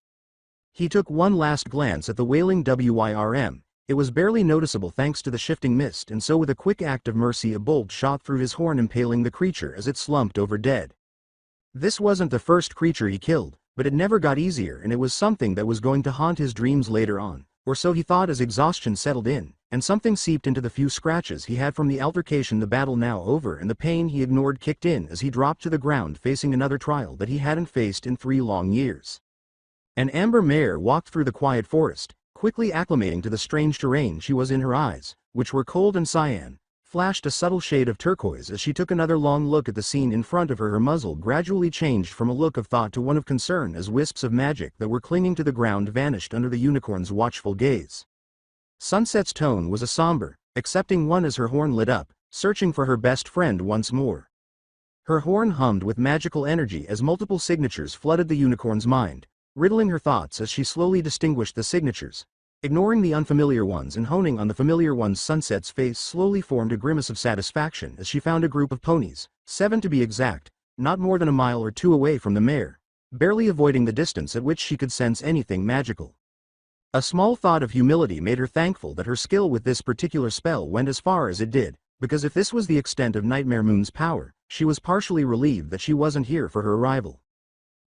He took one last glance at the wailing WYRM. It was barely noticeable thanks to the shifting mist, and so with a quick act of mercy a bolt shot through his horn, impaling the creature as it slumped over dead. This wasn't the first creature he killed, but it never got easier, and it was something that was going to haunt his dreams later on, or so he thought as exhaustion settled in, and something seeped into the few scratches he had from the altercation. The battle now over, and the pain he ignored kicked in as he dropped to the ground, facing another trial that he hadn't faced in 3 long years. An amber mare walked through the quiet forest, quickly acclimating to the strange terrain. She was in her eyes, which were cold and cyan, flashed a subtle shade of turquoise as she took another long look at the scene in front of her. Her muzzle gradually changed from a look of thought to one of concern as wisps of magic that were clinging to the ground vanished under the unicorn's watchful gaze. Sunset's tone was a somber, accepting one as her horn lit up, searching for her best friend once more. Her horn hummed with magical energy as multiple signatures flooded the unicorn's mind, riddling her thoughts as she slowly distinguished the signatures, ignoring the unfamiliar ones and honing on the familiar ones. Sunset's face slowly formed a grimace of satisfaction as she found a group of ponies, 7 to be exact, not more than a mile or 2 away from the mare, barely avoiding the distance at which she could sense anything magical. A small thought of humility made her thankful that her skill with this particular spell went as far as it did, because if this was the extent of Nightmare Moon's power, she was partially relieved that she wasn't here for her arrival.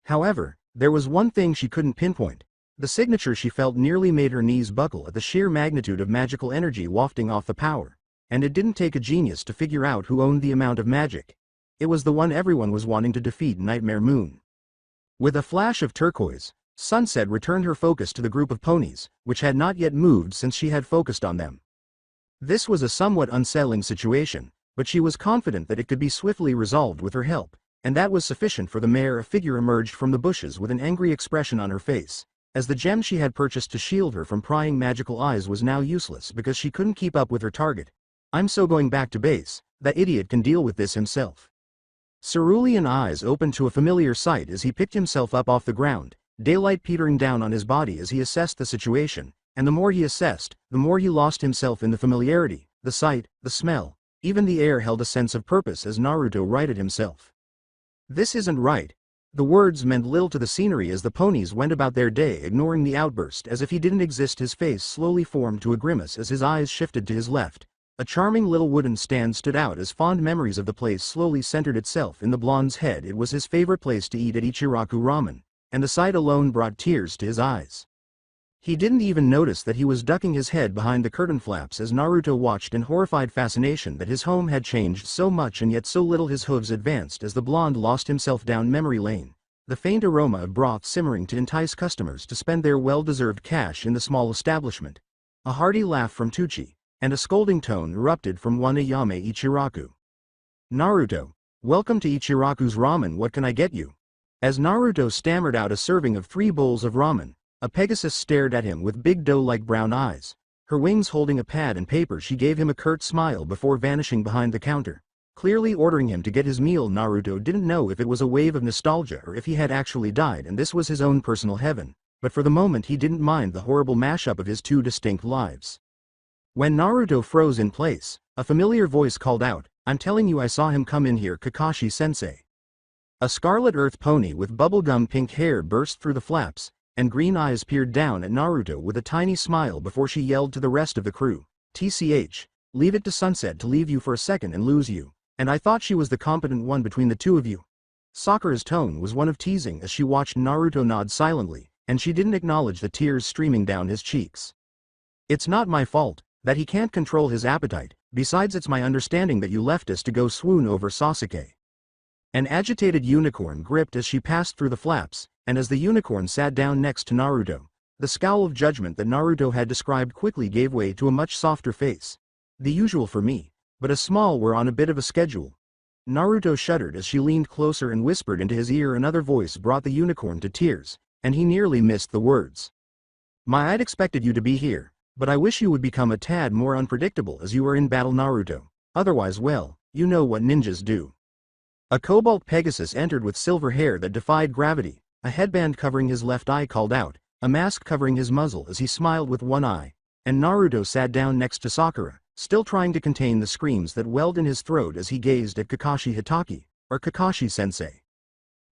However, there was one thing she couldn't pinpoint. The signature she felt nearly made her knees buckle at the sheer magnitude of magical energy wafting off the power, and it didn't take a genius to figure out who owned the amount of magic. It was the one everyone was wanting to defeat, Nightmare Moon. With a flash of turquoise, Sunset returned her focus to the group of ponies, which had not yet moved since she had focused on them. This was a somewhat unsettling situation, but she was confident that it could be swiftly resolved with her help, and that was sufficient for the mare. A figure emerged from the bushes with an angry expression on her face, as the gem she had purchased to shield her from prying magical eyes was now useless because she couldn't keep up with her target. "I'm so going back to base. That idiot can deal with this himself." Cerulean eyes opened to a familiar sight as he picked himself up off the ground, daylight petering down on his body as he assessed the situation, and the more he assessed, the more he lost himself in the familiarity, the sight, the smell, even the air held a sense of purpose as Naruto righted himself. "This isn't right." The words meant little to the scenery as the ponies went about their day, ignoring the outburst as if he didn't exist. His face slowly formed to a grimace as his eyes shifted to his left. A charming little wooden stand stood out as fond memories of the place slowly centered itself in the blonde's head. It was his favorite place to eat at Ichiraku Ramen, and the sight alone brought tears to his eyes. He didn't even notice that he was ducking his head behind the curtain flaps as Naruto watched in horrified fascination that his home had changed so much and yet so little. His hooves advanced as the blonde lost himself down memory lane, the faint aroma of broth simmering to entice customers to spend their well-deserved cash in the small establishment. A hearty laugh from Tucci, and a scolding tone erupted from one Ayame Ichiraku. "Naruto, welcome to Ichiraku's Ramen. What can I get you?" As Naruto stammered out a serving of 3 bowls of ramen, a Pegasus stared at him with big doe-like brown eyes. Her wings holding a pad and paper, she gave him a curt smile before vanishing behind the counter, clearly ordering him to get his meal. Naruto didn't know if it was a wave of nostalgia or if he had actually died and this was his own personal heaven, but for the moment he didn't mind the horrible mashup of his 2 distinct lives. When Naruto froze in place, a familiar voice called out, "I'm telling you, I saw him come in here, Kakashi-sensei." A scarlet earth pony with bubblegum pink hair burst through the flaps, and green eyes peered down at Naruto with a tiny smile before she yelled to the rest of the crew, "TCH, Leave it to Sunset to leave you for a second and lose you. And I thought she was the competent one between the two of you. Sakura's tone was one of teasing as she watched Naruto nod silently, and she didn't acknowledge the tears streaming down his cheeks. It's not my fault that he can't control his appetite. Besides, it's my understanding that you left us to go swoon over Sasuke. An agitated unicorn gripped as she passed through the flaps, and as the unicorn sat down next to Naruto, the scowl of judgment that Naruto had described quickly gave way to a much softer face. The usual for me, but as small we're on a bit of a schedule. Naruto shuddered as she leaned closer and whispered into his ear. Another voice brought the unicorn to tears, and he nearly missed the words. I'd expected you to be here, but I wish you would become a tad more unpredictable as you are in battle, Naruto. Otherwise, well, you know what ninjas do. A cobalt Pegasus entered with silver hair that defied gravity, a headband covering his left eye called out, a mask covering his muzzle as he smiled with one eye, and Naruto sat down next to Sakura, still trying to contain the screams that welled in his throat as he gazed at Kakashi Hitaki, or Kakashi-sensei.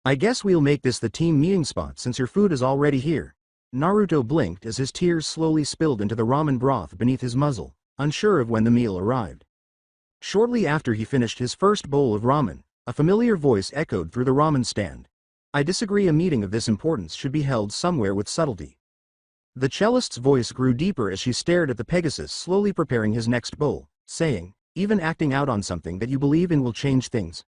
I guess we'll make this the team meeting spot since your food is already here. Naruto blinked as his tears slowly spilled into the ramen broth beneath his muzzle, unsure of when the meal arrived. Shortly after he finished his first bowl of ramen, a familiar voice echoed through the ramen stand. I disagree. A meeting of this importance should be held somewhere with subtlety. The cellist's voice grew deeper as she stared at the Pegasus slowly preparing his next bowl, saying, even acting out on something that you believe in will change things.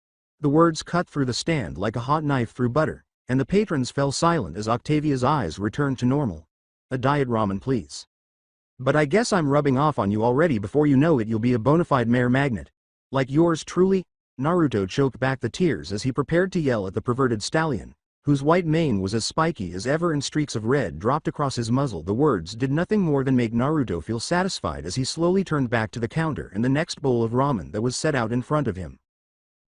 The words cut through the stand like a hot knife through butter, and the patrons fell silent as Octavia's eyes returned to normal. A diet ramen, please. But I guess I'm rubbing off on you already. Before you know it, you'll be a bona fide mare magnet. Like yours truly. Naruto choked back the tears as he prepared to yell at the perverted stallion, whose white mane was as spiky as ever and streaks of red dropped across his muzzle. The words did nothing more than make Naruto feel satisfied as he slowly turned back to the counter and the next bowl of ramen that was set out in front of him.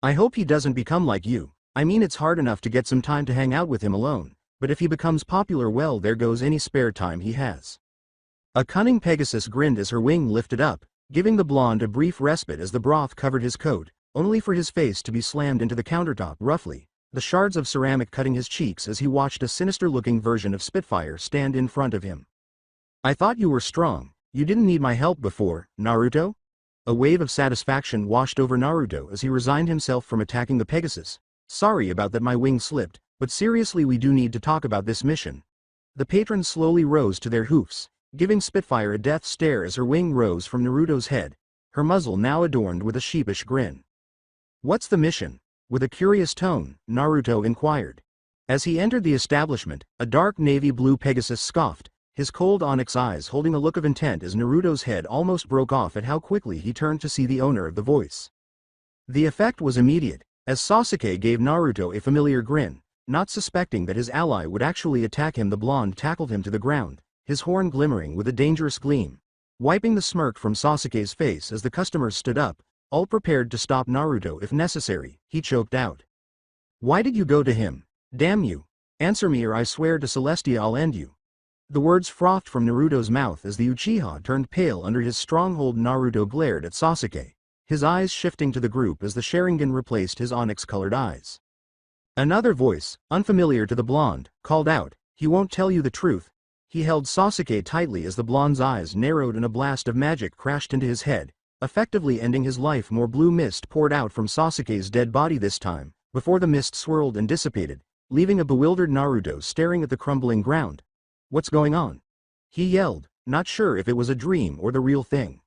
I hope he doesn't become like you. I mean, it's hard enough to get some time to hang out with him alone, but if he becomes popular, well, there goes any spare time he has. A cunning Pegasus grinned as her wing lifted up, giving the blonde a brief respite as the broth covered his coat, only for his face to be slammed into the countertop roughly, the shards of ceramic cutting his cheeks as he watched a sinister-looking version of Spitfire stand in front of him. I thought you were strong. You didn't need my help before, Naruto? A wave of satisfaction washed over Naruto as he resigned himself from attacking the Pegasus. Sorry about that, my wing slipped, but seriously, we do need to talk about this mission. The patrons slowly rose to their hoofs, giving Spitfire a death stare as her wing rose from Naruto's head, her muzzle now adorned with a sheepish grin. What's the mission? With a curious tone, Naruto inquired. As he entered the establishment, a dark navy blue Pegasus scoffed, his cold onyx eyes holding a look of intent as Naruto's head almost broke off at how quickly he turned to see the owner of the voice. The effect was immediate, as Sasuke gave Naruto a familiar grin, not suspecting that his ally would actually attack him. The blonde tackled him to the ground, his horn glimmering with a dangerous gleam, wiping the smirk from Sasuke's face as the customers stood up, all prepared to stop Naruto if necessary. He choked out. Why did you go to him? Damn you. Answer me or I swear to Celestia I'll end you. The words frothed from Naruto's mouth as the Uchiha turned pale under his stronghold. Naruto glared at Sasuke, his eyes shifting to the group as the Sharingan replaced his onyx-colored eyes. Another voice, unfamiliar to the blonde, called out, he won't tell you the truth. He held Sasuke tightly as the blonde's eyes narrowed and a blast of magic crashed into his head, effectively ending his life. More blue mist poured out from Sasuke's dead body this time, before the mist swirled and dissipated, leaving a bewildered Naruto staring at the crumbling ground. What's going on? He yelled, not sure if it was a dream or the real thing.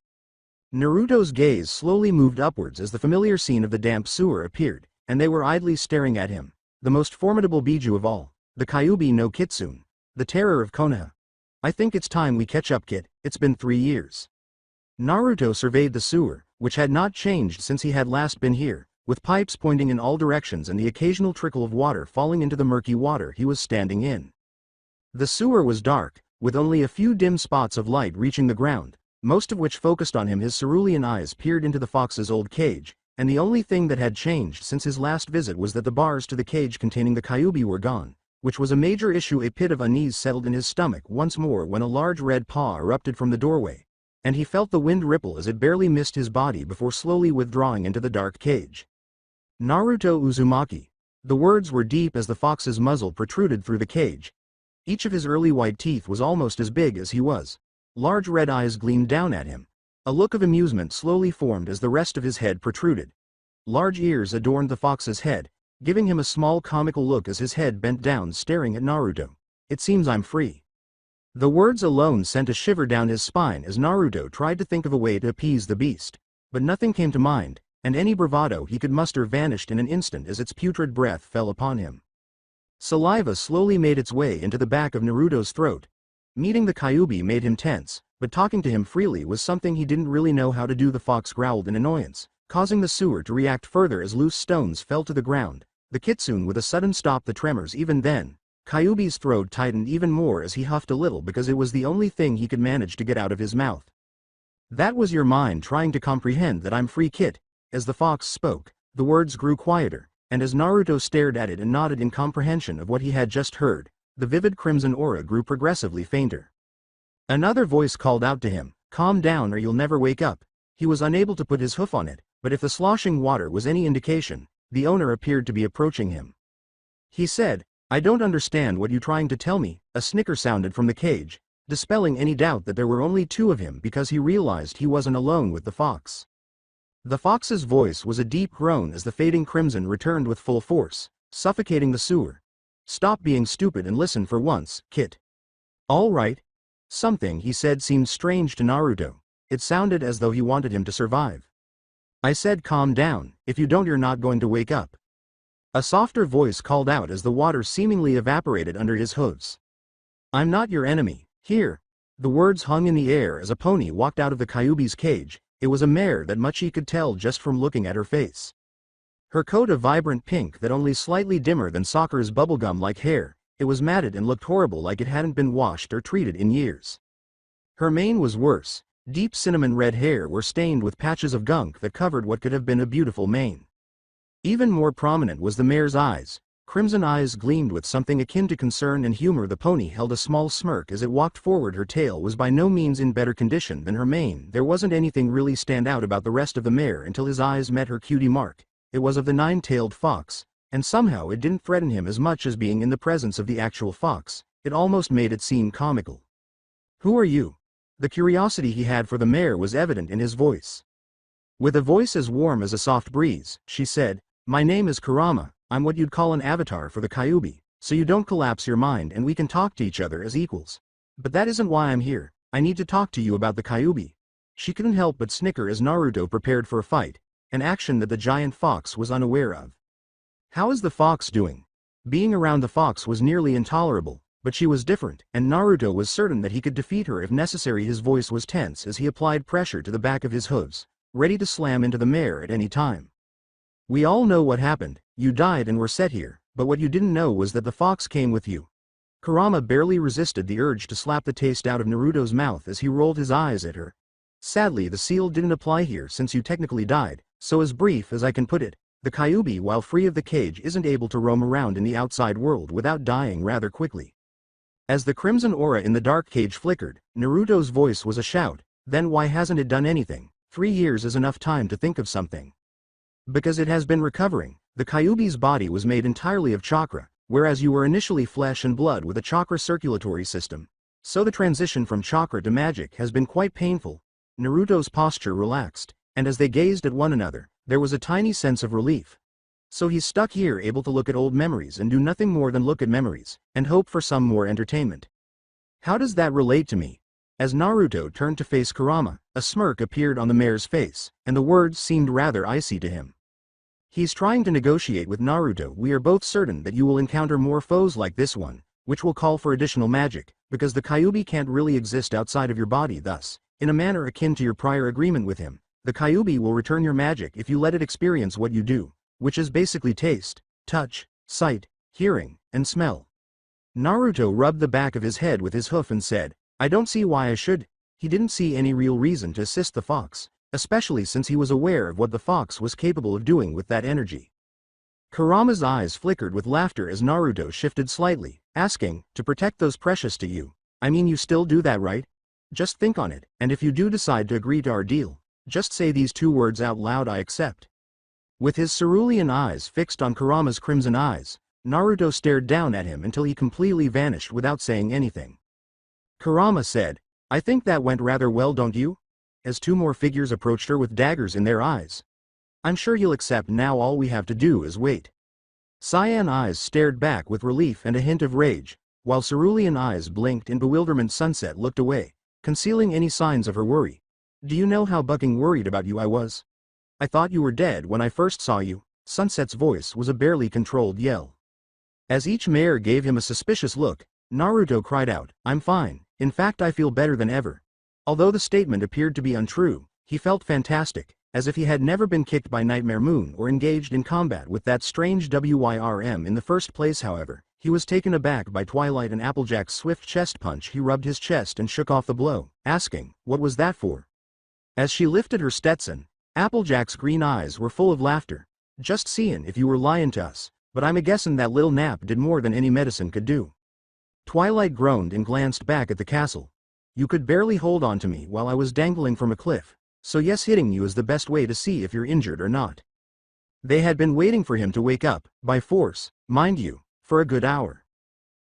Naruto's gaze slowly moved upwards as the familiar scene of the damp sewer appeared, and they were idly staring at him. The most formidable Biju of all, the Kyuubi no Kitsune, the terror of Konoha. I think it's time we catch up, kid. It's been 3 years. Naruto surveyed the sewer, which had not changed since he had last been here, with pipes pointing in all directions and the occasional trickle of water falling into the murky water he was standing in. The sewer was dark, with only a few dim spots of light reaching the ground, most of which focused on him. His cerulean eyes peered into the fox's old cage, and the only thing that had changed since his last visit was that the bars to the cage containing the Kyuubi were gone, which was a major issue. A pit of unease settled in his stomach once more when a large red paw erupted from the doorway, and he felt the wind ripple as it barely missed his body before slowly withdrawing into the dark cage. Naruto Uzumaki. The words were deep as the fox's muzzle protruded through the cage. Each of his early white teeth was almost as big as he was. Large red eyes gleamed down at him, A look of amusement slowly formed as the rest of his head protruded. Large ears adorned the fox's head, giving him a small comical look as his head bent down staring at Naruto. It seems I'm free. The words alone sent a shiver down his spine as Naruto tried to think of a way to appease the beast. But nothing came to mind, and any bravado he could muster vanished in an instant as its putrid breath fell upon him. Saliva slowly made its way into the back of Naruto's throat. Meeting the Kyuubi made him tense, but talking to him freely was something he didn't really know how to do. The fox growled in annoyance, causing the sewer to react further as loose stones fell to the ground. The kitsune with a sudden stopped the tremors. Even then, Kyuubi's throat tightened even more as he huffed a little because it was the only thing he could manage to get out of his mouth. That was your mind trying to comprehend that I'm free, Kit. As the fox spoke, the words grew quieter, and as Naruto stared at it and nodded in comprehension of what he had just heard, the vivid crimson aura grew progressively fainter. Another voice called out to him, "Calm down or you'll never wake up." He was unable to put his hoof on it, but if the sloshing water was any indication, the owner appeared to be approaching him. He said, "I don't understand what you're trying to tell me." A snicker sounded from the cage, dispelling any doubt that there were only two of him because he realized he wasn't alone with the fox. The fox's voice was a deep groan as the fading crimson returned with full force, suffocating the sewer. "Stop being stupid and listen for once, Kit." "All right." Something he said seemed strange to Naruto. It sounded as though he wanted him to survive. "I said calm down. If you don't, you're not going to wake up." A softer voice called out as the water seemingly evaporated under his hooves. "I'm not your enemy. Here." The words hung in the air as a pony walked out of the Kyuubi's cage. It was a mare that much he could tell just from looking at her face. Her coat of vibrant pink that only slightly dimmer than Sakura's bubblegum-like hair, it was matted and looked horrible like it hadn't been washed or treated in years. Her mane was worse. Deep cinnamon red hair were stained with patches of gunk that covered what could have been a beautiful mane. Even more prominent was the mare's eyes. Crimson eyes gleamed with something akin to concern and humor. The pony held a small smirk as it walked forward. Her tail was by no means in better condition than her mane. There wasn't anything really stand out about the rest of the mare until his eyes met her cutie mark. It was of the nine-tailed fox, and somehow it didn't threaten him as much as being in the presence of the actual fox. It almost made it seem comical. "Who are you?" The curiosity he had for the mare was evident in his voice. With a voice as warm as a soft breeze, she said, "My name is Kurama. I'm what you'd call an avatar for the Kyuubi, so you don't collapse your mind and we can talk to each other as equals. But that isn't why I'm here. I need to talk to you about the Kyuubi." She couldn't help but snicker as Naruto prepared for a fight, an action that the giant fox was unaware of. How is the fox doing? Being around the fox was nearly intolerable, but she was different, and Naruto was certain that he could defeat her if necessary. His voice was tense as he applied pressure to the back of his hooves, ready to slam into the mare at any time. "We all know what happened. You died and were set here, but what you didn't know was that the fox came with you." Kurama barely resisted the urge to slap the taste out of Naruto's mouth as he rolled his eyes at her. "Sadly, the seal didn't apply here since you technically died, so as brief as I can put it, the Kyuubi, while free of the cage, isn't able to roam around in the outside world without dying rather quickly." As the crimson aura in the dark cage flickered, Naruto's voice was a shout. "Then why hasn't it done anything? 3 years is enough time to think of something." "Because it has been recovering. The Kyuubi's body was made entirely of chakra, whereas you were initially flesh and blood with a chakra circulatory system. So the transition from chakra to magic has been quite painful." Naruto's posture relaxed, and as they gazed at one another, there was a tiny sense of relief. So he's stuck here able to look at old memories and do nothing more than look at memories, and hope for some more entertainment. How does that relate to me? As Naruto turned to face Kurama, a smirk appeared on the mare's face, and the words seemed rather icy to him. "He's trying to negotiate with Naruto. We are both certain that you will encounter more foes like this one, which will call for additional magic, because the Kyuubi can't really exist outside of your body. Thus, in a manner akin to your prior agreement with him, the Kyuubi will return your magic if you let it experience what you do, which is basically taste, touch, sight, hearing, and smell." Naruto rubbed the back of his head with his hoof and said, "I don't see why I should." He didn't see any real reason to assist the fox, especially since he was aware of what the fox was capable of doing with that energy. Kurama's eyes flickered with laughter as Naruto shifted slightly, asking, "To protect those precious to you. I mean, you still do that, right? Just think on it, and if you do decide to agree to our deal, just say these 2 words out loud: I accept." With his cerulean eyes fixed on Kurama's crimson eyes, Naruto stared down at him until he completely vanished without saying anything. Kurama said, "I think that went rather well, don't you?" as two more figures approached her with daggers in their eyes. I'm sure you'll accept now. All we have to do is wait. Cyan eyes stared back with relief and a hint of rage, while cerulean eyes blinked in bewilderment. Sunset looked away, concealing any signs of her worry. Do you know how bucking worried about you I was? I thought you were dead when I first saw you. Sunset's voice was a barely controlled yell. As each mare gave him a suspicious look, Naruto cried out, I'm fine, in fact I feel better than ever. Although the statement appeared to be untrue, he felt fantastic, as if he had never been kicked by Nightmare Moon or engaged in combat with that strange WYRM in the first place. However, he was taken aback by Twilight and Applejack's swift chest punch. He rubbed his chest and shook off the blow, asking, what was that for? As she lifted her Stetson, Applejack's green eyes were full of laughter. Just seein' if you were lying to us, but I'm a-guessin' that little nap did more than any medicine could do. Twilight groaned and glanced back at the castle. You could barely hold on to me while I was dangling from a cliff, so yes, hitting you is the best way to see if you're injured or not. They had been waiting for him to wake up, by force, mind you, for a good hour.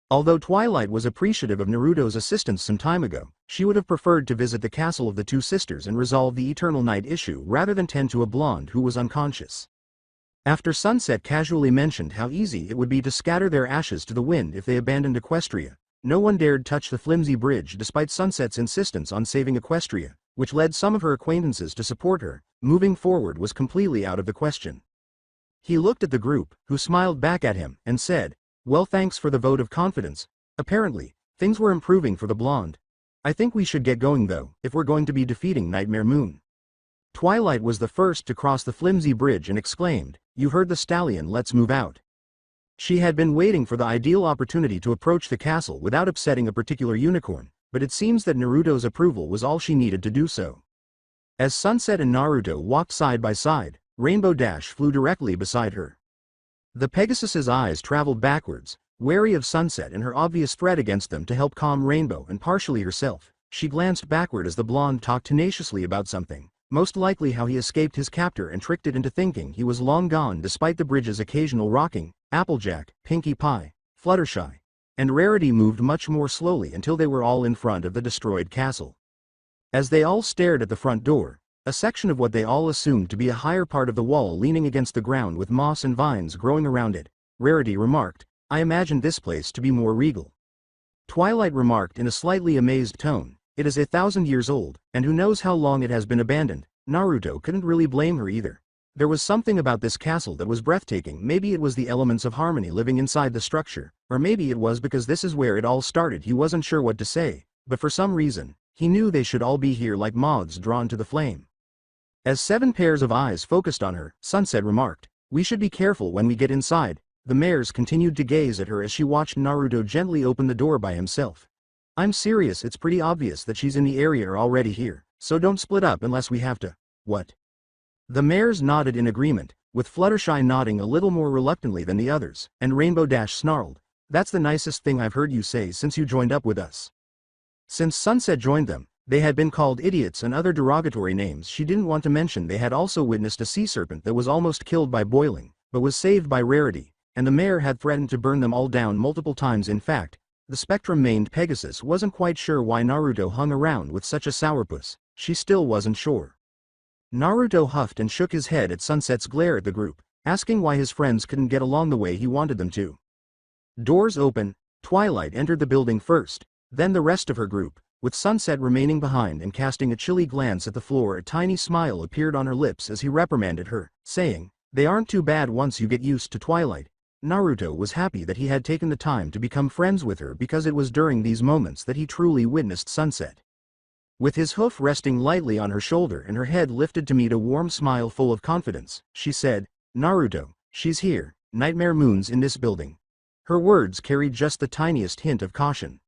Although Twilight was appreciative of Naruto's assistance some time ago, she would have preferred to visit the castle of the two sisters and resolve the Eternal Night issue rather than tend to a blonde who was unconscious. After Sunset casually mentioned how easy it would be to scatter their ashes to the wind if they abandoned Equestria, no one dared touch the flimsy bridge despite Sunset's insistence on saving Equestria, which led some of her acquaintances to support her. Moving forward was completely out of the question. He looked at the group, who smiled back at him, and said, well, thanks for the vote of confidence. Apparently, things were improving for the blonde. I think we should get going though, if we're going to be defeating Nightmare Moon. Twilight was the first to cross the flimsy bridge and exclaimed, you heard the stallion, let's move out. She had been waiting for the ideal opportunity to approach the castle without upsetting a particular unicorn, but it seems that Naruto's approval was all she needed to do so. As Sunset and Naruto walked side by side, Rainbow Dash flew directly beside her. The Pegasus's eyes traveled backwards, wary of Sunset and her obvious threat against them. To help calm Rainbow and partially herself, she glanced backward as the blonde talked tenaciously about something, most likely how he escaped his captor and tricked it into thinking he was long gone. Despite the bridge's occasional rocking, Applejack, Pinkie Pie, Fluttershy, and Rarity moved much more slowly until they were all in front of the destroyed castle. As they all stared at the front door, a section of what they all assumed to be a higher part of the wall leaning against the ground with moss and vines growing around it, Rarity remarked, I imagined this place to be more regal. Twilight remarked in a slightly amazed tone, it is 1,000 years old, and who knows how long it has been abandoned. Naruto couldn't really blame her either. There was something about this castle that was breathtaking. Maybe it was the elements of harmony living inside the structure, or maybe it was because this is where it all started. He wasn't sure what to say, but for some reason, he knew they should all be here like moths drawn to the flame. As 7 pairs of eyes focused on her, Sunset remarked, we should be careful when we get inside. The mares continued to gaze at her as she watched Naruto gently open the door by himself. I'm serious, it's pretty obvious that she's in the area or already here, so don't split up unless we have to. What? The mares nodded in agreement, with Fluttershy nodding a little more reluctantly than the others, and Rainbow Dash snarled, that's the nicest thing I've heard you say since you joined up with us. Since Sunset joined them, they had been called idiots and other derogatory names she didn't want to mention. They had also witnessed a sea serpent that was almost killed by boiling, but was saved by Rarity, and the mayor had threatened to burn them all down multiple times. In fact, the spectrum-maned Pegasus wasn't quite sure why Naruto hung around with such a sourpuss. She still wasn't sure. Naruto huffed and shook his head at Sunset's glare at the group, asking why his friends couldn't get along the way he wanted them to. Doors open, Twilight entered the building first, then the rest of her group, with Sunset remaining behind and casting a chilly glance at the floor. A tiny smile appeared on her lips as he reprimanded her, saying, they aren't too bad once you get used to Twilight. Naruto was happy that he had taken the time to become friends with her because it was during these moments that he truly witnessed Sunset. With his hoof resting lightly on her shoulder and her head lifted to meet a warm smile full of confidence, she said, Naruto, she's here, Nightmare Moon's in this building. Her words carried just the tiniest hint of caution.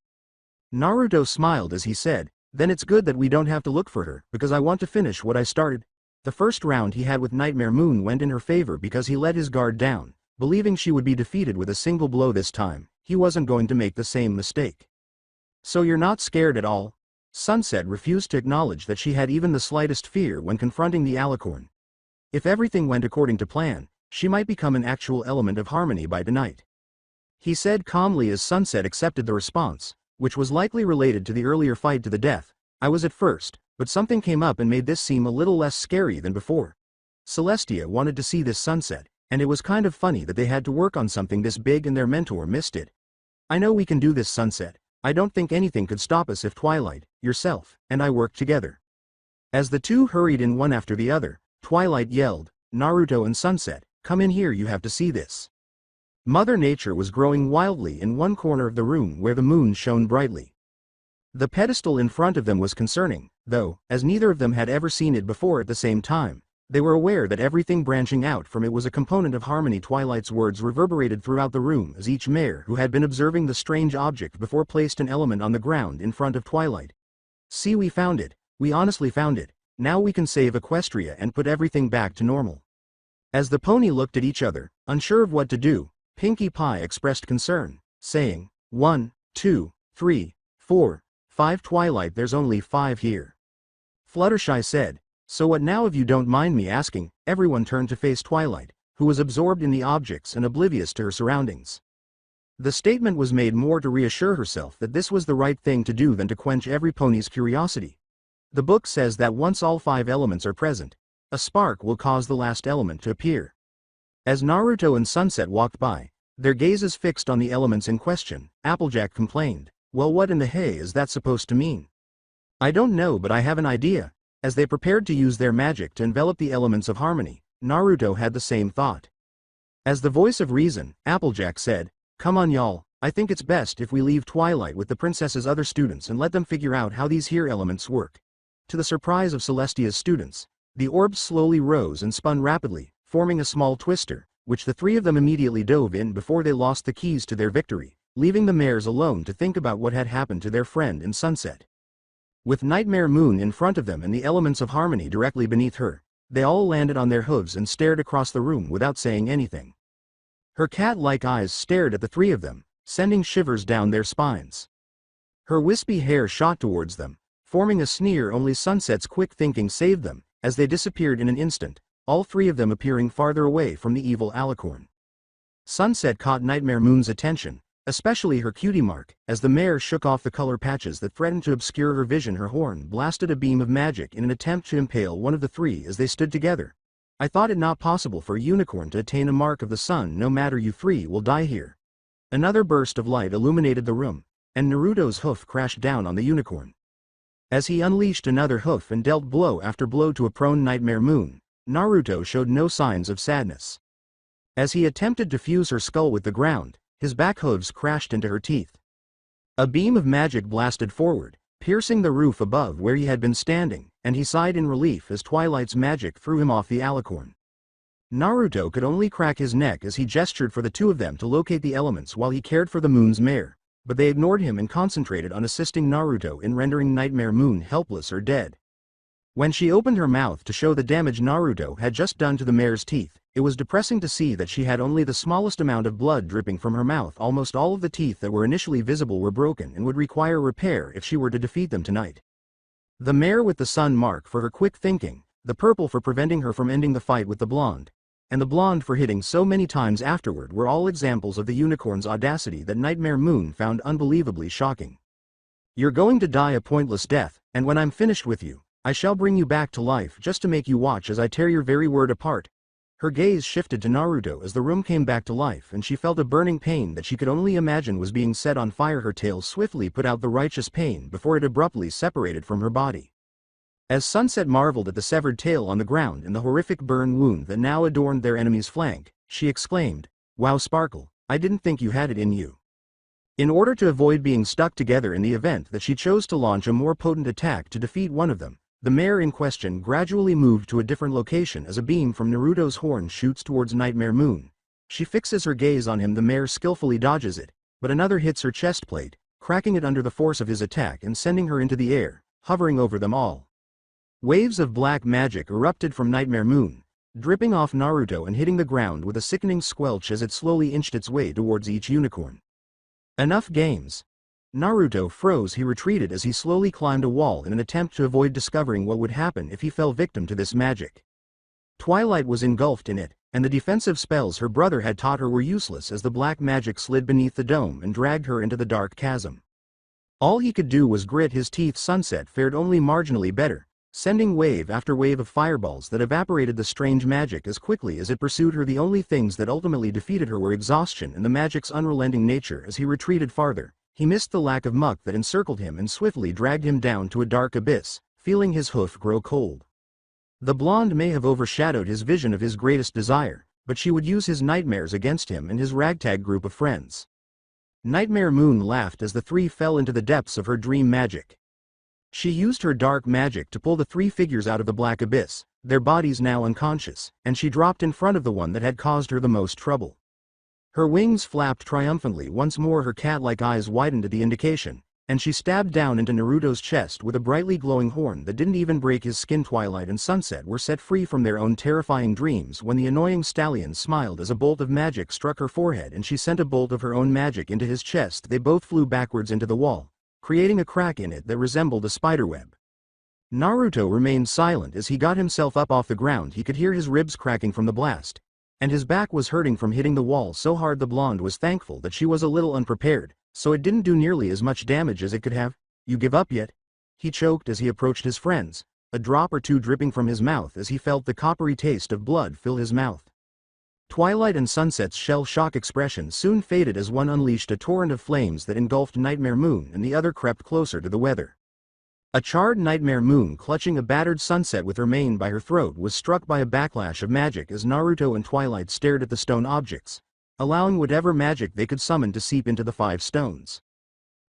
Naruto smiled as he said, then it's good that we don't have to look for her, because I want to finish what I started. The first round he had with Nightmare Moon went in her favor because he let his guard down, believing she would be defeated with a single blow this time. He wasn't going to make the same mistake. So you're not scared at all? Sunset refused to acknowledge that she had even the slightest fear when confronting the alicorn. If everything went according to plan, she might become an actual element of harmony by tonight. He said calmly as Sunset accepted the response, which was likely related to the earlier fight to the death. I was at first, but something came up and made this seem a little less scary than before. Celestia wanted to see this sunset, and it was kind of funny that they had to work on something this big and their mentor missed it. I know we can do this, Sunset. I don't think anything could stop us if Twilight, yourself, and I worked together. As the two hurried in one after the other, Twilight yelled, Naruto and Sunset, come in here, you have to see this. Mother Nature was growing wildly in one corner of the room where the moon shone brightly. The pedestal in front of them was concerning, though, as neither of them had ever seen it before at the same time. They were aware that everything branching out from it was a component of harmony. Twilight's words reverberated throughout the room as each mare who had been observing the strange object before placed an element on the ground in front of Twilight. See, we found it. We honestly found it. Now we can save Equestria and put everything back to normal. As the pony looked at each other, unsure of what to do, Pinkie Pie expressed concern, saying, 1, 2, 3, 4, 5 Twilight, there's only 5 here. Fluttershy said, so what now, if you don't mind me asking? Everyone turned to face Twilight, who was absorbed in the objects and oblivious to her surroundings. The statement was made more to reassure herself that this was the right thing to do than to quench every pony's curiosity. The book says that once all 5 elements are present, a spark will cause the last element to appear. As Naruto and Sunset walked by, their gazes fixed on the elements in question, Applejack complained, well, what in the hay is that supposed to mean? I don't know, but I have an idea. As they prepared to use their magic to envelop the elements of harmony, Naruto had the same thought. As the voice of reason, Applejack said, come on y'all, I think it's best if we leave Twilight with the princess's other students and let them figure out how these here elements work. To the surprise of Celestia's students, the orbs slowly rose and spun rapidly, forming a small twister, which the 3 of them immediately dove in before they lost the keys to their victory, leaving the mares alone to think about what had happened to their friend in Sunset. With Nightmare Moon in front of them and the elements of harmony directly beneath her, they all landed on their hooves and stared across the room without saying anything. Her cat-like eyes stared at the 3 of them, sending shivers down their spines. Her wispy hair shot towards them, forming a sneer. Only Sunset's quick thinking saved them, as they disappeared in an instant, all 3 of them appearing farther away from the evil alicorn. Sunset caught Nightmare Moon's attention, especially her cutie mark, as the mare shook off the color patches that threatened to obscure her vision. Her horn blasted a beam of magic in an attempt to impale one of the 3 as they stood together. I thought it not possible for a unicorn to attain a mark of the sun. No matter, you 3 will die here. Another burst of light illuminated the room, and Naruto's hoof crashed down on the unicorn. As he unleashed another hoof and dealt blow after blow to a prone Nightmare Moon, Naruto showed no signs of sadness. As he attempted to fuse her skull with the ground, his back hooves crashed into her teeth. A beam of magic blasted forward, piercing the roof above where he had been standing, and he sighed in relief as Twilight's magic threw him off the alicorn. Naruto could only crack his neck as he gestured for the 2 of them to locate the elements while he cared for the moon's mare, but they ignored him and concentrated on assisting Naruto in rendering Nightmare Moon helpless or dead. When she opened her mouth to show the damage Naruto had just done to the mare's teeth, it was depressing to see that she had only the smallest amount of blood dripping from her mouth. Almost all of the teeth that were initially visible were broken and would require repair if she were to defeat them tonight. The mare with the sun mark for her quick thinking, the purple for preventing her from ending the fight with the blonde, and the blonde for hitting so many times afterward were all examples of the unicorn's audacity that Nightmare Moon found unbelievably shocking. You're going to die a pointless death, and when I'm finished with you, I shall bring you back to life just to make you watch as I tear your very word apart. Her gaze shifted to Naruto as the room came back to life and she felt a burning pain that she could only imagine was being set on fire. Her tail swiftly put out the righteous pain before it abruptly separated from her body. As Sunset marveled at the severed tail on the ground and the horrific burn wound that now adorned their enemy's flank, she exclaimed, "Wow, Sparkle, I didn't think you had it in you." In order to avoid being stuck together in the event that she chose to launch a more potent attack to defeat one of them, the mare in question gradually moved to a different location as a beam from Naruto's horn shoots towards Nightmare Moon. She fixes her gaze on him. The mare skillfully dodges it, but another hits her chest plate, cracking it under the force of his attack and sending her into the air, hovering over them all. Waves of black magic erupted from Nightmare Moon, dripping off Naruto and hitting the ground with a sickening squelch as it slowly inched its way towards each unicorn. Enough games. Naruto froze. He retreated as he slowly climbed a wall in an attempt to avoid discovering what would happen if he fell victim to this magic. Twilight was engulfed in it, and the defensive spells her brother had taught her were useless as the black magic slid beneath the dome and dragged her into the dark chasm. All he could do was grit his teeth. Sunset fared only marginally better, sending wave after wave of fireballs that evaporated the strange magic as quickly as it pursued her. The only things that ultimately defeated her were exhaustion and the magic's unrelenting nature. As he retreated farther, he missed the lack of muck that encircled him and swiftly dragged him down to a dark abyss, feeling his hoof grow cold. The blonde may have overshadowed his vision of his greatest desire, but she would use his nightmares against him and his ragtag group of friends. Nightmare Moon laughed as the three fell into the depths of her dream magic. She used her dark magic to pull the three figures out of the black abyss, their bodies now unconscious, and she dropped in front of the one that had caused her the most trouble. Her wings flapped triumphantly once more, her cat-like eyes widened at the indication, and she stabbed down into Naruto's chest with a brightly glowing horn that didn't even break his skin. Twilight and Sunset were set free from their own terrifying dreams when the annoying stallion smiled as a bolt of magic struck her forehead and she sent a bolt of her own magic into his chest. They both flew backwards into the wall, creating a crack in it that resembled a spiderweb. Naruto remained silent as he got himself up off the ground. He could hear his ribs cracking from the blast, and his back was hurting from hitting the wall so hard. The blonde was thankful that she was a little unprepared, so it didn't do nearly as much damage as it could have. "You give up yet?" he choked as he approached his friends, a drop or two dripping from his mouth as he felt the coppery taste of blood fill his mouth. Twilight and Sunset's shell-shock expression soon faded as one unleashed a torrent of flames that engulfed Nightmare Moon and the other crept closer to the weather. A charred Nightmare Moon clutching a battered Sunset with her mane by her throat was struck by a backlash of magic as Naruto and Twilight stared at the stone objects, allowing whatever magic they could summon to seep into the 5 stones.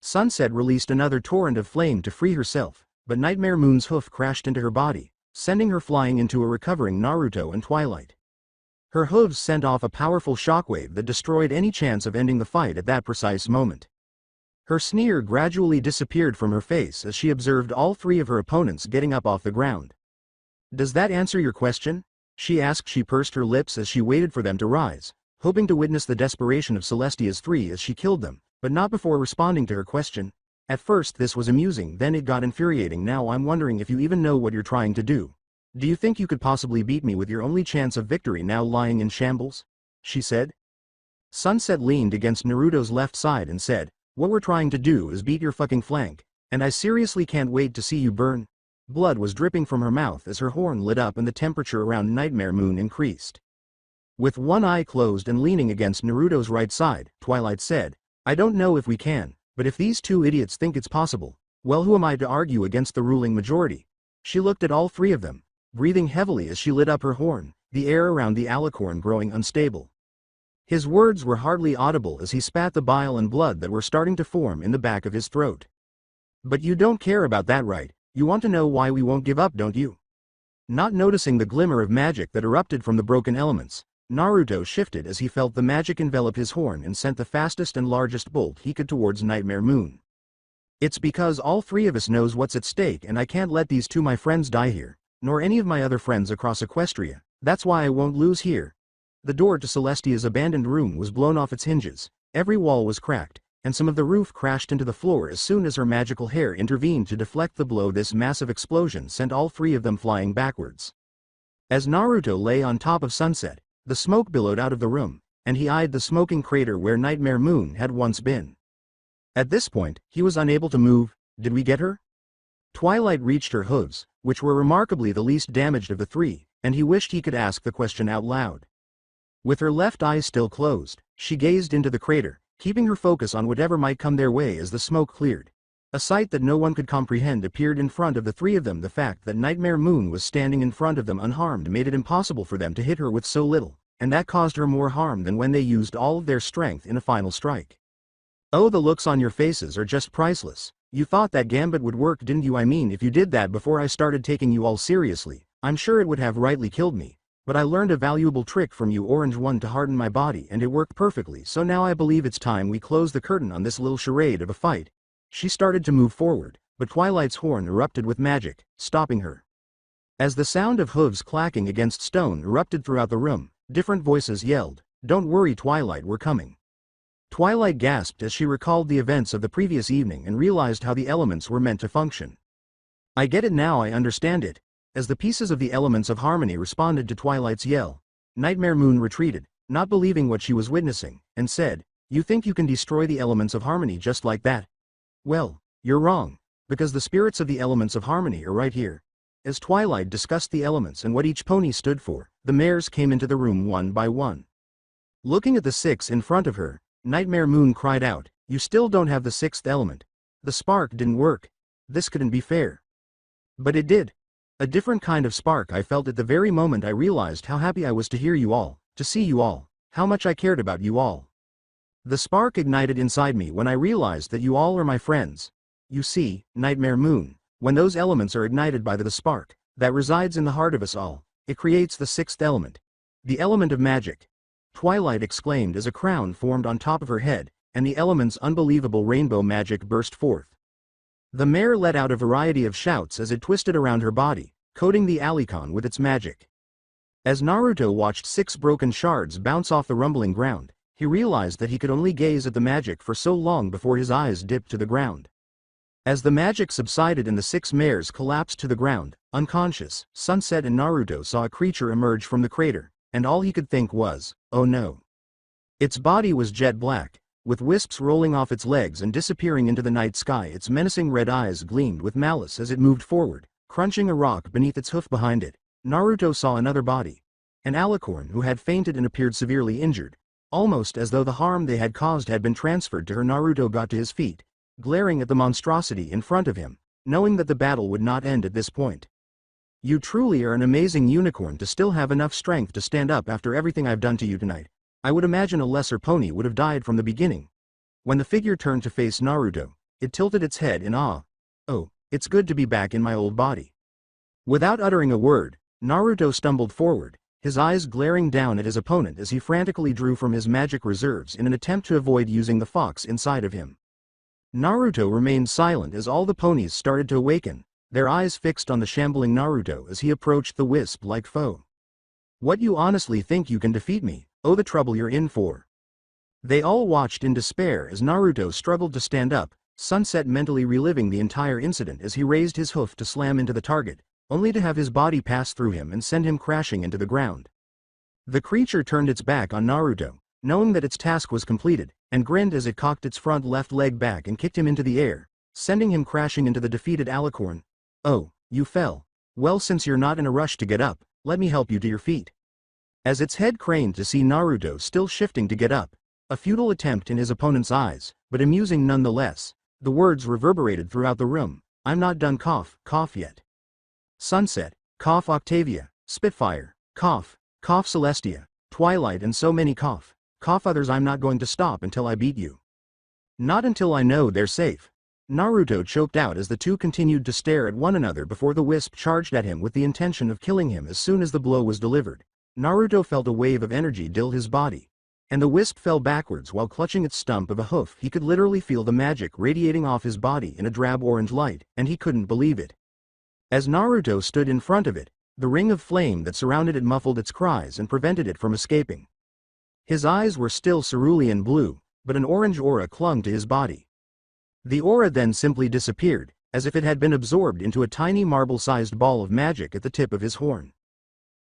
Sunset released another torrent of flame to free herself, but Nightmare Moon's hoof crashed into her body, sending her flying into a recovering Naruto and Twilight. Her hooves sent off a powerful shockwave that destroyed any chance of ending the fight at that precise moment. Her sneer gradually disappeared from her face as she observed all 3 of her opponents getting up off the ground. "Does that answer your question?" she asked. She pursed her lips as she waited for them to rise, hoping to witness the desperation of Celestia's 3 as she killed them, but not before responding to her question. "At first this was amusing, then it got infuriating. Now I'm wondering if you even know what you're trying to do. Do you think you could possibly beat me with your only chance of victory now lying in shambles?" she said. Sunset leaned against Naruto's left side and said, "What we're trying to do is beat your fucking flank, and I seriously can't wait to see you burn." Blood was dripping from her mouth as her horn lit up and the temperature around Nightmare Moon increased. With one eye closed and leaning against Naruto's right side, Twilight said, "I don't know if we can, but if these 2 idiots think it's possible, well, who am I to argue against the ruling majority?" She looked at all 3 of them, breathing heavily as she lit up her horn, the air around the alicorn growing unstable. His words were hardly audible as he spat the bile and blood that were starting to form in the back of his throat. "But you don't care about that, right? You want to know why we won't give up, don't you?" Not noticing the glimmer of magic that erupted from the broken elements, Naruto shifted as he felt the magic envelop his horn and sent the fastest and largest bolt he could towards Nightmare Moon. "It's because all 3 of us knows what's at stake, and I can't let these 2 my friends die here, nor any of my other friends across Equestria. That's why I won't lose here." The door to Celestia's abandoned room was blown off its hinges, every wall was cracked, and some of the roof crashed into the floor as soon as her magical hair intervened to deflect the blow. This massive explosion sent all 3 of them flying backwards. As Naruto lay on top of Sunset, the smoke billowed out of the room, and he eyed the smoking crater where Nightmare Moon had once been. At this point, he was unable to move. "Did we get her?" Twilight reached her hooves, which were remarkably the least damaged of the 3, and he wished he could ask the question out loud. With her left eye still closed, she gazed into the crater, keeping her focus on whatever might come their way as the smoke cleared. A sight that no one could comprehend appeared in front of the 3 of them. The fact that Nightmare Moon was standing in front of them unharmed made it impossible for them to hit her with so little, and that caused her more harm than when they used all of their strength in a final strike. "Oh, the looks on your faces are just priceless. You thought that gambit would work, didn't you? I mean, if you did that before I started taking you all seriously, I'm sure it would have rightly killed me. But I learned a valuable trick from you, Orange One, to harden my body, and it worked perfectly. So now I believe it's time we close the curtain on this little charade of a fight." She started to move forward, but Twilight's horn erupted with magic, stopping her. As the sound of hooves clacking against stone erupted throughout the room, different voices yelled, "Don't worry, Twilight, we're coming." Twilight gasped as she recalled the events of the previous evening and realized how the elements were meant to function. "I get it now, I understand it." As the pieces of the elements of harmony responded to Twilight's yell, Nightmare Moon retreated, not believing what she was witnessing, and said, "You think you can destroy the elements of harmony just like that? Well, you're wrong, because the spirits of the elements of harmony are right here." As Twilight discussed the elements and what each pony stood for, the mares came into the room one by one. Looking at the 6 in front of her, Nightmare Moon cried out, "You still don't have the 6th element. The spark didn't work. This couldn't be fair." But it did. A different kind of spark I felt at the very moment I realized how happy I was to hear you all, to see you all, how much I cared about you all. The spark ignited inside me when I realized that you all are my friends. You see, Nightmare Moon, when those elements are ignited by the spark that resides in the heart of us all, it creates the 6th element. The element of magic. Twilight exclaimed as a crown formed on top of her head, and the element's unbelievable rainbow magic burst forth. The mare let out a variety of shouts as it twisted around her body, coating the Alicon with its magic. As Naruto watched 6 broken shards bounce off the rumbling ground, he realized that he could only gaze at the magic for so long before his eyes dipped to the ground. As the magic subsided and the 6 mares collapsed to the ground, unconscious, Sunset and Naruto saw a creature emerge from the crater, and all he could think was, "Oh no." Its body was jet black, with wisps rolling off its legs and disappearing into the night sky. Its menacing red eyes gleamed with malice as it moved forward, crunching a rock beneath its hoof behind it. Naruto saw another body. An alicorn who had fainted and appeared severely injured, almost as though the harm they had caused had been transferred to her. Naruto got to his feet, glaring at the monstrosity in front of him, knowing that the battle would not end at this point. "You truly are an amazing unicorn to still have enough strength to stand up after everything I've done to you tonight. I would imagine a lesser pony would have died from the beginning." When the figure turned to face Naruto, it tilted its head in awe. "Oh, it's good to be back in my old body." Without uttering a word, Naruto stumbled forward, his eyes glaring down at his opponent as he frantically drew from his magic reserves in an attempt to avoid using the fox inside of him. Naruto remained silent as all the ponies started to awaken, their eyes fixed on the shambling Naruto as he approached the wisp-like foe. "What, you honestly think you can defeat me? Oh, the trouble you're in for." They all watched in despair as Naruto struggled to stand up, Sunset mentally reliving the entire incident as he raised his hoof to slam into the target, only to have his body pass through him and send him crashing into the ground. The creature turned its back on Naruto, knowing that its task was completed, and grinned as it cocked its front left leg back and kicked him into the air, sending him crashing into the defeated alicorn. "Oh, you fell. Well, since you're not in a rush to get up, let me help you to your feet." As its head craned to see Naruto still shifting to get up, a futile attempt in his opponent's eyes, but amusing nonetheless, the words reverberated throughout the room, "I'm not done. Cough, cough yet. Sunset, cough Octavia, Spitfire, cough, cough Celestia, Twilight, and so many cough, cough others. I'm not going to stop until I beat you. Not until I know they're safe." Naruto choked out as the two continued to stare at one another before the wisp charged at him with the intention of killing him as soon as the blow was delivered. Naruto felt a wave of energy fill his body, and the wisp fell backwards while clutching its stump of a hoof. He could literally feel the magic radiating off his body in a drab orange light, and he couldn't believe it. As Naruto stood in front of it, the ring of flame that surrounded it muffled its cries and prevented it from escaping. His eyes were still cerulean blue, but an orange aura clung to his body. The aura then simply disappeared, as if it had been absorbed into a tiny marble-sized ball of magic at the tip of his horn.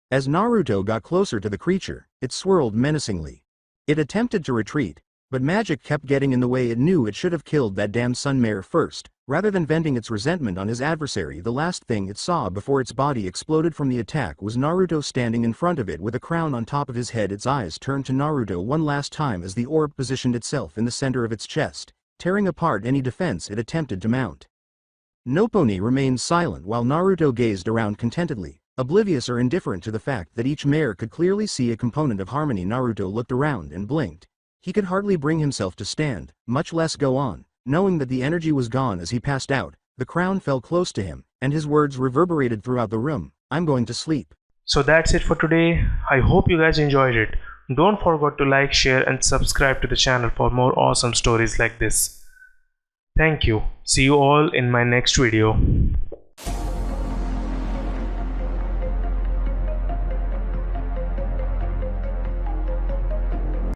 As Naruto got closer to the creature, it swirled menacingly. It attempted to retreat, but magic kept getting in the way. It knew it should have killed that damn sun mare first, rather than venting its resentment on his adversary. The last thing it saw before its body exploded from the attack was Naruto standing in front of it with a crown on top of his head. Its eyes turned to Naruto one last time as the orb positioned itself in the center of its chest, tearing apart any defense it attempted to mount. No pony remained silent while Naruto gazed around contentedly, oblivious or indifferent to the fact that each mare could clearly see a component of harmony. Naruto looked around and blinked. He could hardly bring himself to stand, much less go on, knowing that the energy was gone. As he passed out, the crown fell close to him, and his words reverberated throughout the room, "I'm going to sleep." So that's it for today. I hope you guys enjoyed it. Don't forget to like, share, and subscribe to the channel for more awesome stories like this. Thank you. See you all in my next video.